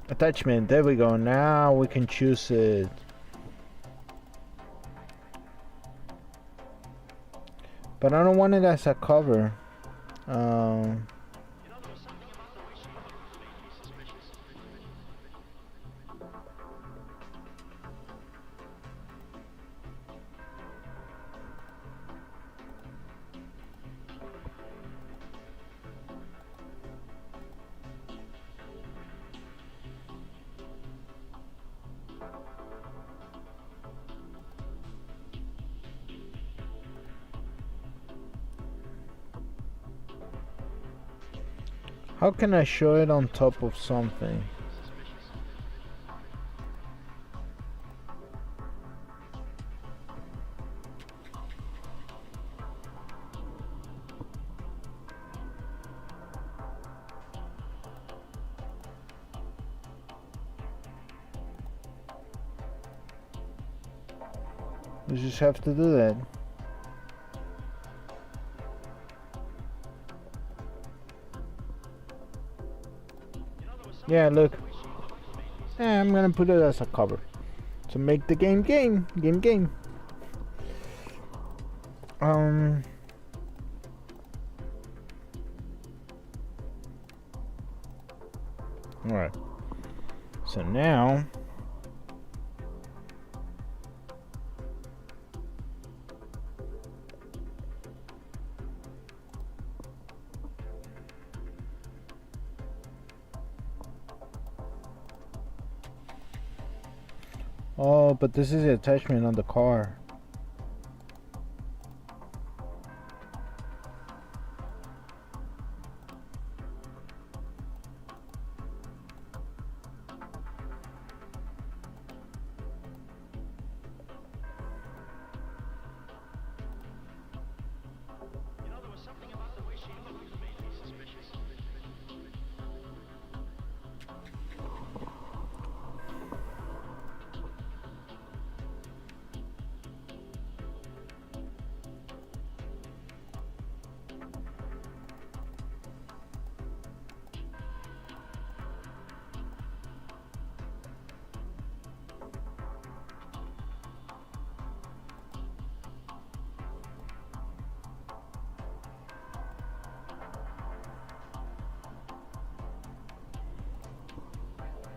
Attachment. There we go. Now we can choose it. But I don't want it as a cover. How can I show it on top of something? You just have to do that. Yeah, look. I'm gonna put it as a cover to make the game. Alright. So now oh, but this is the attachment on the car.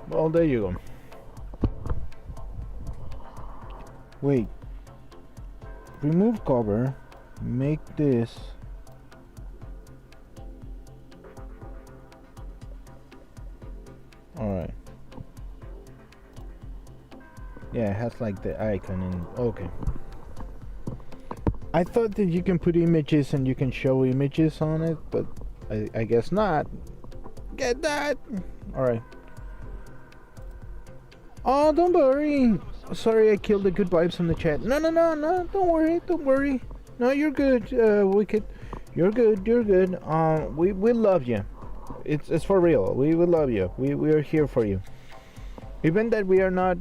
Well, there you go. Wait. Remove cover. Make this. Alright. Yeah, it has like the icon and okay. I thought that you can put images and you can show images on it, but I guess not. Get that! Alright. Oh, don't worry. Sorry, I killed the good vibes on the chat. No. Don't worry. No, you're good. Wicked. You're good. We love you. It's for real. We love you. We are here for you. Even that we are not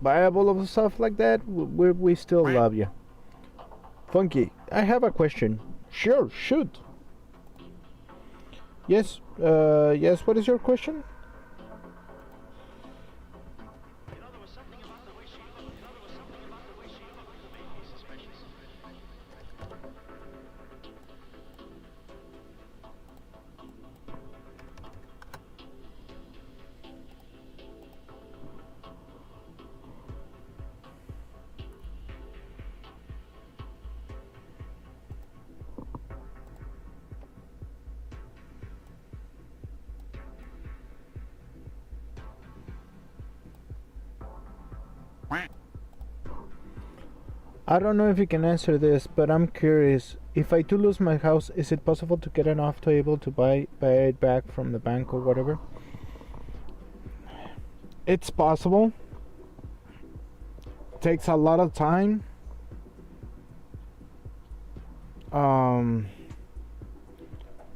viable of stuff like that, we still love you. Funky, I have a question. Sure, shoot. Yes. Yes. What is your question? I don't know if you can answer this, but I'm curious. If I do lose my house, is it possible to get enough to able to buy it back from the bank or whatever? It's possible. Takes a lot of time.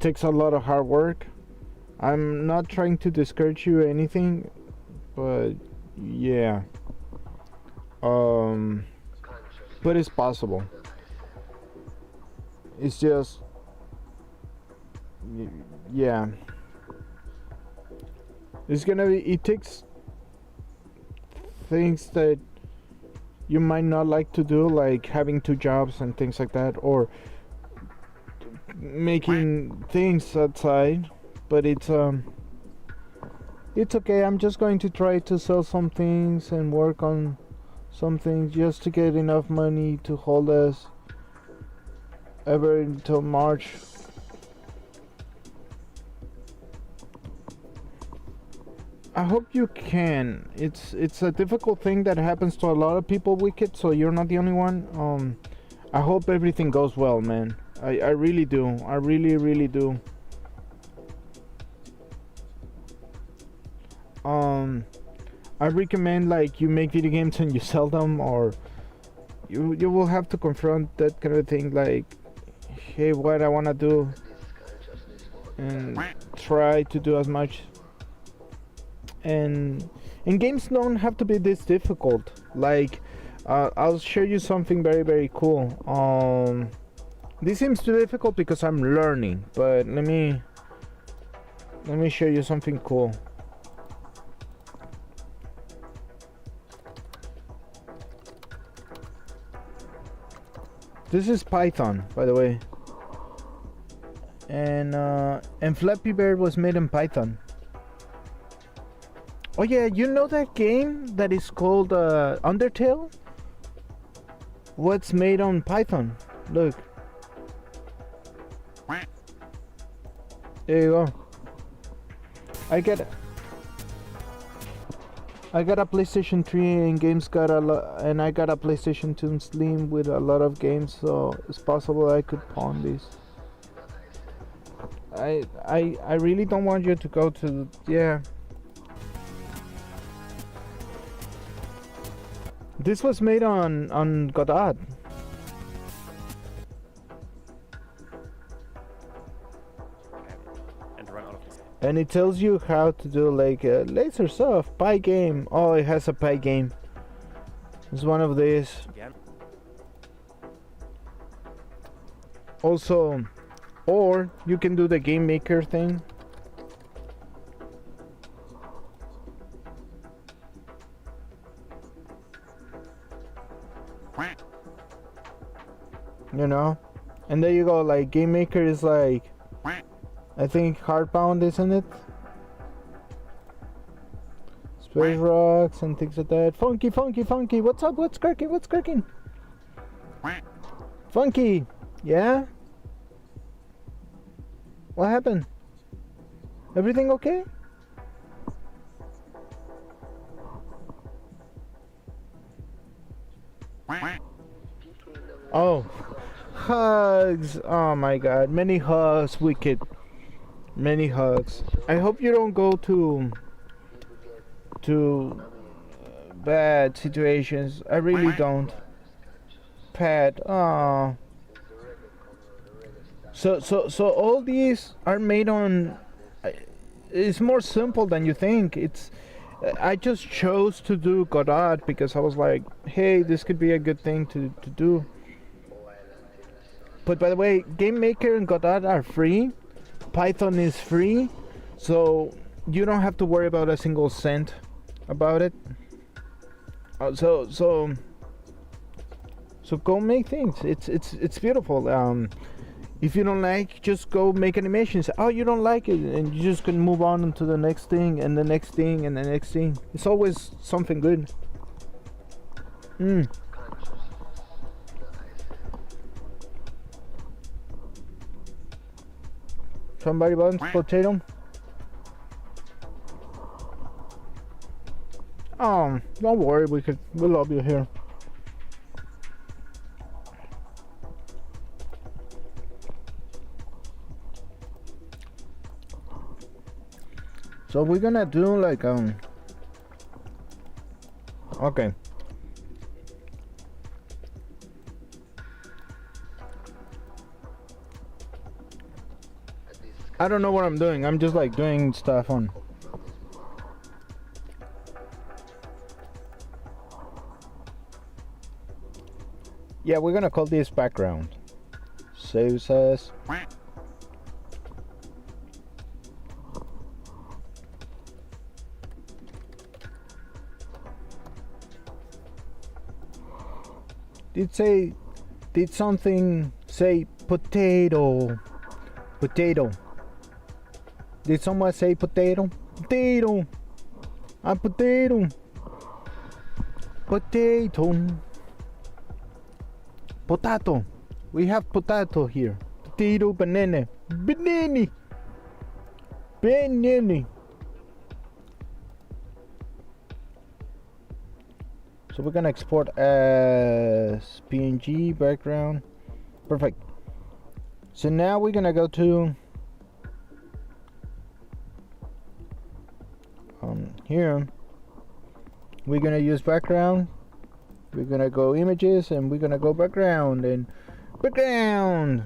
Takes a lot of hard work. I'm not trying to discourage you or anything, but yeah. But it's possible. It's just yeah. It's gonna be. It takes things that you might not like to do, like having two jobs and things like that, or making things outside. But it's okay. I'm just going to try to sell some things and work on some things just to get enough money to hold us ever until March. I hope you can. It's a difficult thing that happens to a lot of people, Wicked, so you're not the only one. I hope everything goes well, man. I really do. I really do. I recommend, like, you make video games and you sell them, or you will have to confront that kind of thing, like, hey, what I wanna do, and try to do as much. And games don't have to be this difficult. Like, I'll show you something very cool. This seems too difficult because I'm learning, but let me show you something cool. This is Python, by the way, and Flappy Bird was made in Python. Oh yeah, you know that game that is called Undertale? What's made on Python? Look. There you go. I got a PlayStation 3 and games got a lot, and I got a PlayStation 2 Slim with a lot of games, so it's possible I could pawn these. I really don't want you to go to yeah. This was made on Godot. And run out of this. And it tells you how to do, like, a laser soft pie game. Oh, it has a pie game. It's one of these. Again. Also, or you can do the game maker thing. You know, and there you go. Like, game maker is like, I think Hardbound, isn't it? Space rocks and things like that. Funky. What's up? What's cracking? Funky, yeah. What happened? Everything okay? Oh. Hugs! Oh my god, many hugs, Wicked. Many hugs. I hope you don't go to bad situations. I really don't. Pat, oh. So all these are made on. It's more simple than you think. I just chose to do Godot because I was like, hey, this could be a good thing to do. But by the way, Game Maker and Godot are free. Python is free, so you don't have to worry about a single cent about it. So go make things. It's beautiful. If you don't like, just go make animations. Oh, you don't like it, and you just can move on to the next thing and the next thing and the next thing. It's always something good. Somebody wants potato? Don't worry, we love you here. So we're gonna do like okay. I don't know what I'm doing. I'm just like doing stuff on. Yeah, we're gonna call this background. Saves us. Did something say potato? Potato. Did someone say potato? Potato. A potato. Potato. Potato. We have potato here. Potato, banana. Banana. Banana. So we're gonna export as PNG background. Perfect. So now we're gonna go to here. We're gonna use background. We're gonna go images and we're gonna go background and background.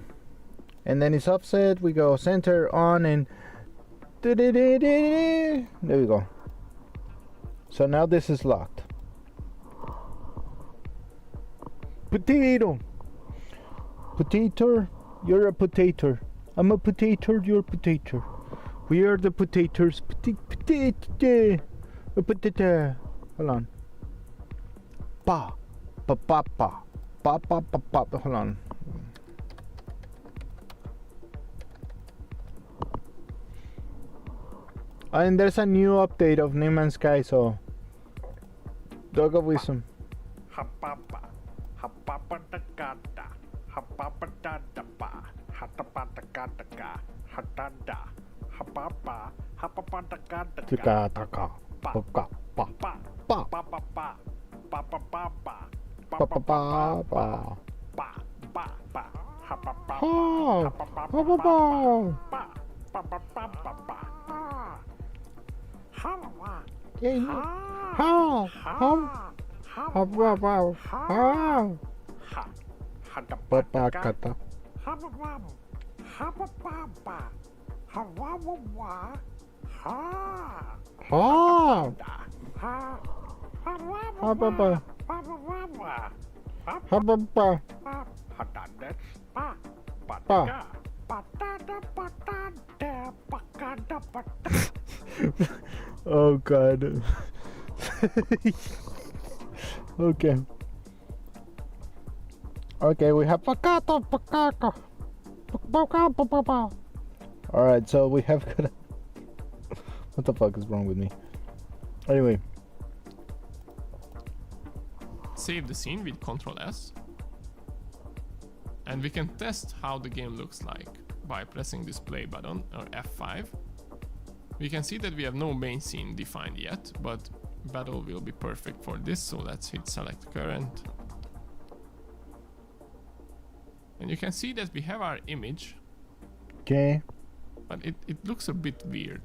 And then it's offset. We go center on and there we go. So now this is locked. Potato. Potato. You're a potato. I'm a potato. You're a potato. We are the potatoes. Potato. A potato. Hold on. Pa. Pa pa pa. Pa pa pa pa. Hold on. And there's a new update of No Man's Sky, so dog of wisdom. Hapapa, hapapa takata, hapapa dadapa, hatapa takataka, hatada, hapapa, hapapa takataka, Taka taka. pa Pa pa pa. pa Pa. pa pa pa pa pa pa pa Pa pa pa pa. pa pa pa hapapa Ha. hapapa Pa pa pa. pa pa pa pa pa pa hawa Hey. ha Ha. Ha. Ha pa pa. Ha. ha Pa pa kata. Hababam, habababa, hawawawa, ha, Ha. ha, Ha pa pa. hawawawa, Ha pa pa. hatadets, pa, Pa. patada, patada, patada, pakada, patada. Oh god. Okay. Okay, we have pakata pakaka. Alright, so we have what the fuck is wrong with me? Anyway. Save the scene with Ctrl S. And we can test how the game looks like by pressing this play button or F5. We can see that we have no main scene defined yet, but battle will be perfect for this, so let's hit select current. And you can see that we have our image, Okay. but it looks a bit weird.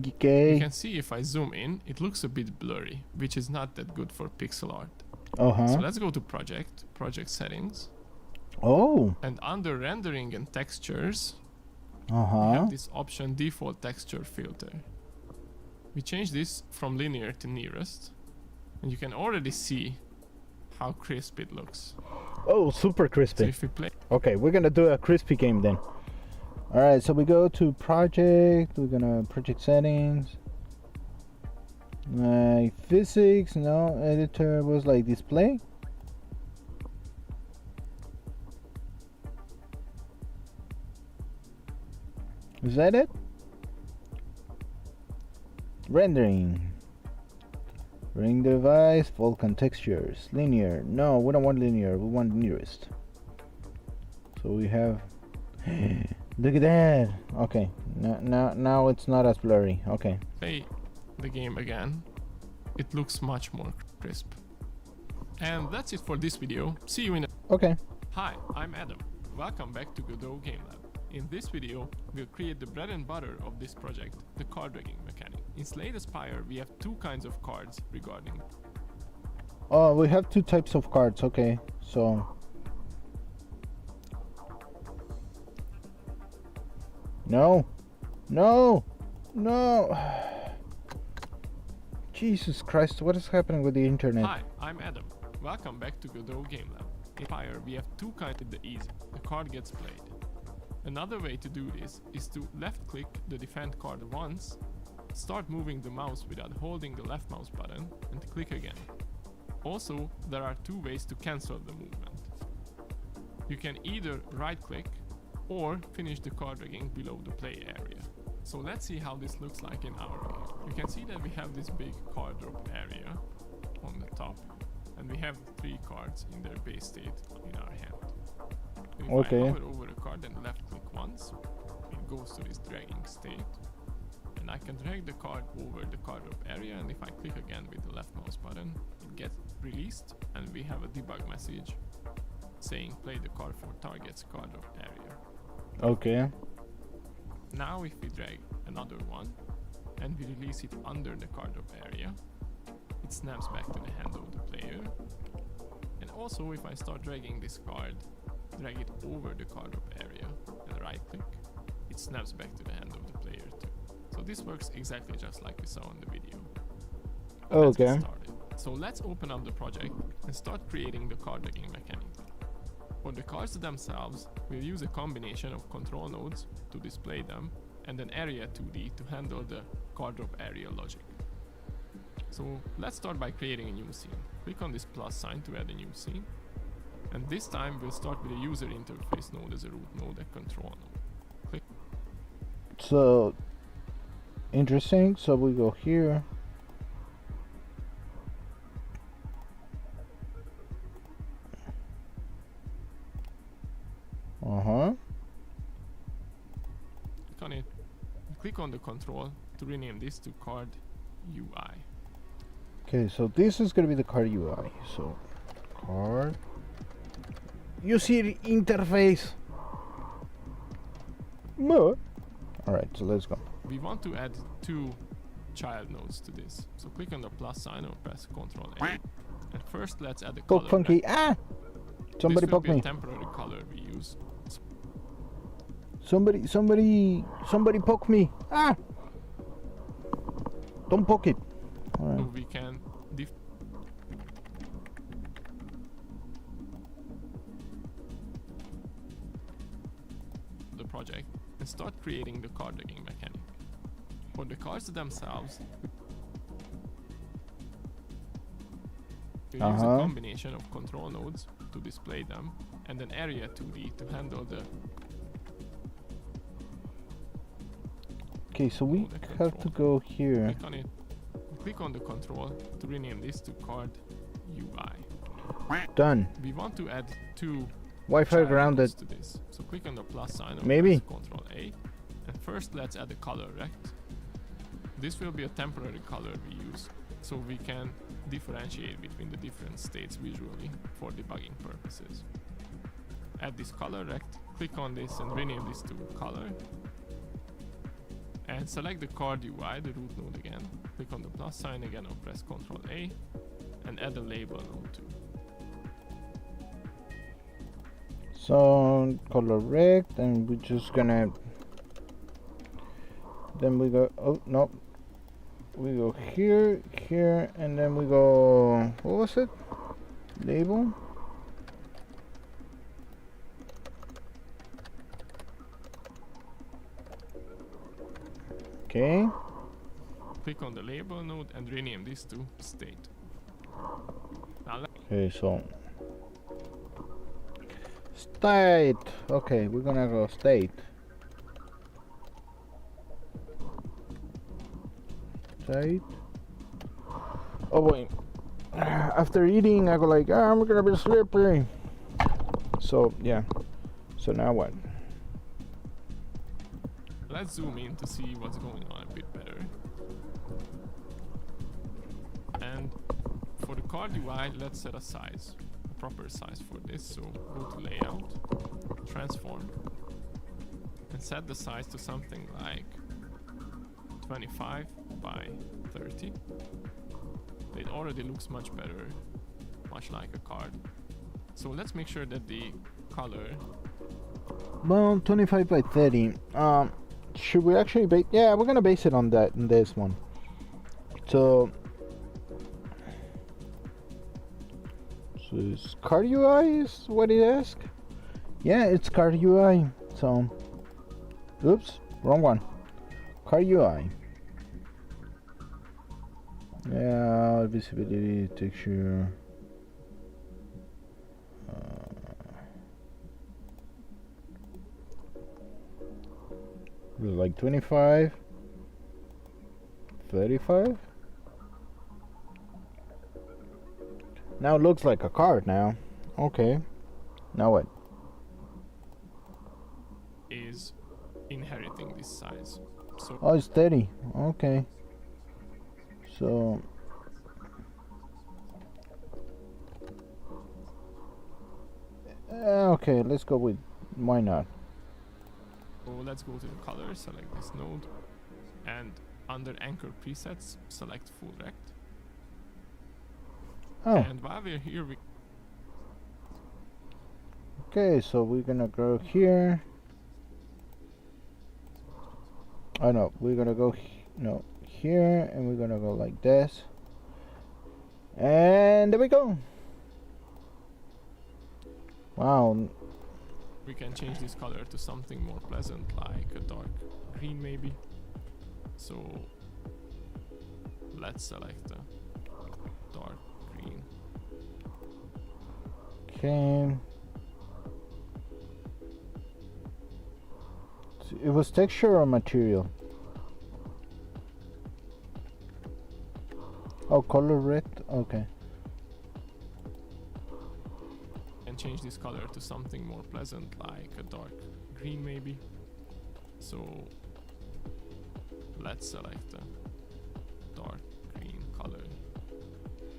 You Okay. can see if I zoom in, it looks a bit blurry, which is not that good for pixel art. So Uh-huh. let's go to project settings, Oh. and under rendering and textures, we Uh-huh. have this option default texture filter. We change this from linear to nearest, and you can already see how crisp it looks. Oh, super So crispy. if we play, Okay, we're gonna do a crispy game then. Alright, so we go to project, we're gonna project settings. Like physics, no, editor was like display. Is that it? Rendering. Ring device, Vulkan textures, linear. No, we don't want linear, we want nearest. So we have look at that. Okay, now it's not as blurry. Okay. play the game again, it looks much more crisp. And that's it for this video. See you in a... Okay. Hi, I'm Adam. Welcome back to Godot Game Lab. In this video, we'll create the bread and butter of this project, the card dragging mechanic. In Slay the Spire, we have two kinds of cards regarding... Oh, we have two types of cards. Okay, so no. Jesus Christ, what is happening with the internet? Hi, I'm Adam. Welcome back to Godot Game Lab. In Spire, we have two kinds of the easy. The card gets played. Another way to do this is to left click the defend card once, start moving the mouse without holding the left mouse button, and click again. Also, there are two ways to cancel the movement. you can either right click or finish the card dragging below the play area. So let's see how this looks like in our game. You can see that we have this big card drop area on the top, and we have 3 cards in their base state in our hand. If Okay. I hover over the card and left click once, it goes to this dragging state, and I can drag the card over the card drop area, and if I click again with the left mouse button, it gets released, and we have a debug message saying play the card for target's card drop area. Okay. Now if we drag another one and we release it under the card drop area, it snaps back to the hand of the player. And also if I start dragging this card, drag it over the card drop area and right click, it snaps back to the hand of the player too. So this works exactly just like we saw in the video. Let's get Okay. started. So let's open up the project and start creating the card dragging mechanic. For the cards themselves, we'll use a combination of control nodes to display them and an area 2D to handle the card drop area logic. So let's start by creating a new scene. Click on this plus sign to add a new scene. And this time we'll start with a user interface node as a root node and control node. Click. So interesting. So we go here. Uh-huh. Click on it. Click on the control to rename this to card UI. Okay, so this is gonna be the card UI. So card user interface. No. Alright, so let's go. We want to add 2 child nodes to this. So click on the plus sign or press Ctrl A. And first let's add a color. Poke funky. Ah! Somebody this will poke be a me. temporary color we use. Somebody poke me. Ah! Don't poke it. So Alright. we can the project and start creating the card dragging mechanic. For the cards themselves, we use a combination of control nodes to display them and an area 2D to handle the Okay, so we the have to control. go here. Click on it. Click on the control to rename this to card UI. Done. We want to add 2 Wi-Fi child grounded. nodes to this. So click on the plus sign or Maybe. press Ctrl A. And first let's add a color rect. This will be a temporary color we use, so we can differentiate between the different states visually for debugging purposes. Add this color rect, click on this and rename this to color. And select the card UI, the root node again. Click on the plus sign again or press Ctrl A and add a label node too. So color rect, and we're just gonna. Then we go. Oh no. We go here, here, and then we go. What was it? Label. Okay. Click on the label node and rename this to state. Now Okay, so state. Okay, we're gonna go state. State. Oh boy. After eating, I go like, I'm gonna be sleepy. So yeah. So now what? let's zoom in to see what's going on a bit better. And for the card UI, let's set a size, a proper size for this. So go to layout, transform, and set the size to something like 25 by 30. It already looks much better, much like a card. So let's make sure that the color. Well, 25 by 30. Should we actually base? Yeah, we're gonna base it on that in this one. So is card UI is what it asks? Yeah, it's card UI. So, oops, wrong one. Card UI. Yeah, visibility, texture. Like 25, 35. Now it looks like a card now. Okay. Now what? Is inheriting this size. So Oh, it's 30. Okay. So okay, let's go with why not? let's go to the color, select this node, and under anchor presets, select full rect. Oh, And while we're here, we okay, so we're gonna go here. Oh no, we're gonna go no here, and we're gonna go like this, and there we go. Wow. we can change this color to something more pleasant, like a dark green maybe. So let's select a dark green. Okay. It was texture or material? Oh, color red. Okay. And change this color to something more pleasant, like a dark green maybe. So let's select a dark green color,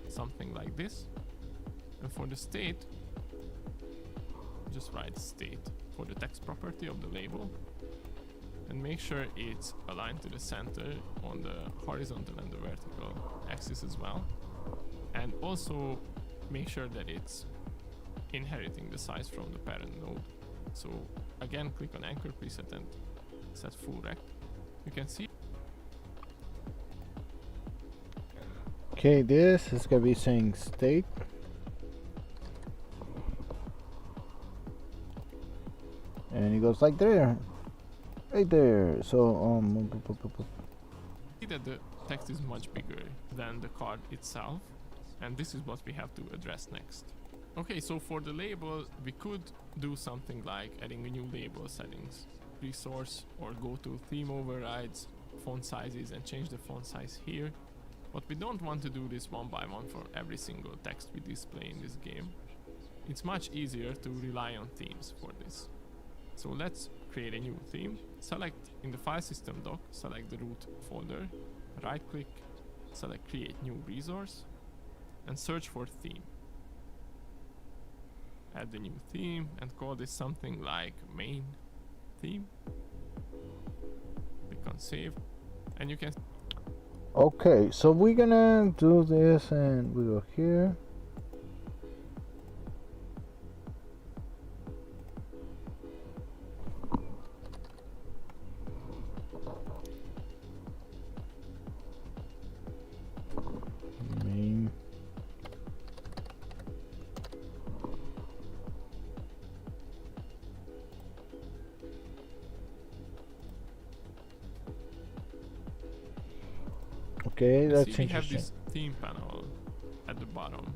something like this. And for the state, just write state for the text property of the label, and make sure it's aligned to the center on the horizontal and the vertical axis as well. And also make sure that it's inheriting the size from the parent node. So again, click on anchor preset and set full rect. You can see Okay, this is gonna be saying state. And it goes like there. Right there. So that the text is much bigger than the card itself, and this is what we have to address next. Okay, so for the label, we could do something like adding a new label settings, resource, or go to theme overrides, font sizes, and change the font size here. But we don't want to do this one by one for every single text we display in this game. It's much easier to rely on themes for this. So let's create a new theme. Select in the file system doc, select the root folder, right click, select create new resource, and search for theme. Add the new theme and call this something like main theme. Click on save, and you can okay, so we're gonna do this and we go here. Main. Okay, see that's we have interesting. this theme panel at the bottom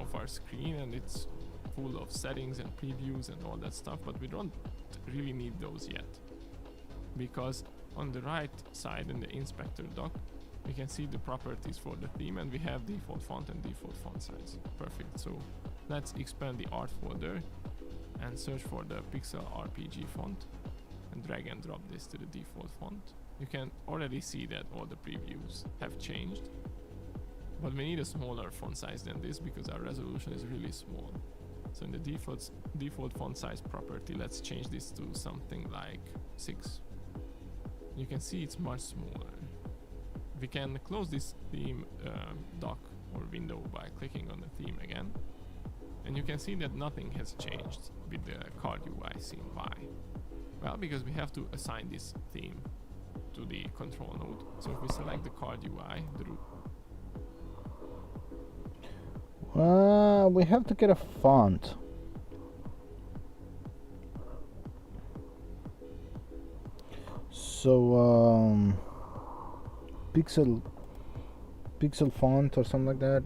of our screen, and it's full of settings and previews and all that stuff, but we don't really need those yet, because on the right side in the inspector doc we can see the properties for the theme, and we have default font and default font size. Perfect. So let's expand the art folder and search for the Pixel RPG font and drag and drop this to the default font. You can already see that all the previews have changed, but we need a smaller font size than this because our resolution is really small. So in the default font size property, let's change this to something like 6. You can see it's much smaller. We can close this theme dock or window by clicking on the theme again, and you can see that nothing has changed with the card UI scene. Why? Well, because we have to assign this theme to the control node. So if we select the card UI, the We have to get a font. So pixel font or something like that.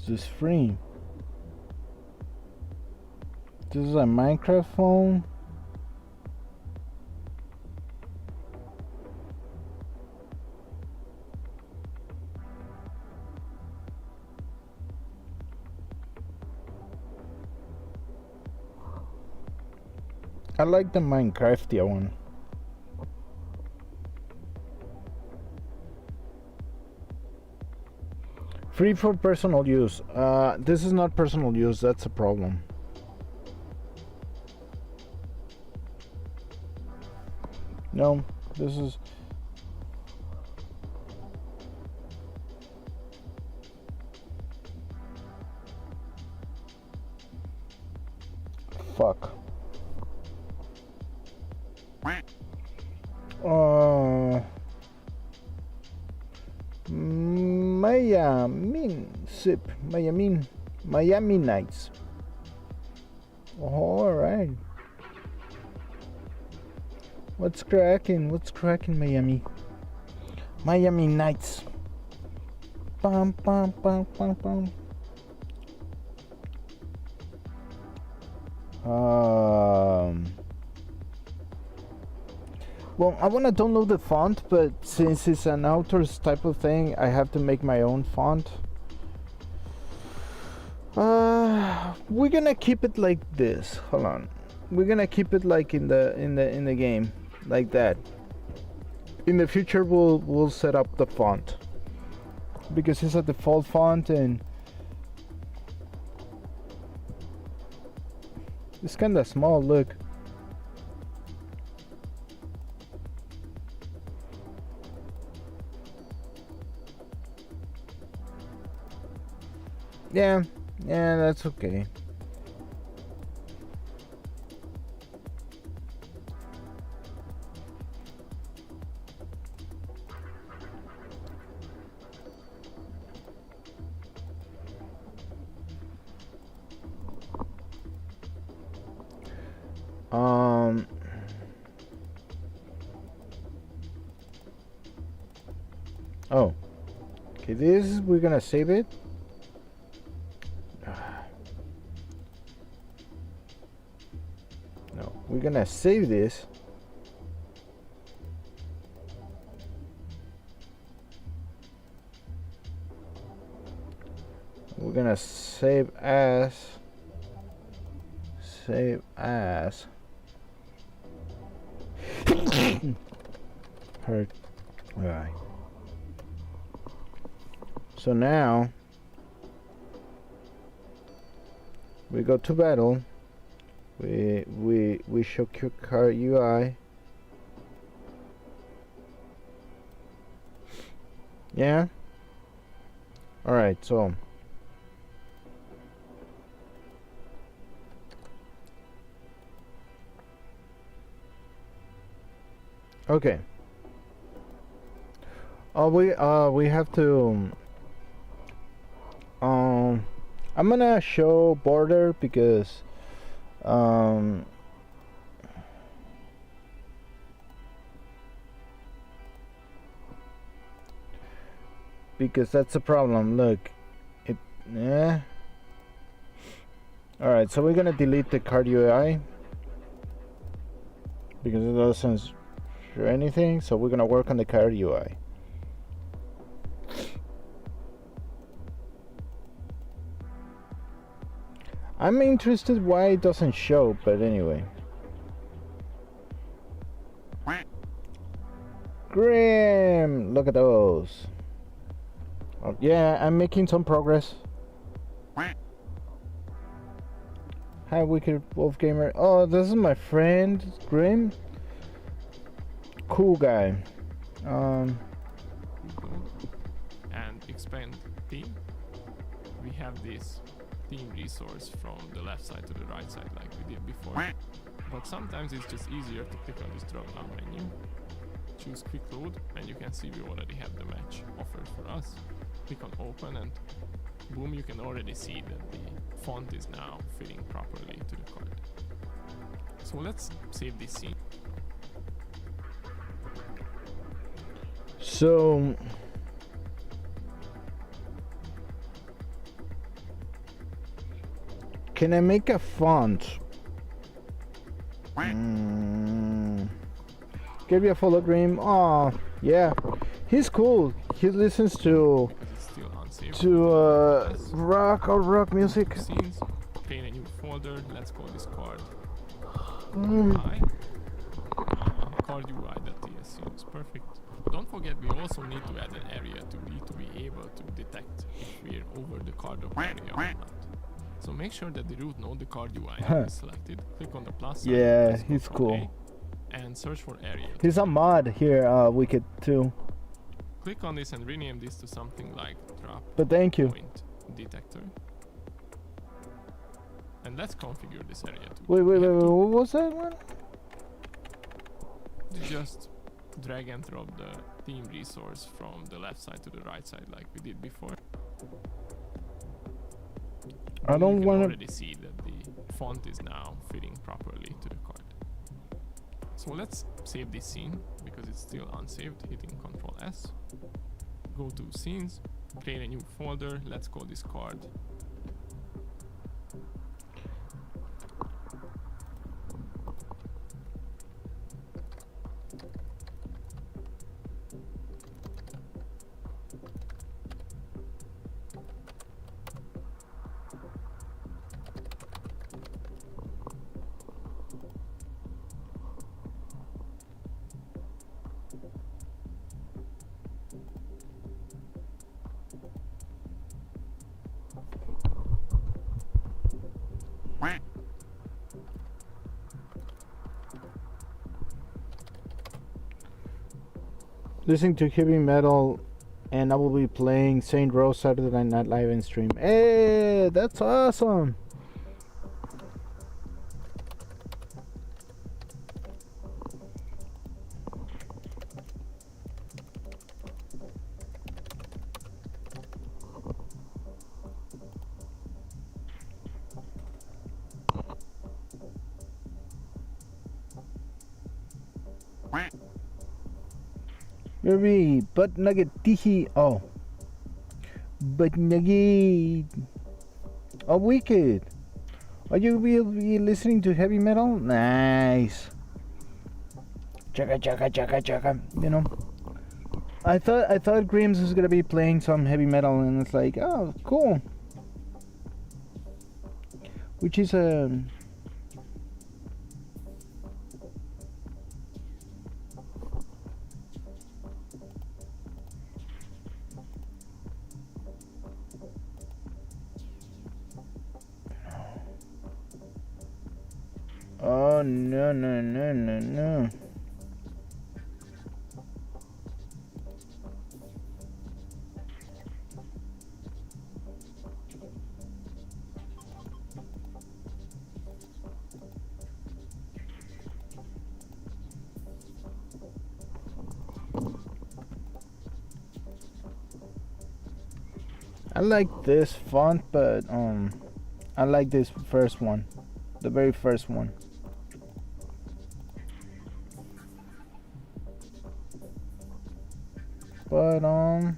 this free? This is a Minecraft phone. I like the Minecraftia one. Free for personal use. This is not personal use, that's a problem. No, this is... Fuck. Miami Nights. All right. What's cracking? What's cracking, Miami? Miami Nights. Bum bum bum bum bum. Well, I want to download the font, but since it's an author's type of thing, I have to make my own font. We're gonna keep it like this. Hold on. We're gonna keep it like in the game, like that. In the future, we'll set up the font because it's a default font and it's kind of small. Look. Yeah, that's okay. Oh. Okay, this we're gonna save it. No, we're gonna save this. We're gonna save as. Hurt. Alright. So now we go to battle. We show quick card UI. Yeah. All right. So. Okay. We have to. I'm gonna show border because. Because that's a problem. Look, all right, so we're gonna delete the card UI because it doesn't show anything. So we're gonna work on the card UI. I'm interested why it doesn't show, but anyway. Grim! Look at those. Oh, yeah, I'm making some progress. Hi, Wicked Wolf Gamer. Oh, this is my friend, Grim. Cool guy. And expand theme. We have this theme resource from the left side to the right side like we did before. But sometimes it's just easier to click on this drop down menu, choose quick load, and you can see we already have the match offered for us. Click on open and boom, you can already see that the font is now fitting properly to the card. So let's save this scene. So Can I make a font? Give you a follow, Dream. Oh, yeah. He's cool. He listens to It's still unsafe. rock music. Scenes. Create a new folder. Let's call this card Mm. UI. Card UI.tsc is perfect. Don't forget, we also need to add an area to be able to detect if we're over the card of area or not. So make sure that the root node, the card UI node is selected. Click on the plus sign. Yeah, press he's Ctrl cool. A, and search for area. He's a mod here, Wicked too. Click on this and rename this to something like drop But thank you. point detector. And let's configure this area too. Wait, We have to what was that one? just drag and drop the theme resource from the left side to the right side like we did before. I don't You can want to. already see that the font is now fitting properly to the card. So let's save this scene because it's still unsaved, hitting Ctrl S. Go to scenes, create a new folder, let's call this card. Listening to heavy metal, and I will be playing Saint Rose Saturday Night Live in stream. Hey, that's awesome! Maybe butt nugget tihi. Oh, butt nugget. Oh, Wicked. Are you will be listening to heavy metal? Nice. Chaka chaka chaka chaka. You know. I thought Grims was gonna be playing some heavy metal, and it's like, oh, cool. Which is a. Oh no no no no no. I like this font, but I like this first one, the very first one. But no.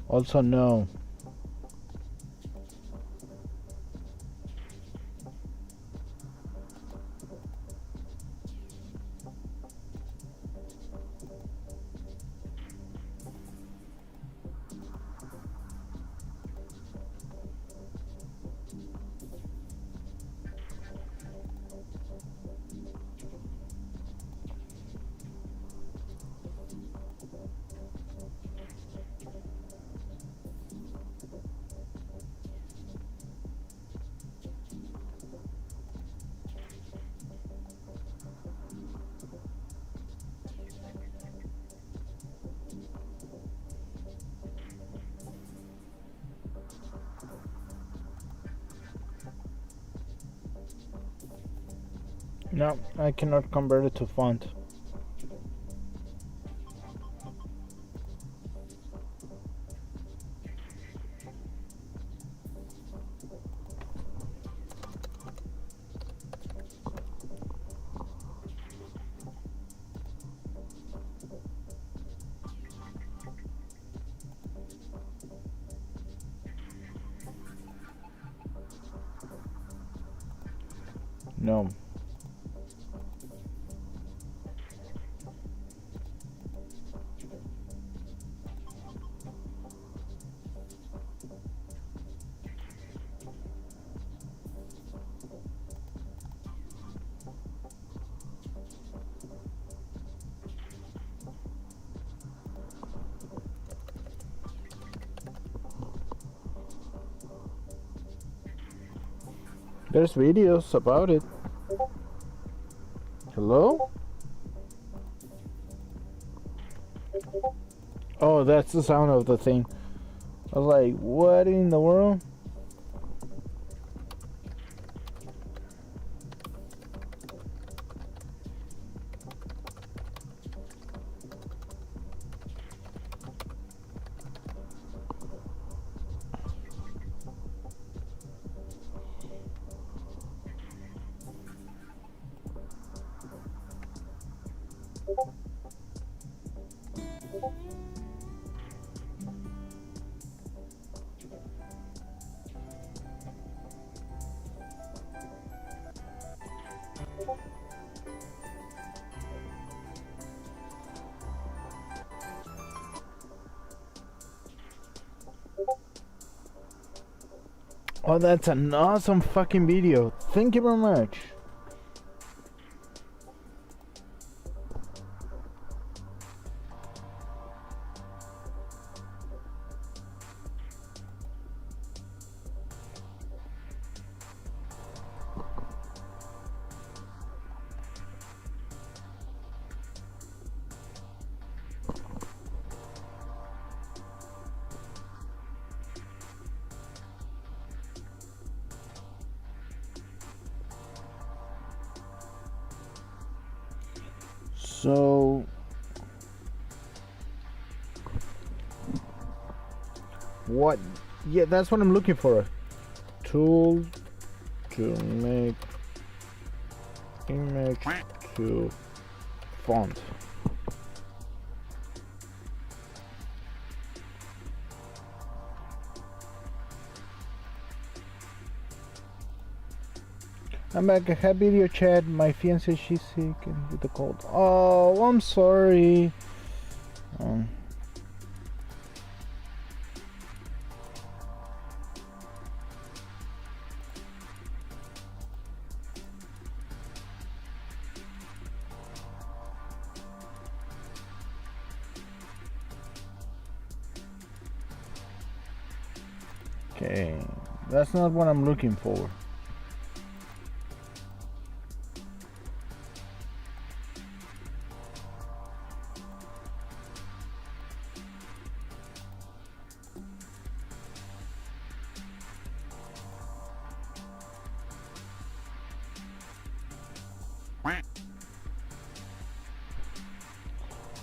Also no. No, I cannot convert it to font. No. There's videos about it. Hello? Oh, that's the sound of the thing. I was like, what in the world? Oh, that's an awesome fucking video. Thank you very much. So what? Yeah, that's what I'm looking for. Tool to make image to font. I'm back. I had video chat. My fiance, she's sick and with the cold. Oh, I'm sorry. Okay, that's not what I'm looking for.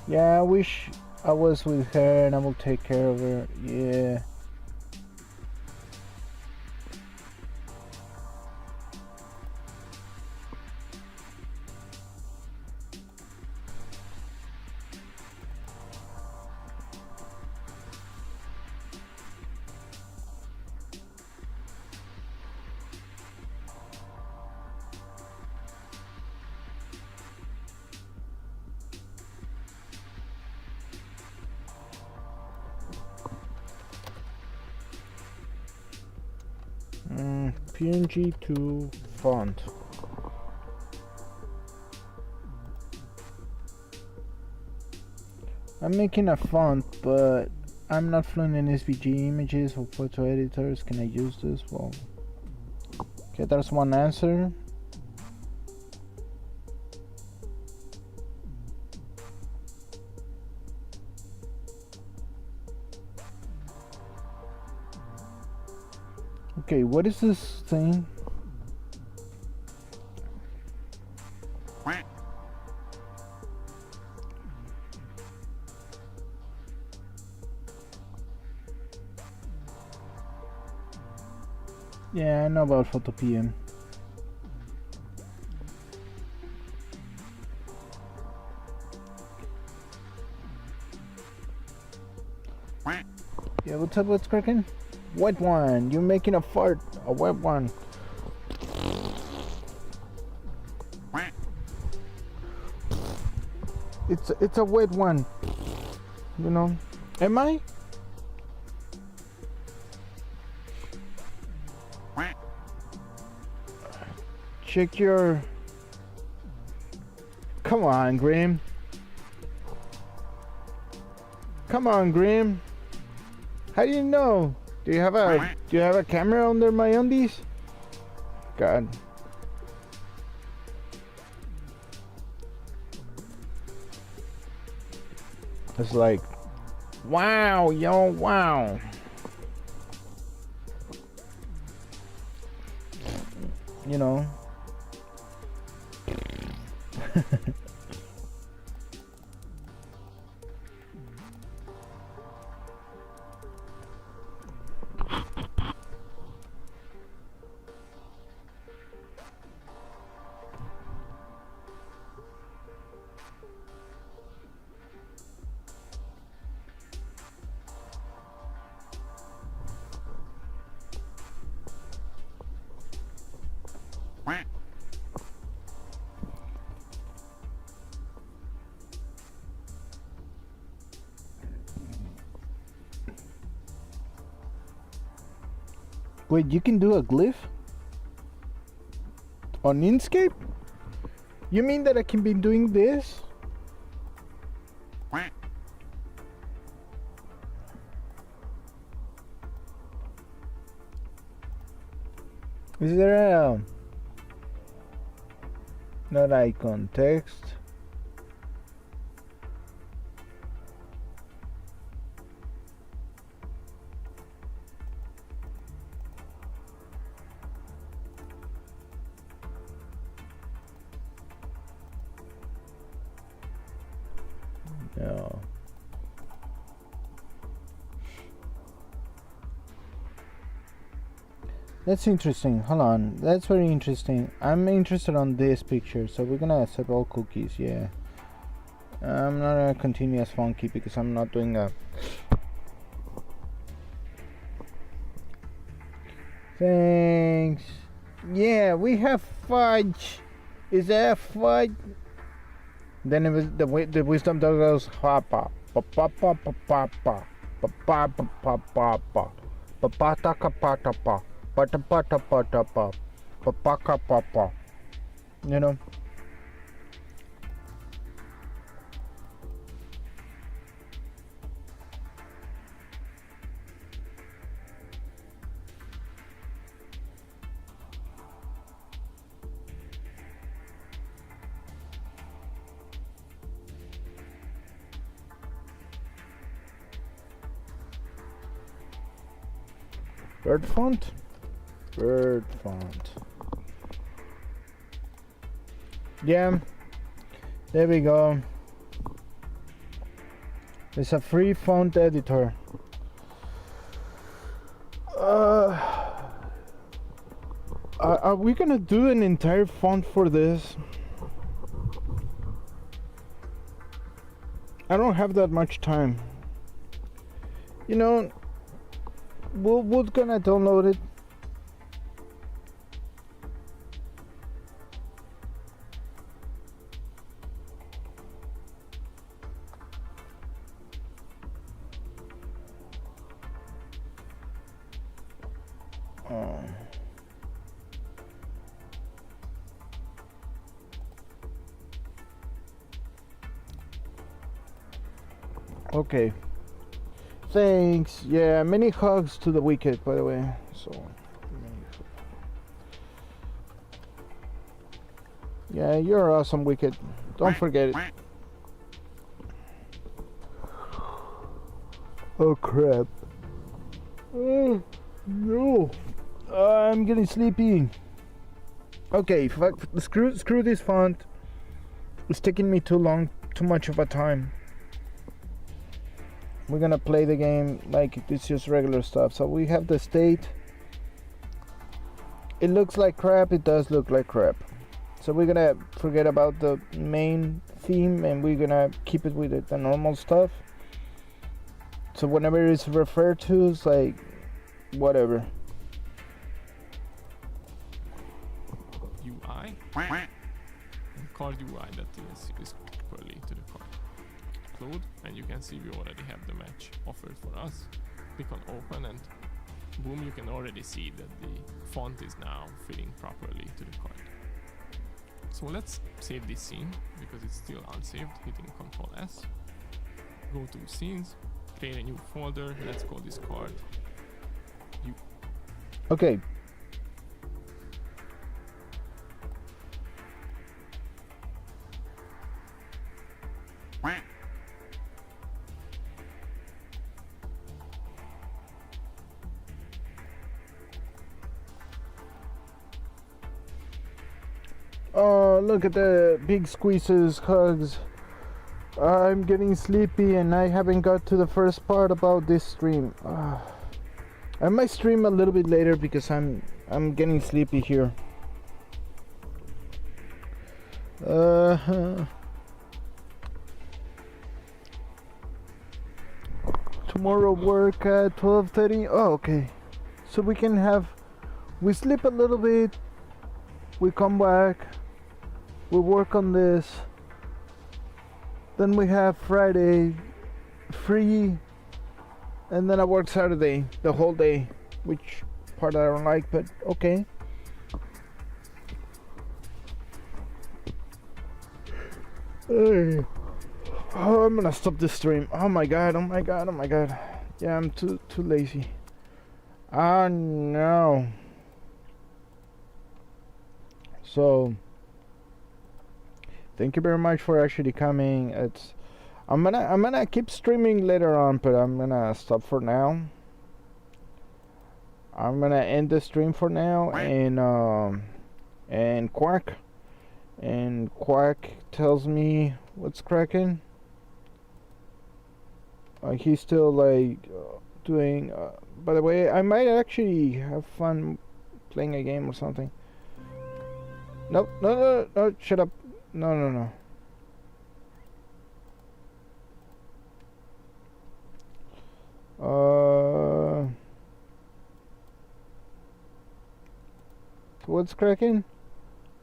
Yeah, I wish I was with her and I will take care of her. Yeah. PNG to font. I'm making a font, but I'm not fluent in SVG images or photo editors. Can I use this? Well, okay, there's one answer. Okay, what is this thing? Yeah, I know about Photo PM. Yeah, what's up, what's cracking? Wet one, you're making a fart, a wet one. It's a wet one, you know. Am I? Check your. Come on, Grim. Come on, Grim. How do you know? Do you have a camera under my undies? God. It's like, wow, yo, wow. You know. Wait, you can do a glyph on Inkscape? You mean that I can be doing this? Is there a not icon text? No. That's interesting. Hold on. That's very interesting. I'm interested on this picture, so we're gonna accept all cookies. Yeah. I'm not gonna continue as funky because I'm not doing a. Thanks. Yeah, we have fudge. Is that fudge? Then it was the wisdom dog goes papa papa papa papa papa papa papa papa papa pata pata pata papa papa. You know. Bird font? Bird font. Yeah. There we go. It's a free font editor. Are we gonna do an entire font for this? I don't have that much time. You know, we're gonna download it. Okay. Thanks. Yeah, many hugs to the Wicked, by the way. So, yeah, you're awesome, Wicked. Don't forget it. Oh crap. Oh no. I'm getting sleepy. Okay, screw this font. It's taking me too much of a time. We're gonna play the game like it's just regular stuff. So we have the state. It looks like crap. It does look like crap. So we're gonna forget about the main theme and we're gonna keep it with the normal stuff. So whenever it's referred to, it's like whatever. UI and card UI that is properly to the card. Upload, and you can see we already have the match offered for us. Click on open and boom, you can already see that the font is now fitting properly to the card. So let's save this scene because it's still unsaved, hitting Ctrl S. Go to scenes, create a new folder, let's call this card U. Okay. Oh, look at the big squeezes, hugs. I'm getting sleepy and I haven't got to the first part about this stream. I might stream a little bit later because I'm getting sleepy here. Tomorrow work at 12:30. Oh, okay. So we sleep a little bit. We come back. We work on this. Then we have Friday free. And then I work Saturday, the whole day. Which part I don't like, but okay. Hey. Oh, I'm gonna stop this stream. Oh my god, oh my god, oh my god. Yeah, I'm too lazy. Oh no. So thank you very much for actually coming. I'm gonna keep streaming later on, but I'm gonna stop for now. I'm gonna end the stream for now, and Quack tells me what's cracking. He's still like doing. By the way, I might actually have fun playing a game or something. Nope, no, shut up. No. What's cracking?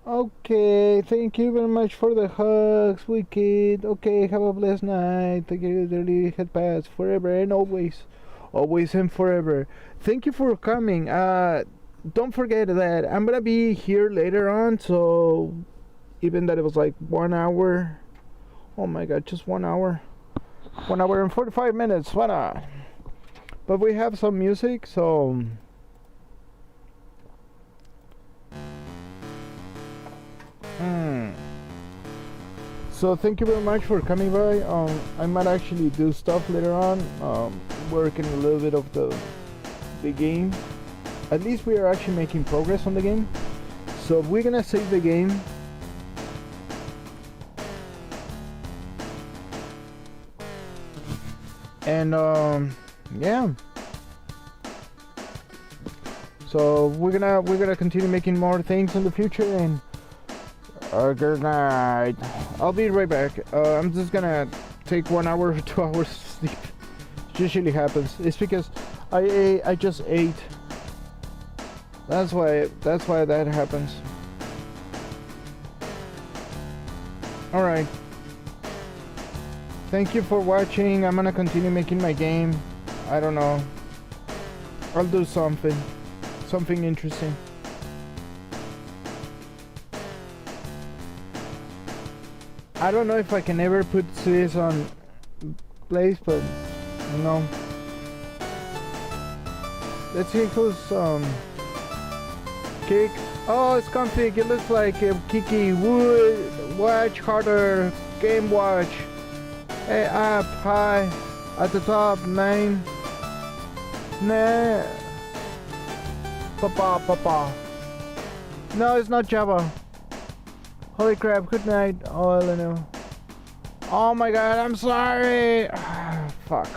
Okay, thank you very much for the hugs, Wicked. Okay, have a blessed night. Take care of the little head pass forever and always. Always and forever. Thank you for coming. Don't forget that I'm gonna be here later on, so even that it was like 1 hour. Oh my god, just 1 hour. 1 hour and 45 minutes, why not? But we have some music, so so thank you very much for coming by. I might actually do stuff later on, working a little bit of the game. At least we are actually making progress on the game. So we're gonna save the game. And yeah. So we're gonna continue making more things in the future, and good night. I'll be right back. I'm just gonna take 1 hour or 2 hours to sleep. It usually happens. It's because I just ate. That's why that happens. All right. Thank you for watching. I'm gonna continue making my game. I don't know. I'll do something interesting. I don't know if I can ever put this on place, but no. Let's see who's Kick. Oh, it's config. It looks like Kiki Wood Watch Harder Game Watch. Hey, up high at the top 9. Nah. Papa. No, it's not Java. Holy crap, good night. Oh, I know. Oh my god, I'm sorry. Fuck.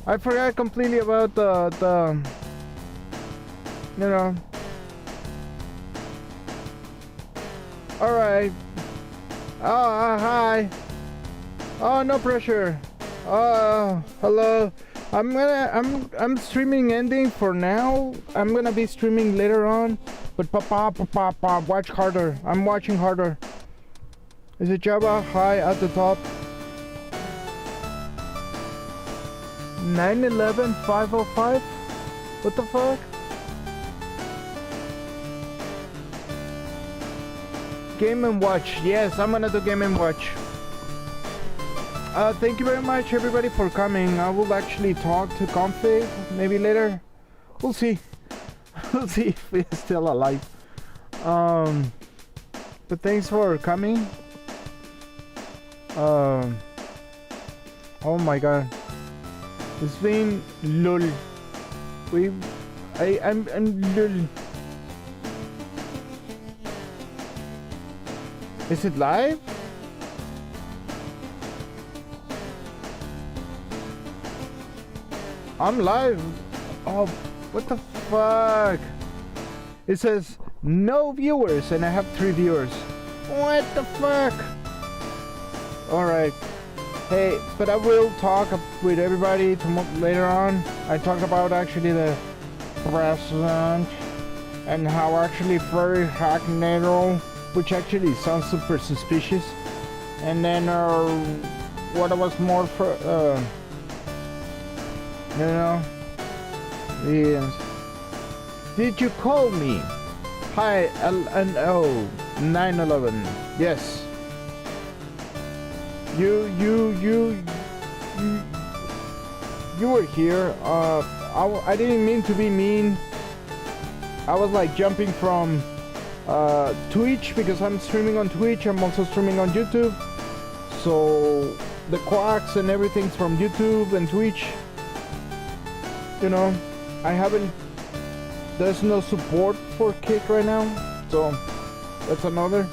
I forgot completely about the you know, All right. Hi. Oh, no pressure. Hello. I'm streaming ending for now. I'm gonna be streaming later on. But papa, watch harder. I'm watching harder. Is it Java? Hi at the top. 911 505? What the fuck? Game and watch. Yes, I'm gonna do game and watch. Thank you very much everybody for coming. I will actually talk to Config maybe later. We'll see. We'll see if we're still alive. But thanks for coming. Oh my god. It's been lol. I'm lol. Is it live? I'm live. Oh, what the fuck? It says no viewers and I have 3 viewers. What the fuck? Alright. Hey, but I will talk with everybody later on. I talked about actually the president and how actually furry hack NATO, which actually sounds super suspicious. And then what was more for you know, yes. Did you call me? Hi, LNO 911. Yes. You were here. I didn't mean to be mean. I was like jumping from Twitch because I'm streaming on Twitch. I'm also streaming on YouTube. So the quacks and everything's from YouTube and Twitch. You know, there's no support for Kick right now, so that's another.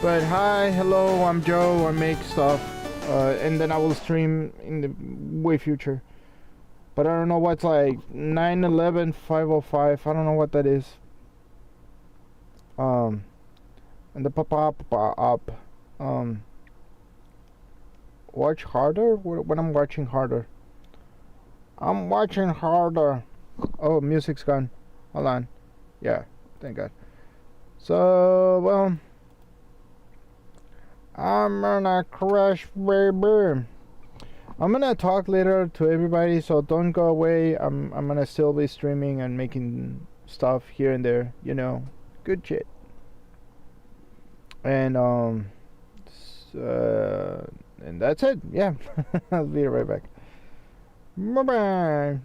But hi, hello, I'm Joe, I make stuff, and then I will stream in the way future. But I don't know what's like 911 505, I don't know what that is. And the up. Watch harder? When I'm watching harder. I'm watching harder. Oh, music's gone. Hold on. Yeah, thank God. So, well, I'm gonna crash, baby. I'm gonna talk later to everybody, so don't go away. I'm gonna still be streaming and making stuff here and there. You know, good shit. And and that's it. Yeah, I'll be right back. Bye bye.